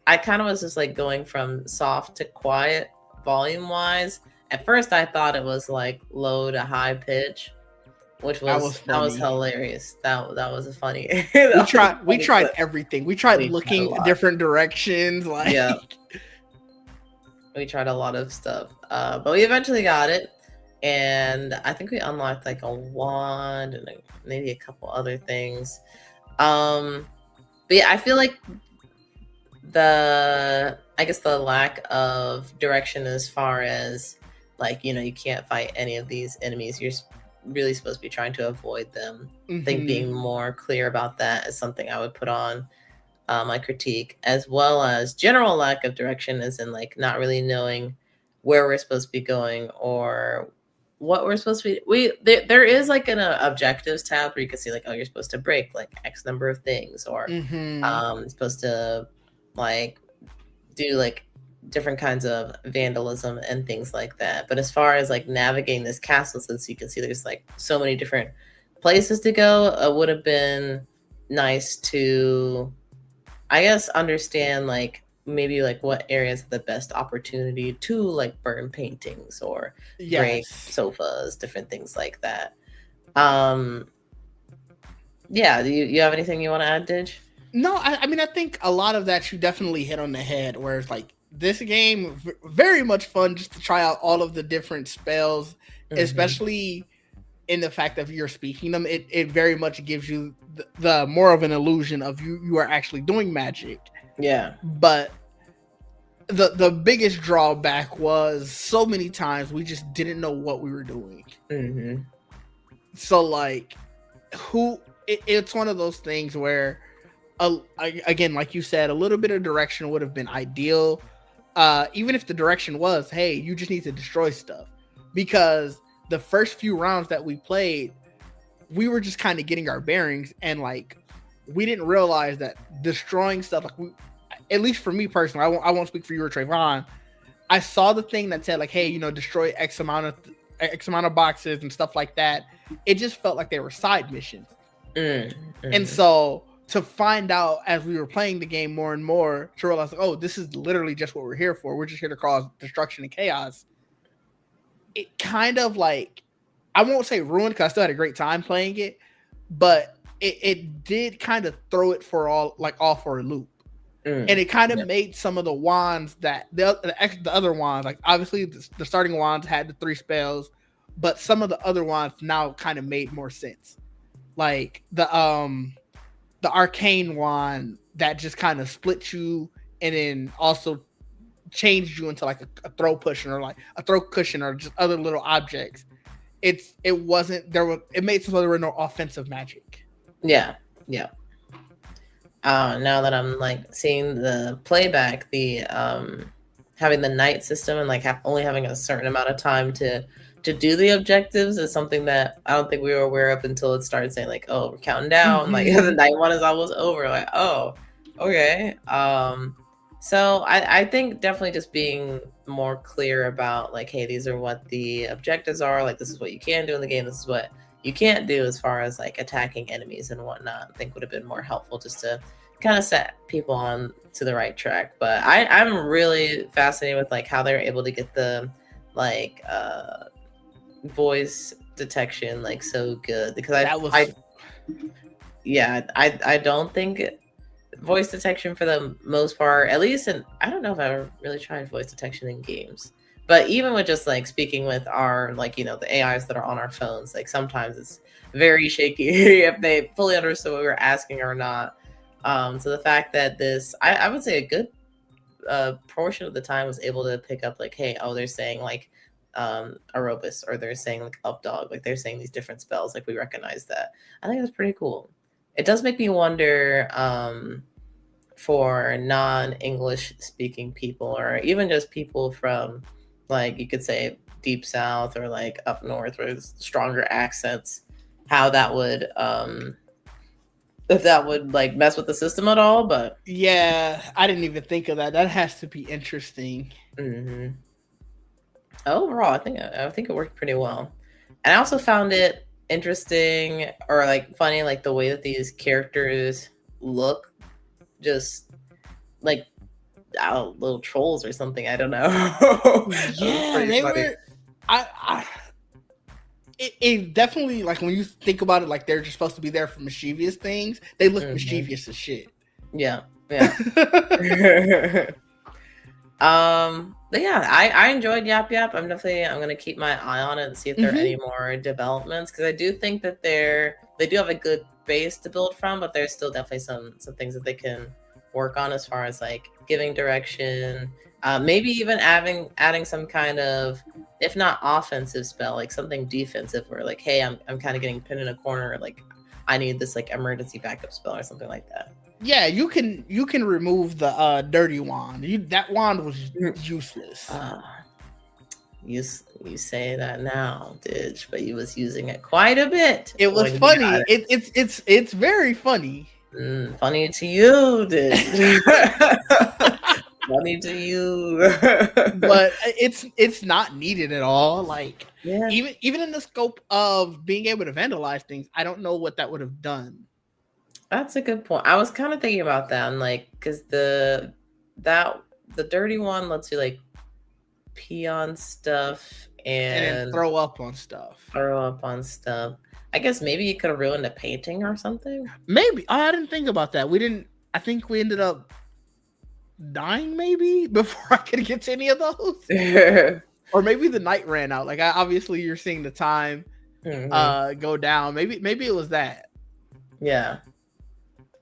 I kind of was just like going from soft to quiet volume wise. At first, I thought it was like low to high pitch, which was that was hilarious. That was funny. We tried everything. We tried looking different directions. Like, yeah, we tried a lot of stuff, but we eventually got it. And I think we unlocked like a wand and maybe a couple other things. But yeah, I feel like the lack of direction as far as like, you know, you can't fight any of these enemies. You're really supposed to be trying to avoid them. I think being more clear about that is something I would put on my critique, as well as general lack of direction, as in like not really knowing where we're supposed to be going or what we're supposed to be. There is like an objectives tab where you can see like, oh, you're supposed to break like X number of things, or supposed to like do like different kinds of vandalism and things like that. But as far as like navigating this castle, since you can see there's like so many different places to go, it would have been nice to, I guess, understand like maybe like what areas have the best opportunity to like burn paintings or break sofas, different things like that. Yeah, do you have anything you want to add, Didge? No, I mean, I think a lot of that you definitely hit on the head, where it's like this game very much fun just to try out all of the different spells, especially in the fact that you're speaking them. It very much gives you the more of an illusion of you are actually doing magic. Yeah. But the biggest drawback was so many times we just didn't know what we were doing. So like, it's one of those things where, again, like you said, a little bit of direction would have been ideal. Even if the direction was, hey, you just need to destroy stuff, because the first few rounds that we played, we were just kind of getting our bearings, and like we didn't realize that destroying stuff, like at least for me personally, I won't speak for you or Trayvon. I saw the thing that said like, hey, you know, destroy X amount of boxes and stuff like that. It just felt like they were side missions. And so to find out as we were playing the game more and more, to realize, oh, this is literally just what we're here for. We're just here to cause destruction and chaos. It kind of like, I won't say ruined, because I still had a great time playing it, but it did kind of throw it all for a loop. And it kind of made some of the wands that the other wands, like obviously the starting wands had the 3 spells, but some of the other wands now kind of made more sense. Like the arcane wand that just kind of split you and then also changed you into like a throw cushion or just other little objects. It made so there were no offensive magic. Yeah. Now that I'm like seeing the playback, the having the night system and like only having a certain amount of time to do the objectives is something that I don't think we were aware of until it started saying like, oh, we're counting down, like the night one is almost over. Like, oh, okay. So I think definitely just being more clear about like, hey, these are what the objectives are. Like, this is what you can do in the game. This is what you can't do as far as like attacking enemies and whatnot. I think would have been more helpful just to kind of set people on to the right track. But I'm really fascinated with like how they're able to get the like voice detection like so good, because I don't think voice detection for the most part, at least, and I don't know if I ever really tried voice detection in games, but even with just like speaking with our, like, you know, the AIs that are on our phones, like sometimes it's very shaky if they fully understood what we were asking or not. So the fact that this, I would say a good a portion of the time was able to pick up like, hey, oh, they're saying like Aerobus, or they're saying like up dog, like they're saying these different spells, like we recognize that. I think that's pretty cool. It does make me wonder for non-English speaking people, or even just people from like, you could say deep south or like up north with stronger accents, how that would if that would like mess with the system at all. But yeah, I didn't even think of that. That has to be interesting. mm-hmm. Overall, I think it worked pretty well. And I also found it interesting or like funny, like the way that these characters look, just like little trolls or something. I don't know. Yeah, they were. It definitely, like, when you think about it, like they're just supposed to be there for mischievous things. They look mischievous as shit. Yeah. But yeah, I enjoyed Yap Yap. I'm gonna keep my eye on it and see if there are any more developments, because I do think that they do have a good base to build from, but there's still definitely some things that they can work on as far as like giving direction, maybe even adding some kind of, if not offensive spell, like something defensive, where like, hey, I'm kind of getting pinned in a corner, like I need this like emergency backup spell or something like that. Yeah, you can remove the dirty wand. That wand was useless. You say that now, Didge, but you was using it quite a bit. It was funny. It's very funny. Funny to you, Didge. Funny to you. But it's not needed at all. Like, yeah. even in the scope of being able to vandalize things, I don't know what that would have done. That's a good point. I was kind of thinking about that, and like, because the dirty one lets you like pee on stuff and throw up on stuff. I guess maybe you could have ruined a painting or something. Maybe. Oh, I didn't think about that. I think we ended up dying maybe before I could get to any of those. Or maybe the night ran out. Like, obviously you're seeing the time go down. Maybe it was that. Yeah.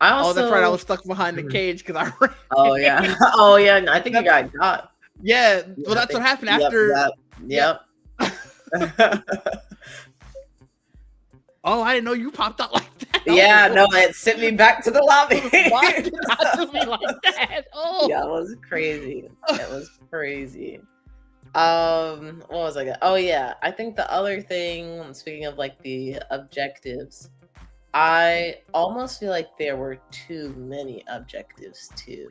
That's right. I was stuck behind the cage because I ran. Oh yeah. I think you got. Yeah, well, that's what happened after. Yep. Oh, I didn't know you popped out like that. Yeah, no, it sent me back to the lobby. Why did I do me like that? Oh, yeah, it was crazy. What was I gonna? Oh yeah, I think the other thing, speaking of like the objectives, I almost feel like there were too many objectives too.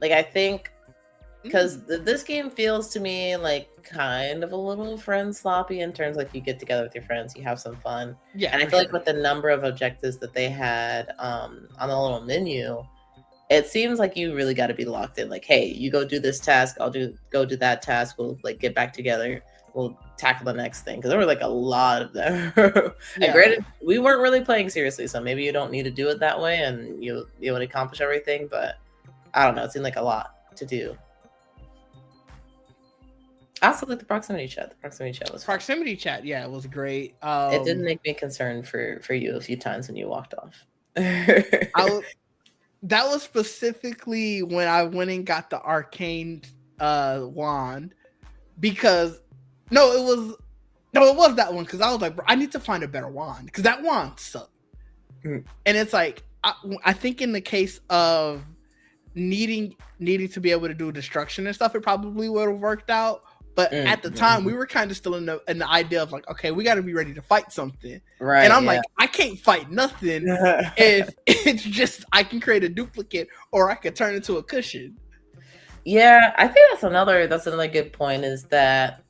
Like, I think because this game feels to me like kind of a little friend sloppy in terms like you get together with your friends, you have some fun. Yeah, and I feel like with the number of objectives that they had on the little menu, it seems like you really got to be locked in. Like, hey, you go do this task, I'll go do that task. We'll like get back together. We'll tackle the next thing, because there were like a lot of them. And granted, we weren't really playing seriously, so maybe you don't need to do it that way, and you would accomplish everything. But I don't know, it seemed like a lot to do. I also like the proximity chat. The proximity chat was fun. Yeah, it was great. It did make me concerned for you a few times when you walked off. That was specifically when I went and got the arcane wand, because it was that one, because I was like, bro, I need to find a better wand, because that wand sucked. And it's like, I think in the case of needing to be able to do destruction and stuff, it probably would have worked out. But at the time, we were kind of still in the idea of like, okay, we got to be ready to fight something. Right. And I'm like, I can't fight nothing if it's just, I can create a duplicate or I could turn into a cushion. Yeah, I think that's another good point, is that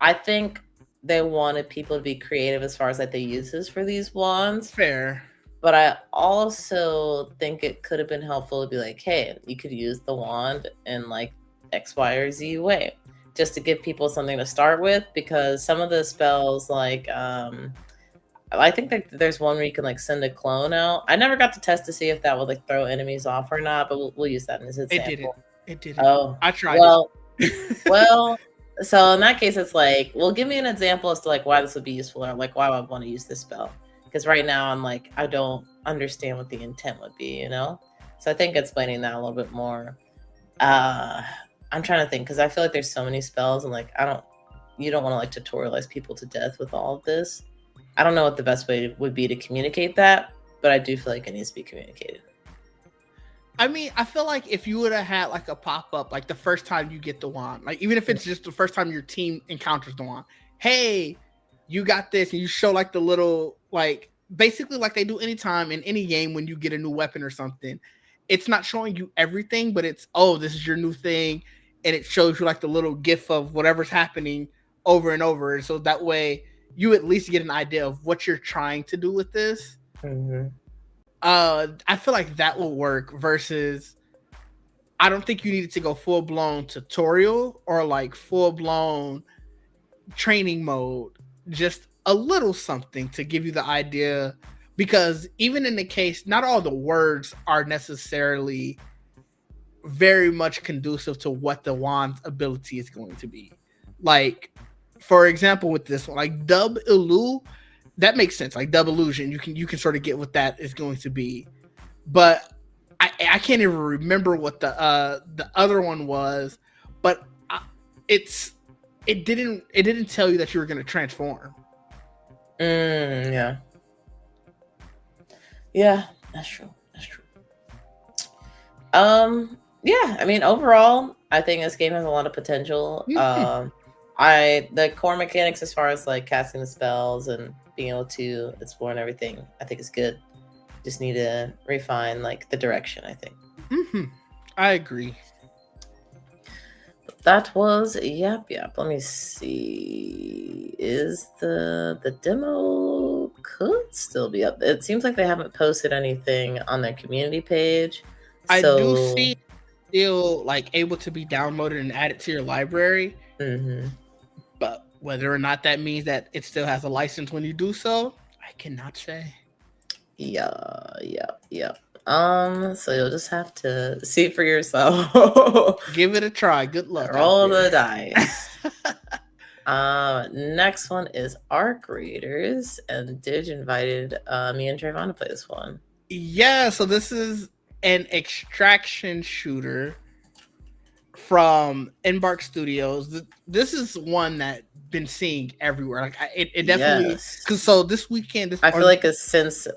I think they wanted people to be creative as far as like the uses for these wands. Fair. But I also think it could have been helpful to be like, hey, you could use the wand in like X, Y, or Z way, just to give people something to start with. Because some of the spells, like, I think that there's one where you can like send a clone out. I never got to test to see if that would like throw enemies off or not, but we'll use that as an example. It didn't. Oh, I tried. Well, so in that case, it's like, well, give me an example as to like why this would be useful, or like why I would want to use this spell. Because right now I'm like, I don't understand what the intent would be, you know? So I think explaining that a little bit more. I'm trying to think because I feel like there's so many spells and like you don't want to like tutorialize people to death with all of this. I don't know what the best way would be to communicate that, but I do feel like it needs to be communicated. I mean, I feel like if you would have had like a pop-up, like the first time you get the wand, like even if it's just the first time your team encounters the wand, hey, you got this, and you show like the little, like basically like they do anytime in any game when you get a new weapon or something. It's not showing you everything, but it's, oh, this is your new thing, and it shows you like the little gif of whatever's happening over and over. So that way you at least get an idea of what you're trying to do with this. Mm-hmm. I feel like that will work versus I don't think you needed to go full blown tutorial or like full blown training mode. Just a little something to give you the idea, because even in the case, not all the words are necessarily very much conducive to what the wand's ability is going to be. Like, for example, with this one, like Dub Illu, that makes sense. Like Dub Illusion, you can sort of get what that is going to be, but I can't even remember what the other one was. But it didn't tell you that you were going to transform. Yeah, that's true. Yeah, I mean, overall, I think this game has a lot of potential. The core mechanics as far as like casting the spells and being able to explore and everything, I think is good. Just need to refine like the direction, I think. I agree. That was yep. Let me see. Is the demo could still be up? It seems like they haven't posted anything on their community page. I do see still like able to be downloaded and added to your library. But whether or not that means that it still has a license when you do so, I cannot say. Yeah. So you'll just have to see for yourself. Give it a try. Good luck. Roll the dice. Next one is Arc Raiders, and Dig invited me and Trayvon to play this one. Yeah, so this is an extraction shooter from Embark Studios. This is one that been seeing everywhere. Like it definitely. Because so this weekend, I feel like since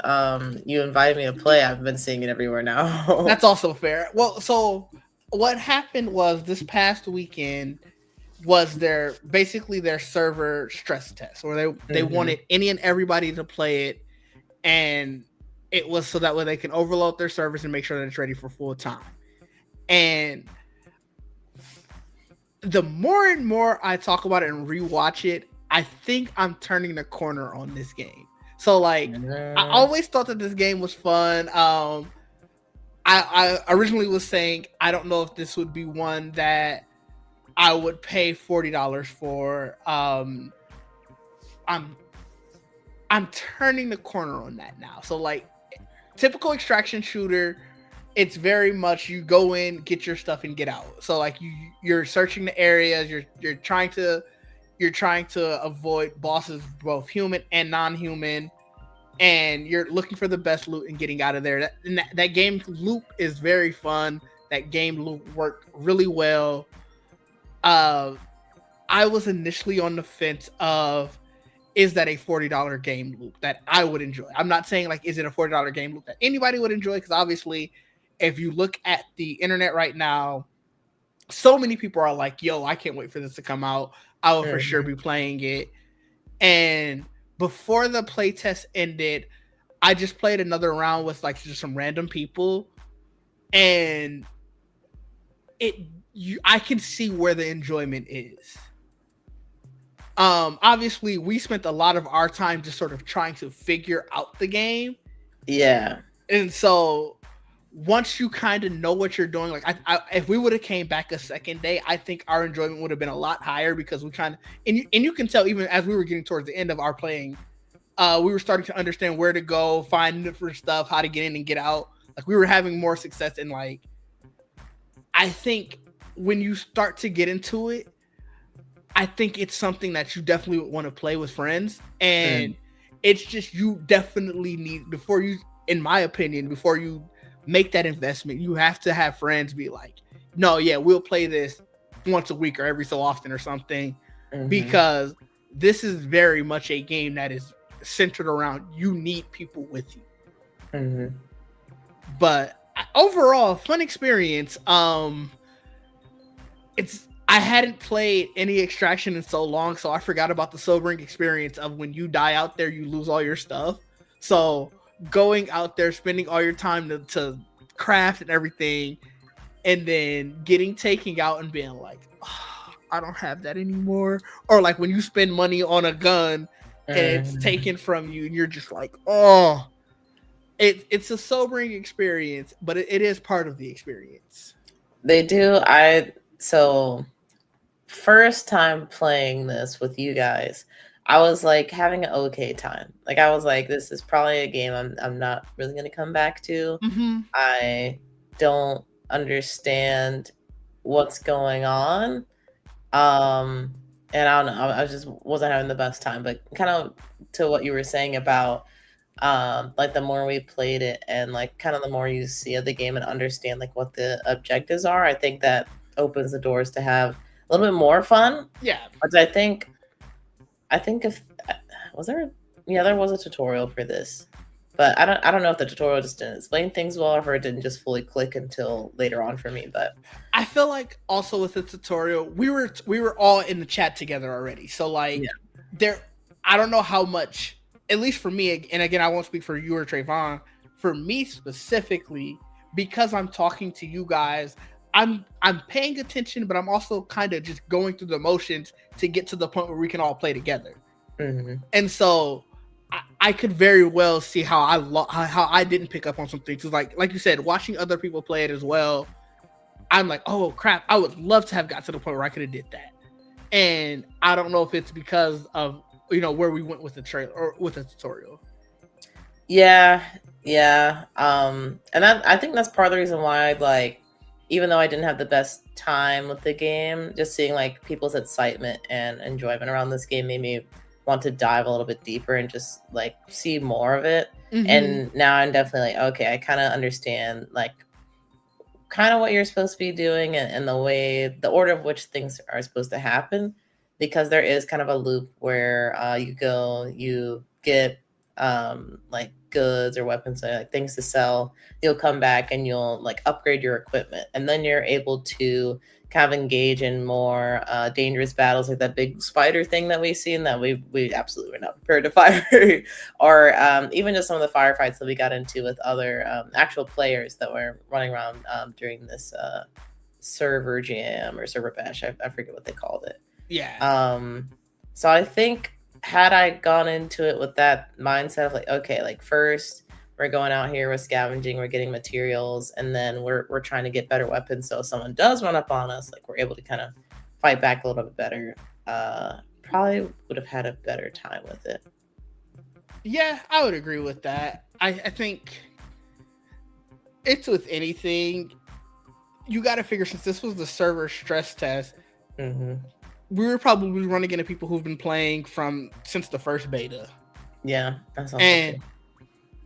you invited me to play, I've been seeing it everywhere now. That's also fair. Well, so what happened was this past weekend was their server stress test, where they wanted any and everybody to play it, and it was so that way they can overload their servers and make sure that it's ready for full time. And the more and more I talk about it and rewatch it, I think I'm turning the corner on this game. So like, I always thought that this game was fun. I originally was saying I don't know if this would be one that I would pay $40 for. I'm turning the corner on that now. So like, typical extraction shooter, it's very much you go in, get your stuff, and get out. So like you're searching the areas, you're trying to avoid bosses, both human and non-human, and you're looking for the best loot and getting out of there. That game loop is very fun. That game loop worked really well. I was initially on the fence of, is that a $40 game loop that I would enjoy? I'm not saying like, is it a $40 game loop that anybody would enjoy? Because obviously, if you look at the internet right now, so many people are like, yo, I can't wait for this to come out. I will for sure be playing it. And before the playtest ended, I just played another round with like just some random people. And I can see where the enjoyment is. Obviously, we spent a lot of our time just sort of trying to figure out the game. Yeah. And so once you kind of know what you're doing, like if we would have came back a second day, I think our enjoyment would have been a lot higher, because we kind of, and you can tell even as we were getting towards the end of our playing, we were starting to understand where to go, find different stuff, how to get in and get out. Like we were having more success in like, I think when you start to get into it, I think it's something that you definitely would want to play with friends. And it's just, you definitely need, in my opinion, before you make that investment. You have to have friends be like, no, yeah, we'll play this once a week or every so often or something, because this is very much a game that is centered around you need people with you. But overall, fun experience. It's I hadn't played any Extraction in so long, so I forgot about the sobering experience of when you die out there, you lose all your stuff. So going out there, spending all your time to craft and everything, and then getting taken out and being like, oh, I don't have that anymore. Or like when you spend money on a gun and it's taken from you and you're just like, oh, it's a sobering experience, but it is part of the experience. They do. So first time playing this with you guys, I was like having an okay time. Like I was like, this is probably a game I'm not really gonna come back to. I don't understand what's going on. And I don't know, I just wasn't having the best time. But kind of to what you were saying about like the more we played it and like kind of the more you see of the game and understand like what the objectives are, I think that opens the doors to have a little bit more fun. Yeah. But I think if there was a tutorial for this, but I don't know if the tutorial just didn't explain things well or it didn't just fully click until later on for me. But I feel like also with the tutorial, we were all in the chat together already. So like I don't know how much, at least for me, and again, I won't speak for you or Trayvon, for me specifically, because I'm talking to you guys, I'm paying attention, but I'm also kind of just going through the motions to get to the point where we can all play together. And so I could very well see how I didn't pick up on some things. Like you said, watching other people play it as well, I'm like, oh crap, I would love to have got to the point where I could have did that. And I don't know if it's because of where we went with the trailer or with the tutorial. Yeah. And I think that's part of the reason why, like, even though I didn't have the best time with the game, just seeing like people's excitement and enjoyment around this game made me want to dive a little bit deeper and just like see more of it. And now I'm definitely like, okay, I kind of understand like kind of what you're supposed to be doing and the order of which things are supposed to happen, because there is kind of a loop where you get like goods or weapons, like things to sell. You'll come back and you'll like upgrade your equipment, and then you're able to kind of engage in more dangerous battles, like that big spider thing that we see and that we absolutely were not prepared to fight, or even just some of the firefights that we got into with other actual players that were running around during this server jam or server bash. I forget what they called it. So I think had I gone into it with that mindset of like, okay, like first we're going out here, we're scavenging, we're getting materials, and then we're trying to get better weapons, so if someone does run up on us, like we're able to kind of fight back a little bit better, probably would have had a better time with it. Yeah, I would agree with that. I think it's with anything, you got to figure, since this was the server stress test, we were probably running into people who've been playing since the first beta. Yeah, that's awesome. And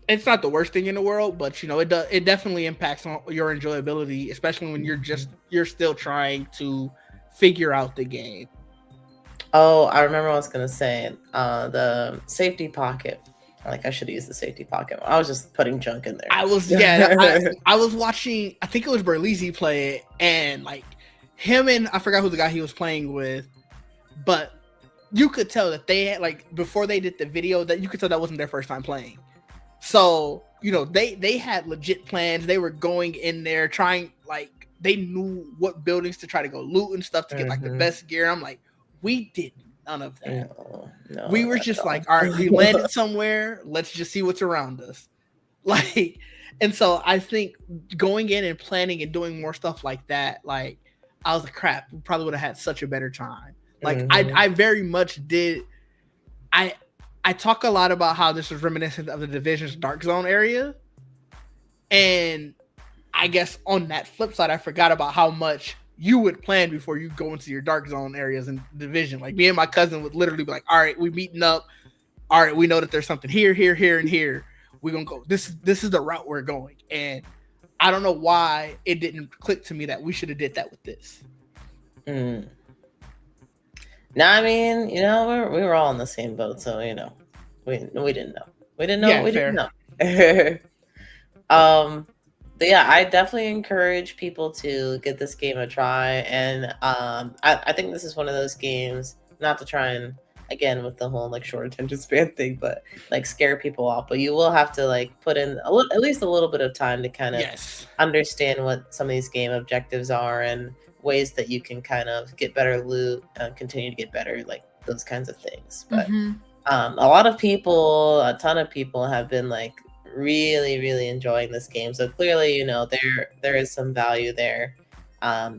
it's not the worst thing in the world, but it definitely impacts on your enjoyability, especially when you're still trying to figure out the game. Oh, I remember what I was gonna say. The safety pocket. Like I should have used the safety pocket. I was just putting junk in there. I was watching, I think it was Berlizzi play it, and like him and I forgot who the guy he was playing with, but you could tell that they had, like, before they did the video, that you could tell that wasn't their first time playing. So, they had legit plans. They were going in there trying, like, they knew what buildings to try to go loot and stuff to get like the best gear. I'm like, we did none of that. No, we were just like, all right, we landed somewhere. Let's just see what's around us. Like, and so I think going in and planning and doing more stuff like that, like, I was like, crap, we probably would have had such a better time. Like, I very much did. I talk a lot about how this was reminiscent of the Division's Dark Zone area. And I guess on that flip side, I forgot about how much you would plan before you go into your Dark Zone areas in Division. Like, me and my cousin would literally be like, all right, we meeting up. All right, we know that there's something here, and here. We're going to go. This is the route we're going. And I don't know why it didn't click to me that we should have did that with this. Mm. No, I mean, we were all in the same boat, so we didn't know. We didn't know Yeah, what we fair. didn't know. But yeah, I definitely encourage people to get this game a try, and I think this is one of those games, not to try and again with the whole like short attention span thing, but like scare people off. But you will have to like put in at least a little bit of time to kind of Yes. understand what some of these game objectives are and ways that you can kind of get better loot and continue to get better, like those kinds of things. But a lot of people, a ton of people have been like really, really enjoying this game. So clearly, there is some value there.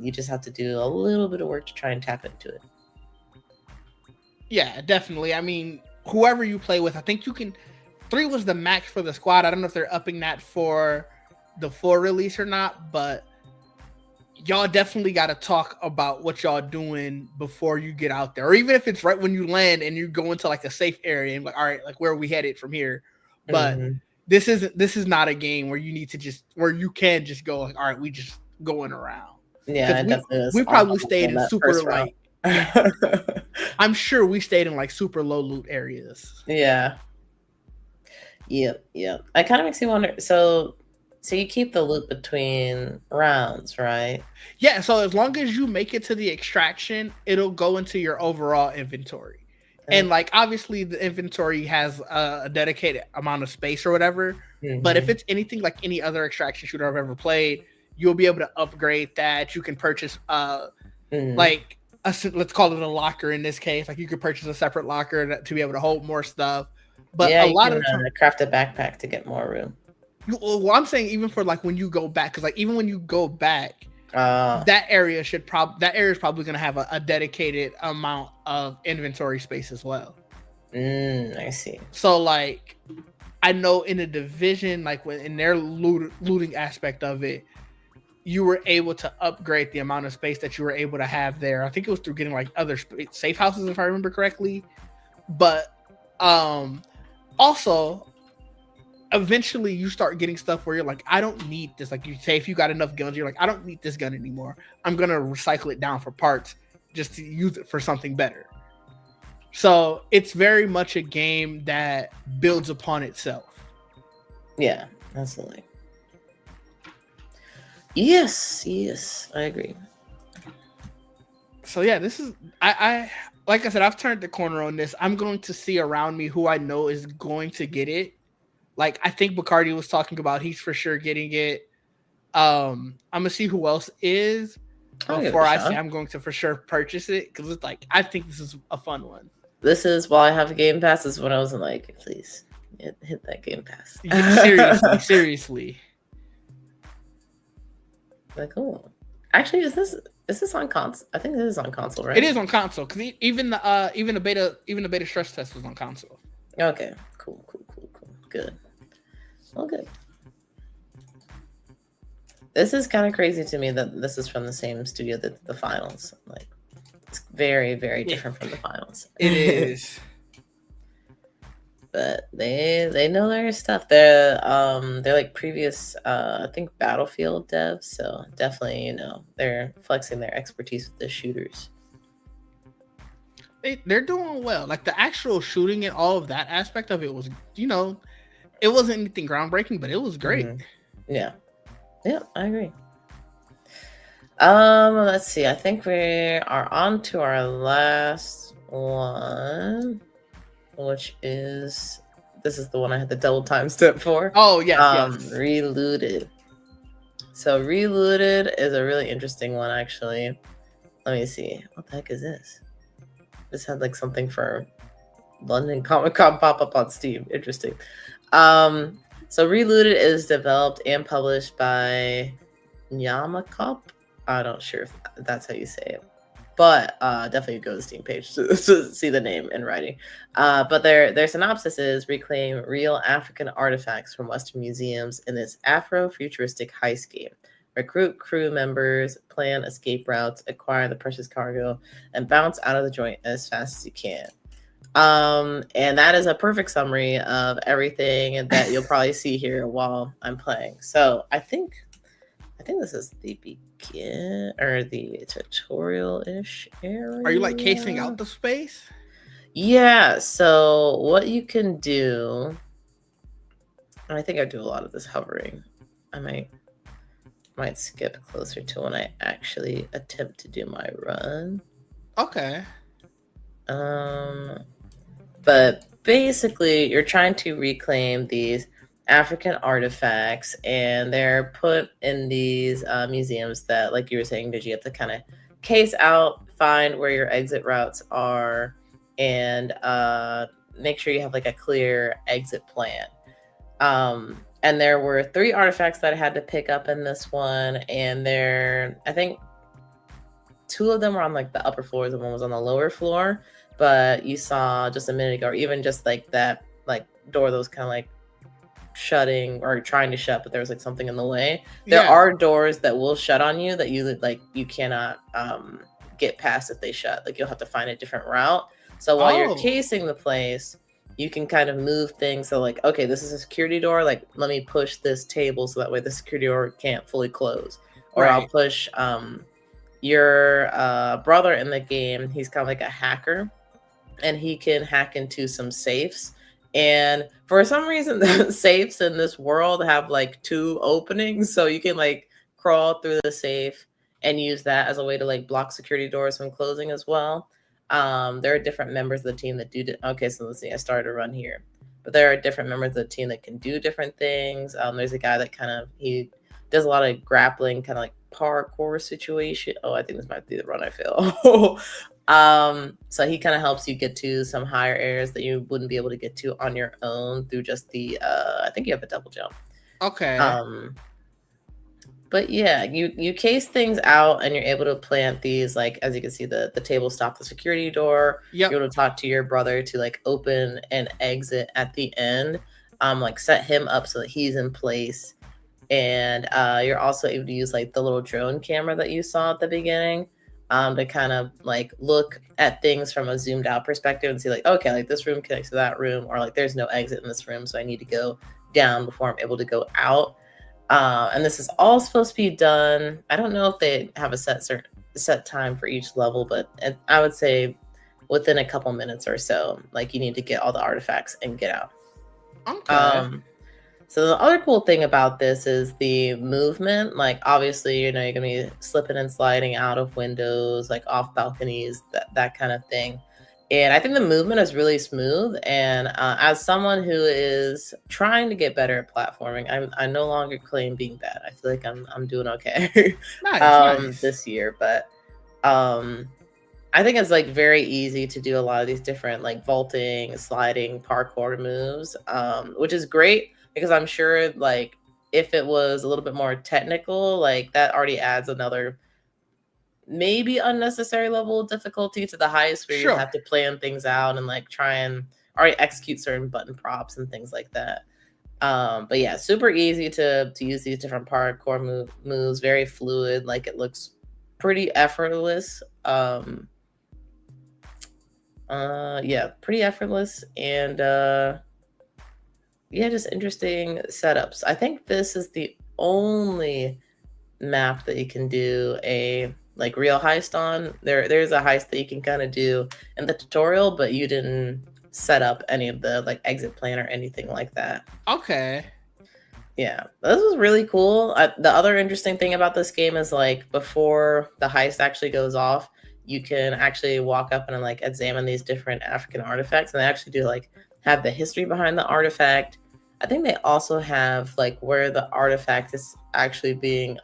You just have to do a little bit of work to try and tap into it. Yeah, definitely. I mean, whoever you play with, I think you can. 3 was the max for the squad. I don't know if they're upping that for the full release or not, but y'all definitely got to talk about what y'all doing before you get out there, or even if it's right when you land and you go into like a safe area and like, all right, like where are we headed from here? But this is not a game where you need to where you can just go like, all right, we just going around. Yeah, we probably stayed in super like. Yeah. I'm sure we stayed in like super low loot areas. Yeah. Yep. It kind of makes you wonder. So you keep the loot between rounds, right? Yeah. So as long as you make it to the extraction, it'll go into your overall inventory. Okay. And like obviously the inventory has a dedicated amount of space or whatever. But if it's anything like any other extraction shooter I've ever played, you'll be able to upgrade that. You can purchase like let's call it a locker in this case. Like you could purchase a separate locker to be able to hold more stuff. But yeah, a lot of the time, craft a backpack to get more room. Well, I'm saying even for like when you go back, because like even when you go back, that area is probably going to have a dedicated amount of inventory space as well. I see. So like, I know in the Division, like in their looting aspect of it, you were able to upgrade the amount of space that you were able to have there. I think it was through getting like other safe houses, if I remember correctly. But also, eventually you start getting stuff where you're like, I don't need this. Like you say, if you got enough guns, you're like, I don't need this gun anymore. I'm going to recycle it down for parts just to use it for something better. So it's very much a game that builds upon itself. Yeah, absolutely. Yes, I agree. So yeah, this is I like I said, I've turned the corner on this. I'm going to see around me who I know is going to get it. Like I think Bacardi was talking about, he's for sure getting it. I'm gonna see who else is before I say I'm going to for sure purchase it, because it's like I think this is a fun one. This is while I have Game Pass. Is when I was like, please hit that Game Pass. Seriously. Like, cool. Actually, is this on console? I think this is on console, right? It is on console, because even the beta stress test was on console. Okay, cool, good. Well, good. This is kind of crazy to me that this is from the same studio that the finals. Like, it's very, very different from the finals. It is. But they know their stuff. They're like previous I think Battlefield devs, so definitely they're flexing their expertise with the shooters. They're doing well. Like the actual shooting and all of that aspect of it was, it wasn't anything groundbreaking, but it was great. Yeah, I agree. Let's see. I think we are on to our last one, which is this is the one I had the double time step for. Oh yes. Reloaded. So Reloaded is a really interesting one, actually. Let me see. What the heck is this? This had like something for London Comic Con pop up on Steam. Interesting. So Reloaded is developed and published by Nyamakop. I'm not sure if that's how you say it, but definitely go to the Steam page to see the name in writing. But their synopsis is: reclaim real African artifacts from Western museums in this Afro-futuristic heist game. Recruit crew members, plan escape routes, acquire the precious cargo, and bounce out of the joint as fast as you can. And that is a perfect summary of everything that you'll probably see here while I'm playing. So I think think this is the begin or the tutorial-ish area. Are you like casing out the space? Yeah, so what you can do, and I think I do a lot of this hovering. I might skip closer to when I actually attempt to do my run. Okay. But basically you're trying to reclaim these African artifacts, and they're put in these museums that, like you were saying, did you have to kind of case out, find where your exit routes are, and make sure you have like a clear exit plan. And there were 3 artifacts that I had to pick up in this one, and I think 2 of them were on like the upper floors and one was on the lower floor. But you saw just a minute ago, or even just like that like door that was kind of like shutting or trying to shut, but there was like something in the way. There are doors that will shut on you that you cannot get past if they shut. Like you'll have to find a different route. So while you're casing the place, you can kind of move things. So like, okay, this is a security door. Like, let me push this table so that way the security door can't fully close. Or I'll push your brother in the game. He's kind of like a hacker, and he can hack into some safes. And for some reason, the safes in this world have like 2 openings. So you can like crawl through the safe and use that as a way to like block security doors from closing as well. There are different members of the team that do. Okay, so let's see. I started a run here, but there are different members of the team that can do different things. There's a guy that he does a lot of grappling, kind of like parkour situation. Oh, I think this might be the run I fail. So he kind of helps you get to some higher areas that you wouldn't be able to get to on your own through just the I think you have a double jump. Okay. But yeah, you case things out and you're able to plant these, like, as you can see, the table stopped the security door. Yep. You're able to talk to your brother to like open and exit at the end, like set him up so that he's in place. And you're also able to use like the little drone camera that you saw at the beginning, to kind of like look at things from a zoomed out perspective and see like, okay, like this room connects to that room, or like there's no exit in this room, so I need to go down before I'm able to go out. And this is all supposed to be done. I don't know if they have a set time for each level, but I would say within a couple minutes or so, like you need to get all the artifacts and get out. Okay. So the other cool thing about this is the movement. Like obviously, you're gonna be slipping and sliding out of windows, like off balconies, that kind of thing. And I think the movement is really smooth. And as someone who is trying to get better at platforming, I no longer claim being bad. I feel like I'm doing okay Nice. this year. But I think it's like very easy to do a lot of these different like vaulting, sliding, parkour moves, which is great because I'm sure like if it was a little bit more technical, like that already adds another maybe unnecessary level of difficulty to the highest, where you have to plan things out and like try and already execute certain button props and things like that. But yeah, super easy to use these different parkour moves, very fluid, like it looks pretty effortless. Yeah, pretty effortless. And yeah, just interesting setups. I think this is the only map that you can do a like real heist on. There's a heist that you can kind of do in the tutorial, but you didn't set up any of the like exit plan or anything like that. Okay. Yeah, this was really cool. The other interesting thing about this game is like before the heist actually goes off, you can actually walk up and like examine these different African artifacts, and they actually do like have the history behind the artifact. I think they also have like where the artifact is actually being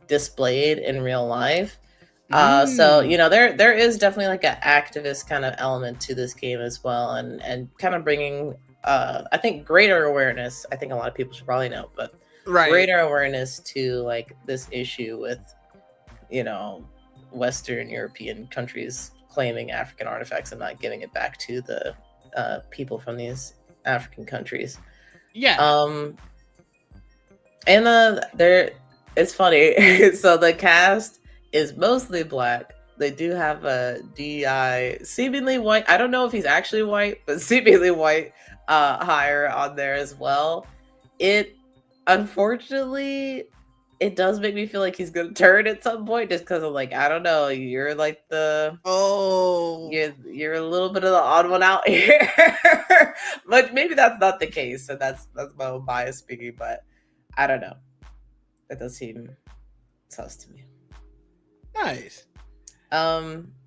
displayed in real life. So there is definitely like an activist kind of element to this game as well, and kind of bringing I think greater awareness. I think a lot of people should probably know, but greater awareness to like this issue with Western European countries claiming African artifacts and not giving it back to the people from these African countries. Yeah. And it's funny. So the cast is mostly Black. They do have a DI seemingly white. I don't know if he's actually white, but seemingly white hire on there as well. It unfortunately it does make me feel like he's gonna turn at some point, just because I'm like, I don't know, you're like you're a little bit of the odd one out here, but maybe that's not the case. So that's my own bias speaking, but I don't know. That does seem sus to me. Nice.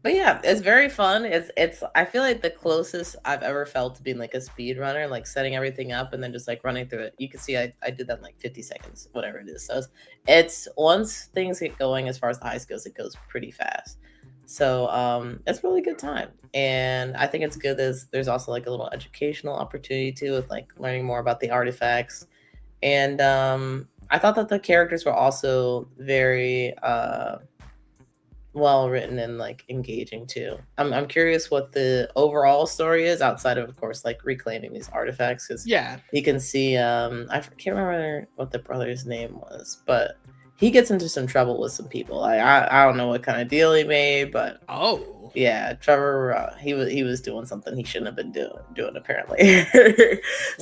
But yeah, it's very fun. It's I feel like the closest I've ever felt to being like a speed runner, like setting everything up and then just like running through it. You can see I did that in like 50 seconds, whatever it is. So it's once things get going as far as the heist goes, it goes pretty fast. So it's a really good time. And I think it's good there's also like a little educational opportunity too with like learning more about the artifacts. And I thought that the characters were also very well written and like engaging too. I'm curious what the overall story is outside of course, like reclaiming these artifacts because Yeah. you can see I can't remember what the brother's name was, but he gets into some trouble with some people. I don't know what kind of deal he made, but Oh. yeah, Trevor he was doing something he shouldn't have been doing apparently.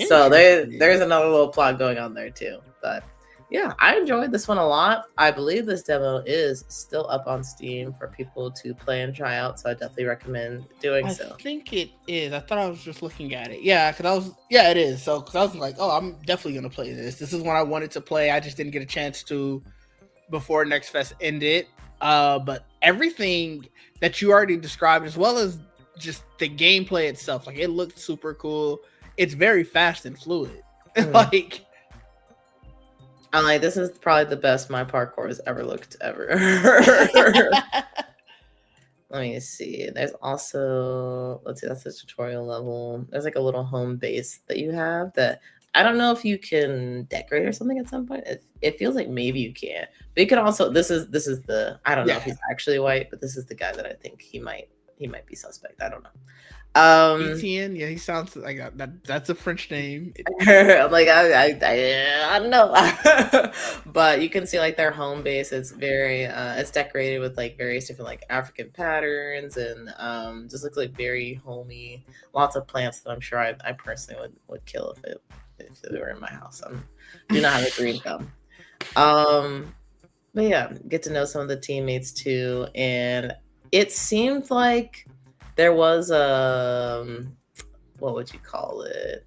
So there's another little plot going on there too, but yeah, I enjoyed this one a lot. I believe this demo is still up on Steam for people to play and try out, so I definitely recommend doing so. I think it is. I thought I was just looking at it. Yeah, it is. So, because I was like, oh, I'm definitely going to play this. This is one I wanted to play. I just didn't get a chance to before Next Fest ended. But everything that you already described, as well as just the gameplay itself, like it looked super cool. It's very fast and fluid. Like, I'm like, this is probably the best my parkour has ever looked ever. Let me see. There's also, let's see, that's the tutorial level. There's like a little home base that you have that I don't know if you can decorate or something at some point. It feels like maybe you can. But you can also, this is the, I don't know if he's actually white, but this is the guy that I think he might be suspect. I don't know. Etienne, yeah, he sounds like that. That's a French name. I'm like, I don't know. But you can see like their home base. It's very it's decorated with like various different like African patterns and just looks like very homey. Lots of plants that I'm sure I personally would kill if it were in my house. I do not have a green thumb. But yeah, get to know some of the teammates too, and it seemed like there was what would you call it?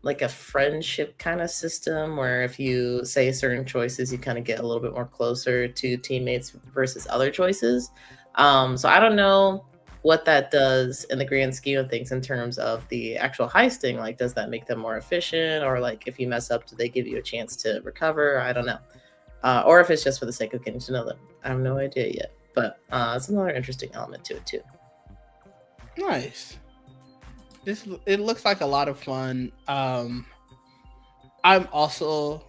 Like a friendship kind of system where if you say certain choices, you kind of get a little bit more closer to teammates versus other choices. So I don't know what that does in the grand scheme of things in terms of the actual heisting. Like, does that make them more efficient? Or like if you mess up, do they give you a chance to recover? I don't know. Or if it's just for the sake of getting to know them. I have no idea yet. But it's another interesting element to it too. Nice. It looks like a lot of fun. I'm also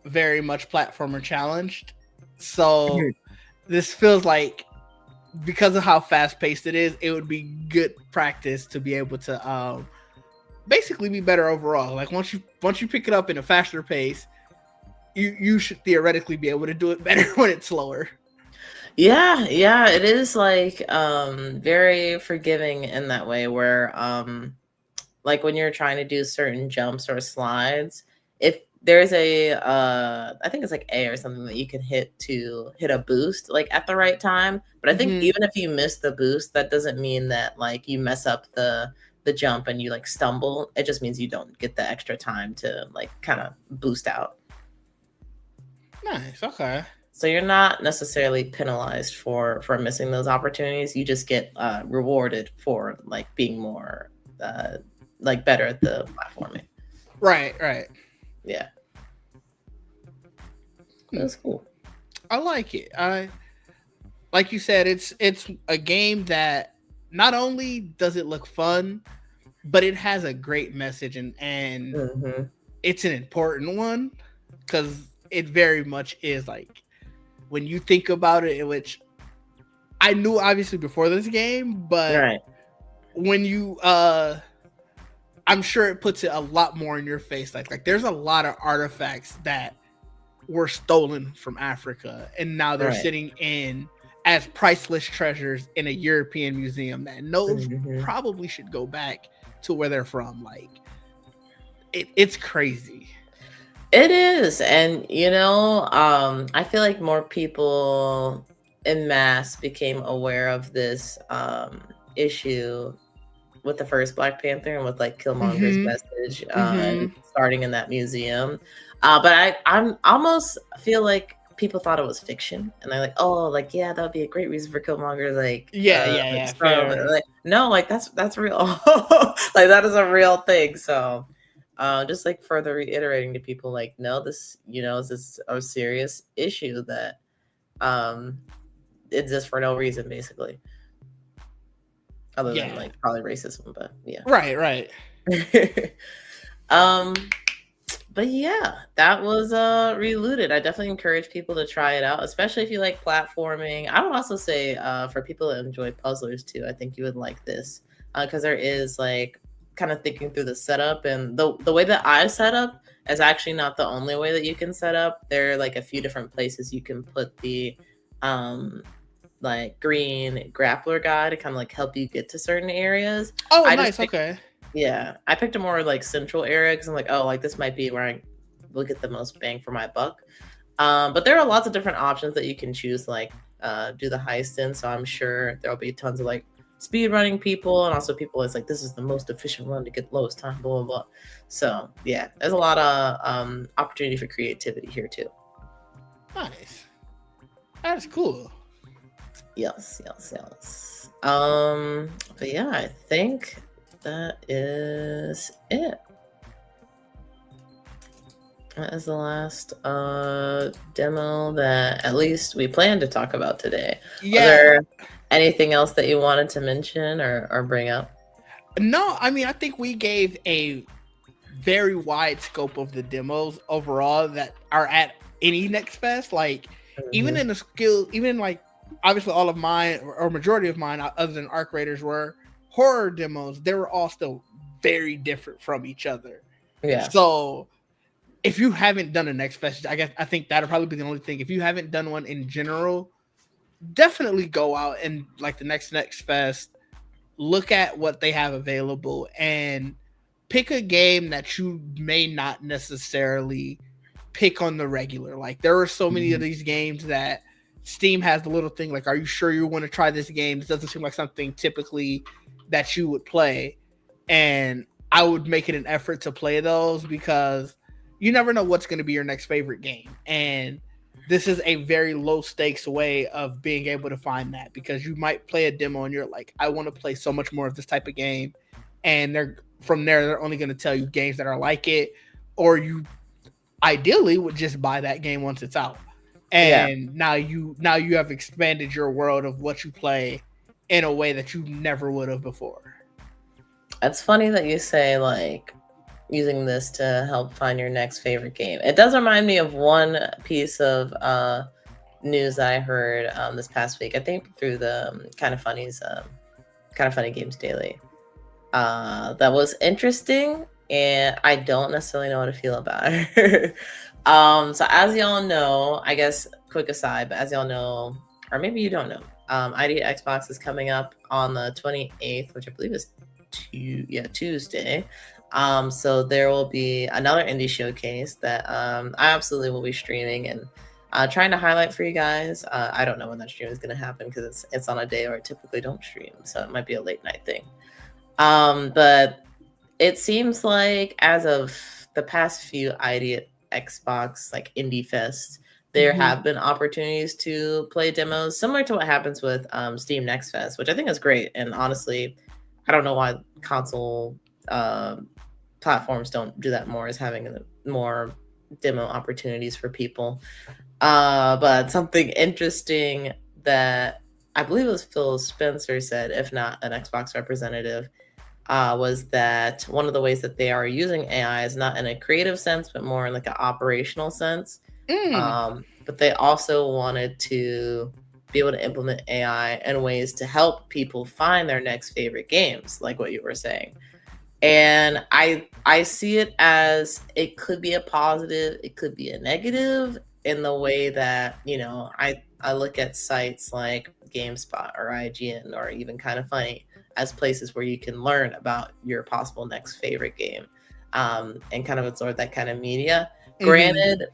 very much platformer challenged, so this feels like, because of how fast paced it is, it would be good practice to be able to basically be better overall. Like once you pick it up in a faster pace, you should theoretically be able to do it better when it's slower. Yeah, it is like very forgiving in that way where like when you're trying to do certain jumps or slides, if there's a I think it's like A or something that you can hit to hit a boost like at the right time. But I think even if you miss the boost, that doesn't mean that like you mess up the jump and you like stumble. It just means you don't get the extra time to like kind of boost out. Nice. Okay. So you're not necessarily penalized for missing those opportunities. You just get rewarded for like being more like better at the platforming. Right. Yeah. That's cool. I like it. Like you said, it's a game that not only does it look fun, but it has a great message and it's an important one because it very much is like, when you think about it, which I knew obviously before this game, but when you I'm sure it puts it a lot more in your face. Like there's a lot of artifacts that were stolen from Africa and now they're sitting in as priceless treasures in a European museum that knows probably should go back to where they're from. Like it's crazy. It is, and I feel like more people in mass became aware of this issue with the first Black Panther and with like Killmonger's Mm-hmm. message and Mm-hmm. starting in that museum. But I'm almost feel like people thought it was fiction, and they're like, oh, like yeah, that would be a great reason for Killmonger to Yeah, yeah, like yeah. start over. Fair. Like no, like that's real. Like that is a real thing. So just like further reiterating to people, like no, this is this a serious issue that um exists for no reason, basically, other than Yeah. like probably racism. But yeah. Right. Right. um but yeah, that was Relooted. I definitely encourage people to try it out, especially if you like platforming. I would also say for people that enjoy puzzlers too, I think you would like this, because there is like kind of thinking through the setup, and the way that I set up is actually not the only way that you can set up. There are like a few different places you can put the um like green grappler guy to kind of like help you get to certain areas. Oh, I just nice. Okay. Yeah, I picked a more like central area because I'm like, oh, like this might be where I will get the most bang for my buck. But there are lots of different options that you can choose, like do the heist in. So I'm sure there'll be tons of like speed running people, and also people that's like, this is the most efficient run to get the lowest time, blah blah blah. So yeah, there's a lot of opportunity for creativity here too. Nice. That's cool. Yes, yes, yes. But yeah, I think that is it. That is the last demo that at least we plan to talk about today. Yeah. Was there anything else that you wanted to mention or bring up? No, I mean, I think we gave a very wide scope of the demos overall that are at any Next Fest. Like, even Mhm. in the skill, even in like, obviously all of mine or majority of mine, other than Arc Raiders, were horror demos. They were all still very different from each other. Yeah. So, if you haven't done a Next Fest, I think that'll probably be the only thing. If you haven't done one in general, definitely go out and like the next Fest, look at what they have available and pick a game that you may not necessarily pick on the regular. Like there are so many of these games that Steam has the little thing like, are you sure you want to try this game? This doesn't seem like something typically that you would play. And I would make it an effort to play those because you never know what's going to be your next favorite game. And this is a very low stakes way of being able to find that, because you might play a demo and you're like, I want to play so much more of this type of game. And they're only going to tell you games that are like it, or you ideally would just buy that game once it's out. And now you have expanded your world of what you play in a way that you never would have before. It's funny that you say like using this to help find your next favorite game. It does remind me of one piece of news I heard this past week. I think through the Kind of Funny's Kind of Funny Games Daily. That was interesting, and I don't necessarily know how to feel about it. So as y'all know, I guess quick aside, but as y'all know, or maybe you don't know, ID Xbox is coming up on the 28th, which I believe is Tuesday. So there will be another indie showcase that I absolutely will be streaming and trying to highlight for you guys. I don't know when that stream is going to happen because it's on a day where I typically don't stream, so it might be a late night thing. But it seems like as of the past few ID Xbox like Indie Fest, there have been opportunities to play demos similar to what happens with Steam Next Fest, which I think is great. And honestly, I don't know why console platforms don't do that more, is having more demo opportunities for people. But something interesting that I believe it was Phil Spencer said, if not an Xbox representative, was that one of the ways that they are using AI is not in a creative sense, but more in like an operational sense. But they also wanted to be able to implement AI in ways to help people find their next favorite games, like what you were saying. And I see it as it could be a positive, it could be a negative, in the way that, I look at sites like GameSpot or IGN or even Kind of Funny as places where you can learn about your possible next favorite game, and kind of absorb that kind of media. Granted,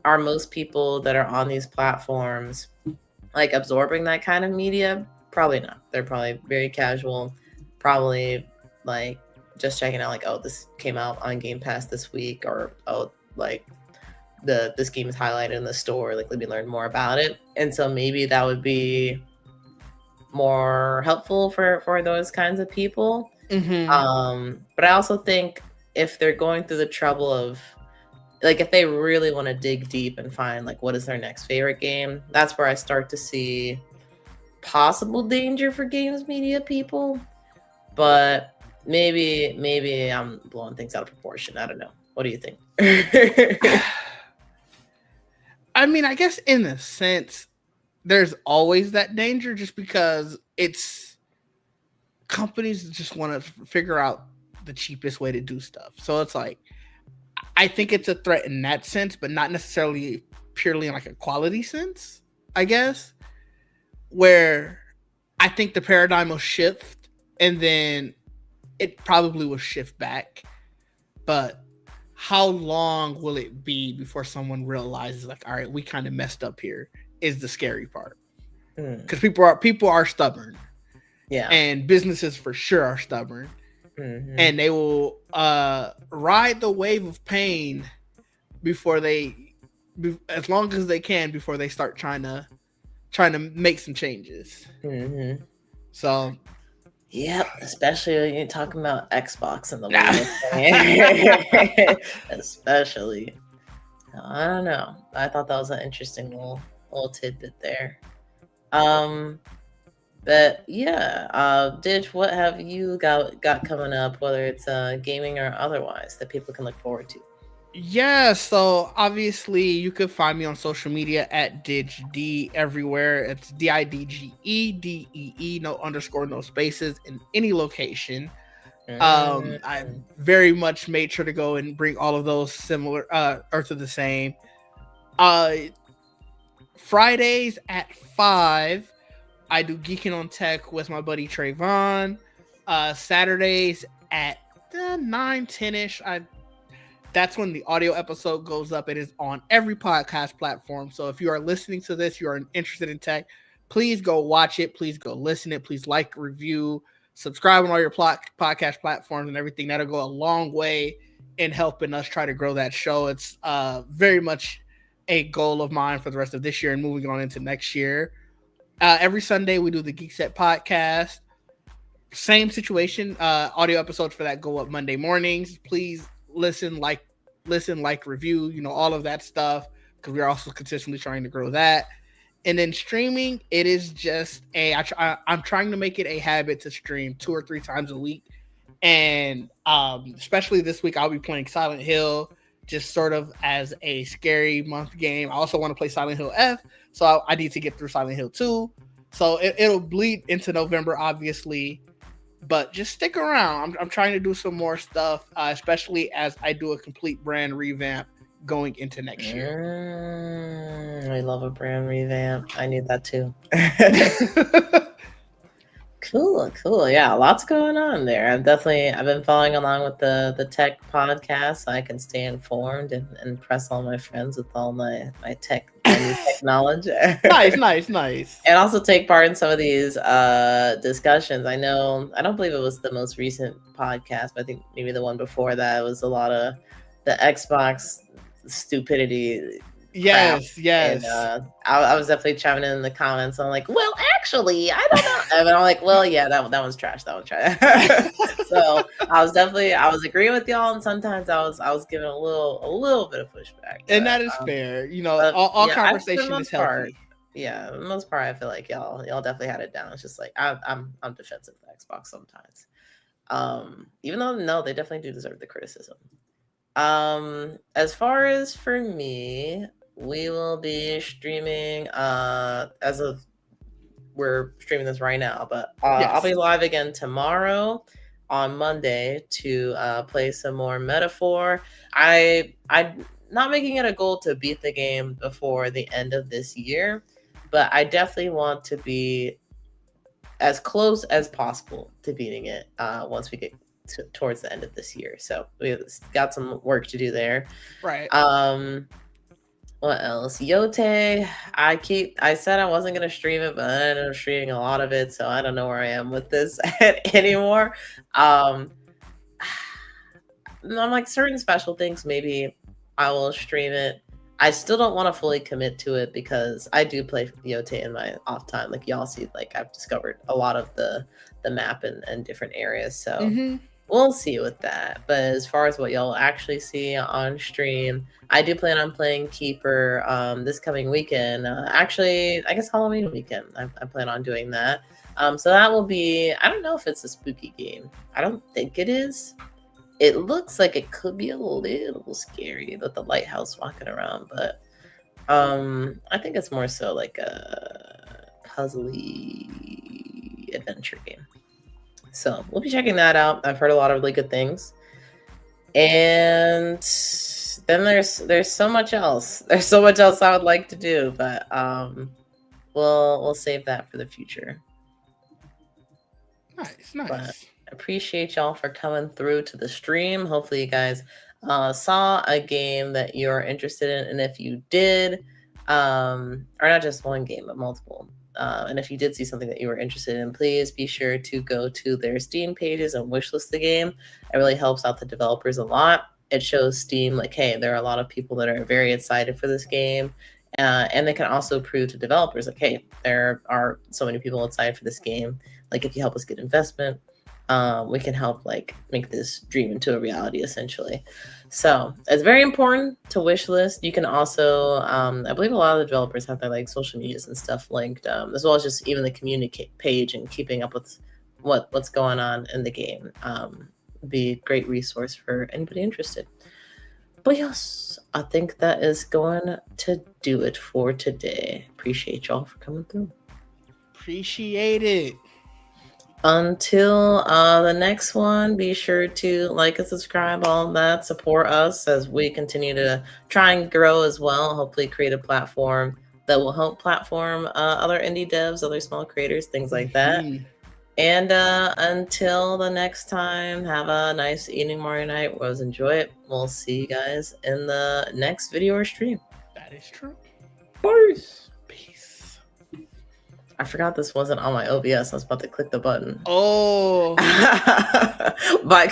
are most people that are on these platforms like absorbing that kind of media? Probably not. They're probably very casual, probably like just checking out like, oh, this came out on Game Pass this week, or oh, like this game is highlighted in the store, like let me learn more about it. And so maybe that would be more helpful for those kinds of people. But I also think if they're going through the trouble of like, if they really want to dig deep and find like what is their next favorite game, that's where I start to see possible danger for games media people. But maybe I'm blowing things out of proportion. I don't know. What do you think? I mean, I guess in a sense, there's always that danger, just because it's companies just want to figure out the cheapest way to do stuff. So it's like, I think it's a threat in that sense, but not necessarily purely in like a quality sense, I guess, where I think the paradigm will shift and then it probably will shift back. But how long will it be before someone realizes like, all right, we kind of messed up here, is the scary part. Because people are stubborn. Yeah. And businesses for sure are stubborn. And they will ride the wave of pain as long as they can, before they start trying to make some changes. So, yep, especially when you're talking about Xbox and the way especially. I don't know. I thought that was an interesting little tidbit there. But yeah, Ditch, what have you got coming up, whether it's gaming or otherwise, that people can look forward to? Yeah, so obviously you could find me on social media at DidgeD everywhere. It's DIDGEDEE, no underscore, no spaces, in any location. I very much made sure to go and bring all of those similar or to the same. Fridays at 5, I do Geeking on Tech with my buddy Trayvon. Saturdays at 9, 10-ish. That's when the audio episode goes up. It is on every podcast platform. So if you are listening to this, you are interested in tech, please go watch it. Please go listen it. Please like, review, subscribe on all your podcast platforms and everything. That'll go a long way in helping us try to grow that show. It's very much a goal of mine for the rest of this year and moving on into next year. Every Sunday we do the Geek Set podcast. Same situation. Audio episodes for that go up Monday mornings. Please listen, like, review, all of that stuff, because we're also consistently trying to grow that. And then streaming, it is just I'm trying to make it a habit to stream 2 or 3 times a week. And especially this week, I'll be playing Silent Hill, just sort of as a scary month game. I also want to play Silent Hill F, so I need to get through Silent Hill 2. So it'll bleed into November, obviously. But just stick around. I'm trying to do some more stuff, especially as I do a complete brand revamp going into next year. I love a brand revamp. I need that too. Cool. Yeah, lots going on there. I've been following along with the tech podcast, so I can stay informed and impress all my friends with all my tech knowledge. Nice. And also take part in some of these discussions. I don't believe it was the most recent podcast, but I think maybe the one before that was a lot of the Xbox stupidity. Yes. And, I was definitely chiming in the comments. I'm like, well, actually, I don't know. And I'm like, well, yeah, that one's trash. That one's trash. So I was agreeing with y'all, and sometimes I was giving a little bit of pushback. And that is fair. All conversation is healthy. Yeah, for the most part, I feel like y'all definitely had it down. It's just like I'm defensive of Xbox sometimes. Even though no, they definitely do deserve the criticism. As far as for me, we will be streaming as of we're streaming this right now, but yes. I'll be live again tomorrow on Monday to play some more Metaphor. I'm not making it a goal to beat the game before the end of this year, but I definitely want to be as close as possible to beating it once we get towards the end of this year. So we got some work to do there. Right. What else? Yote. I said I wasn't gonna stream it, but I ended up streaming a lot of it, so I don't know where I am with this anymore. I'm like certain special things, maybe I will stream it. I still don't want to fully commit to it because I do play Yote in my off time. Like y'all see, like I've discovered a lot of the map and different areas. So we'll see with that. But as far as what y'all actually see on stream, I do plan on playing Keeper this coming weekend. Actually, I guess Halloween weekend. I plan on doing that. So that will be, I don't know if it's a spooky game. I don't think it is. It looks like it could be a little scary with the lighthouse walking around, but I think it's more so like a puzzly adventure game. So we'll be checking that out. I've heard a lot of really good things. And then there's so much else. There's so much else I would like to do, but we'll save that for the future. Nice. But appreciate y'all for coming through to the stream. Hopefully you guys saw a game that you're interested in, and if you did, or not just one game, but multiple. And if you did see something that you were interested in, please be sure to go to their Steam pages and wishlist the game. It really helps out the developers a lot. It shows Steam like, hey, there are a lot of people that are very excited for this game. And they can also prove to developers like, hey, there are so many people excited for this game. Like if you help us get investment, we can help like make this dream into a reality essentially. So it's very important to wish list. You can also I believe a lot of the developers have their like social medias and stuff linked, as well as just even the community page and keeping up with what's going on in the game. Be a great resource for anybody interested. But yes, I think that is going to do it for today. Appreciate y'all for coming through. Appreciate it. Until the next one, be sure to like and subscribe, all that. Support us as we continue to try and grow as well. Hopefully create a platform that will help platform other indie devs, other small creators, things like that. And until the next time, have a nice evening, morning, night. Was enjoy it. We'll see you guys in the next video or stream. That is true. Peace. I forgot this wasn't on my OBS. I was about to click the button. Oh. Bye.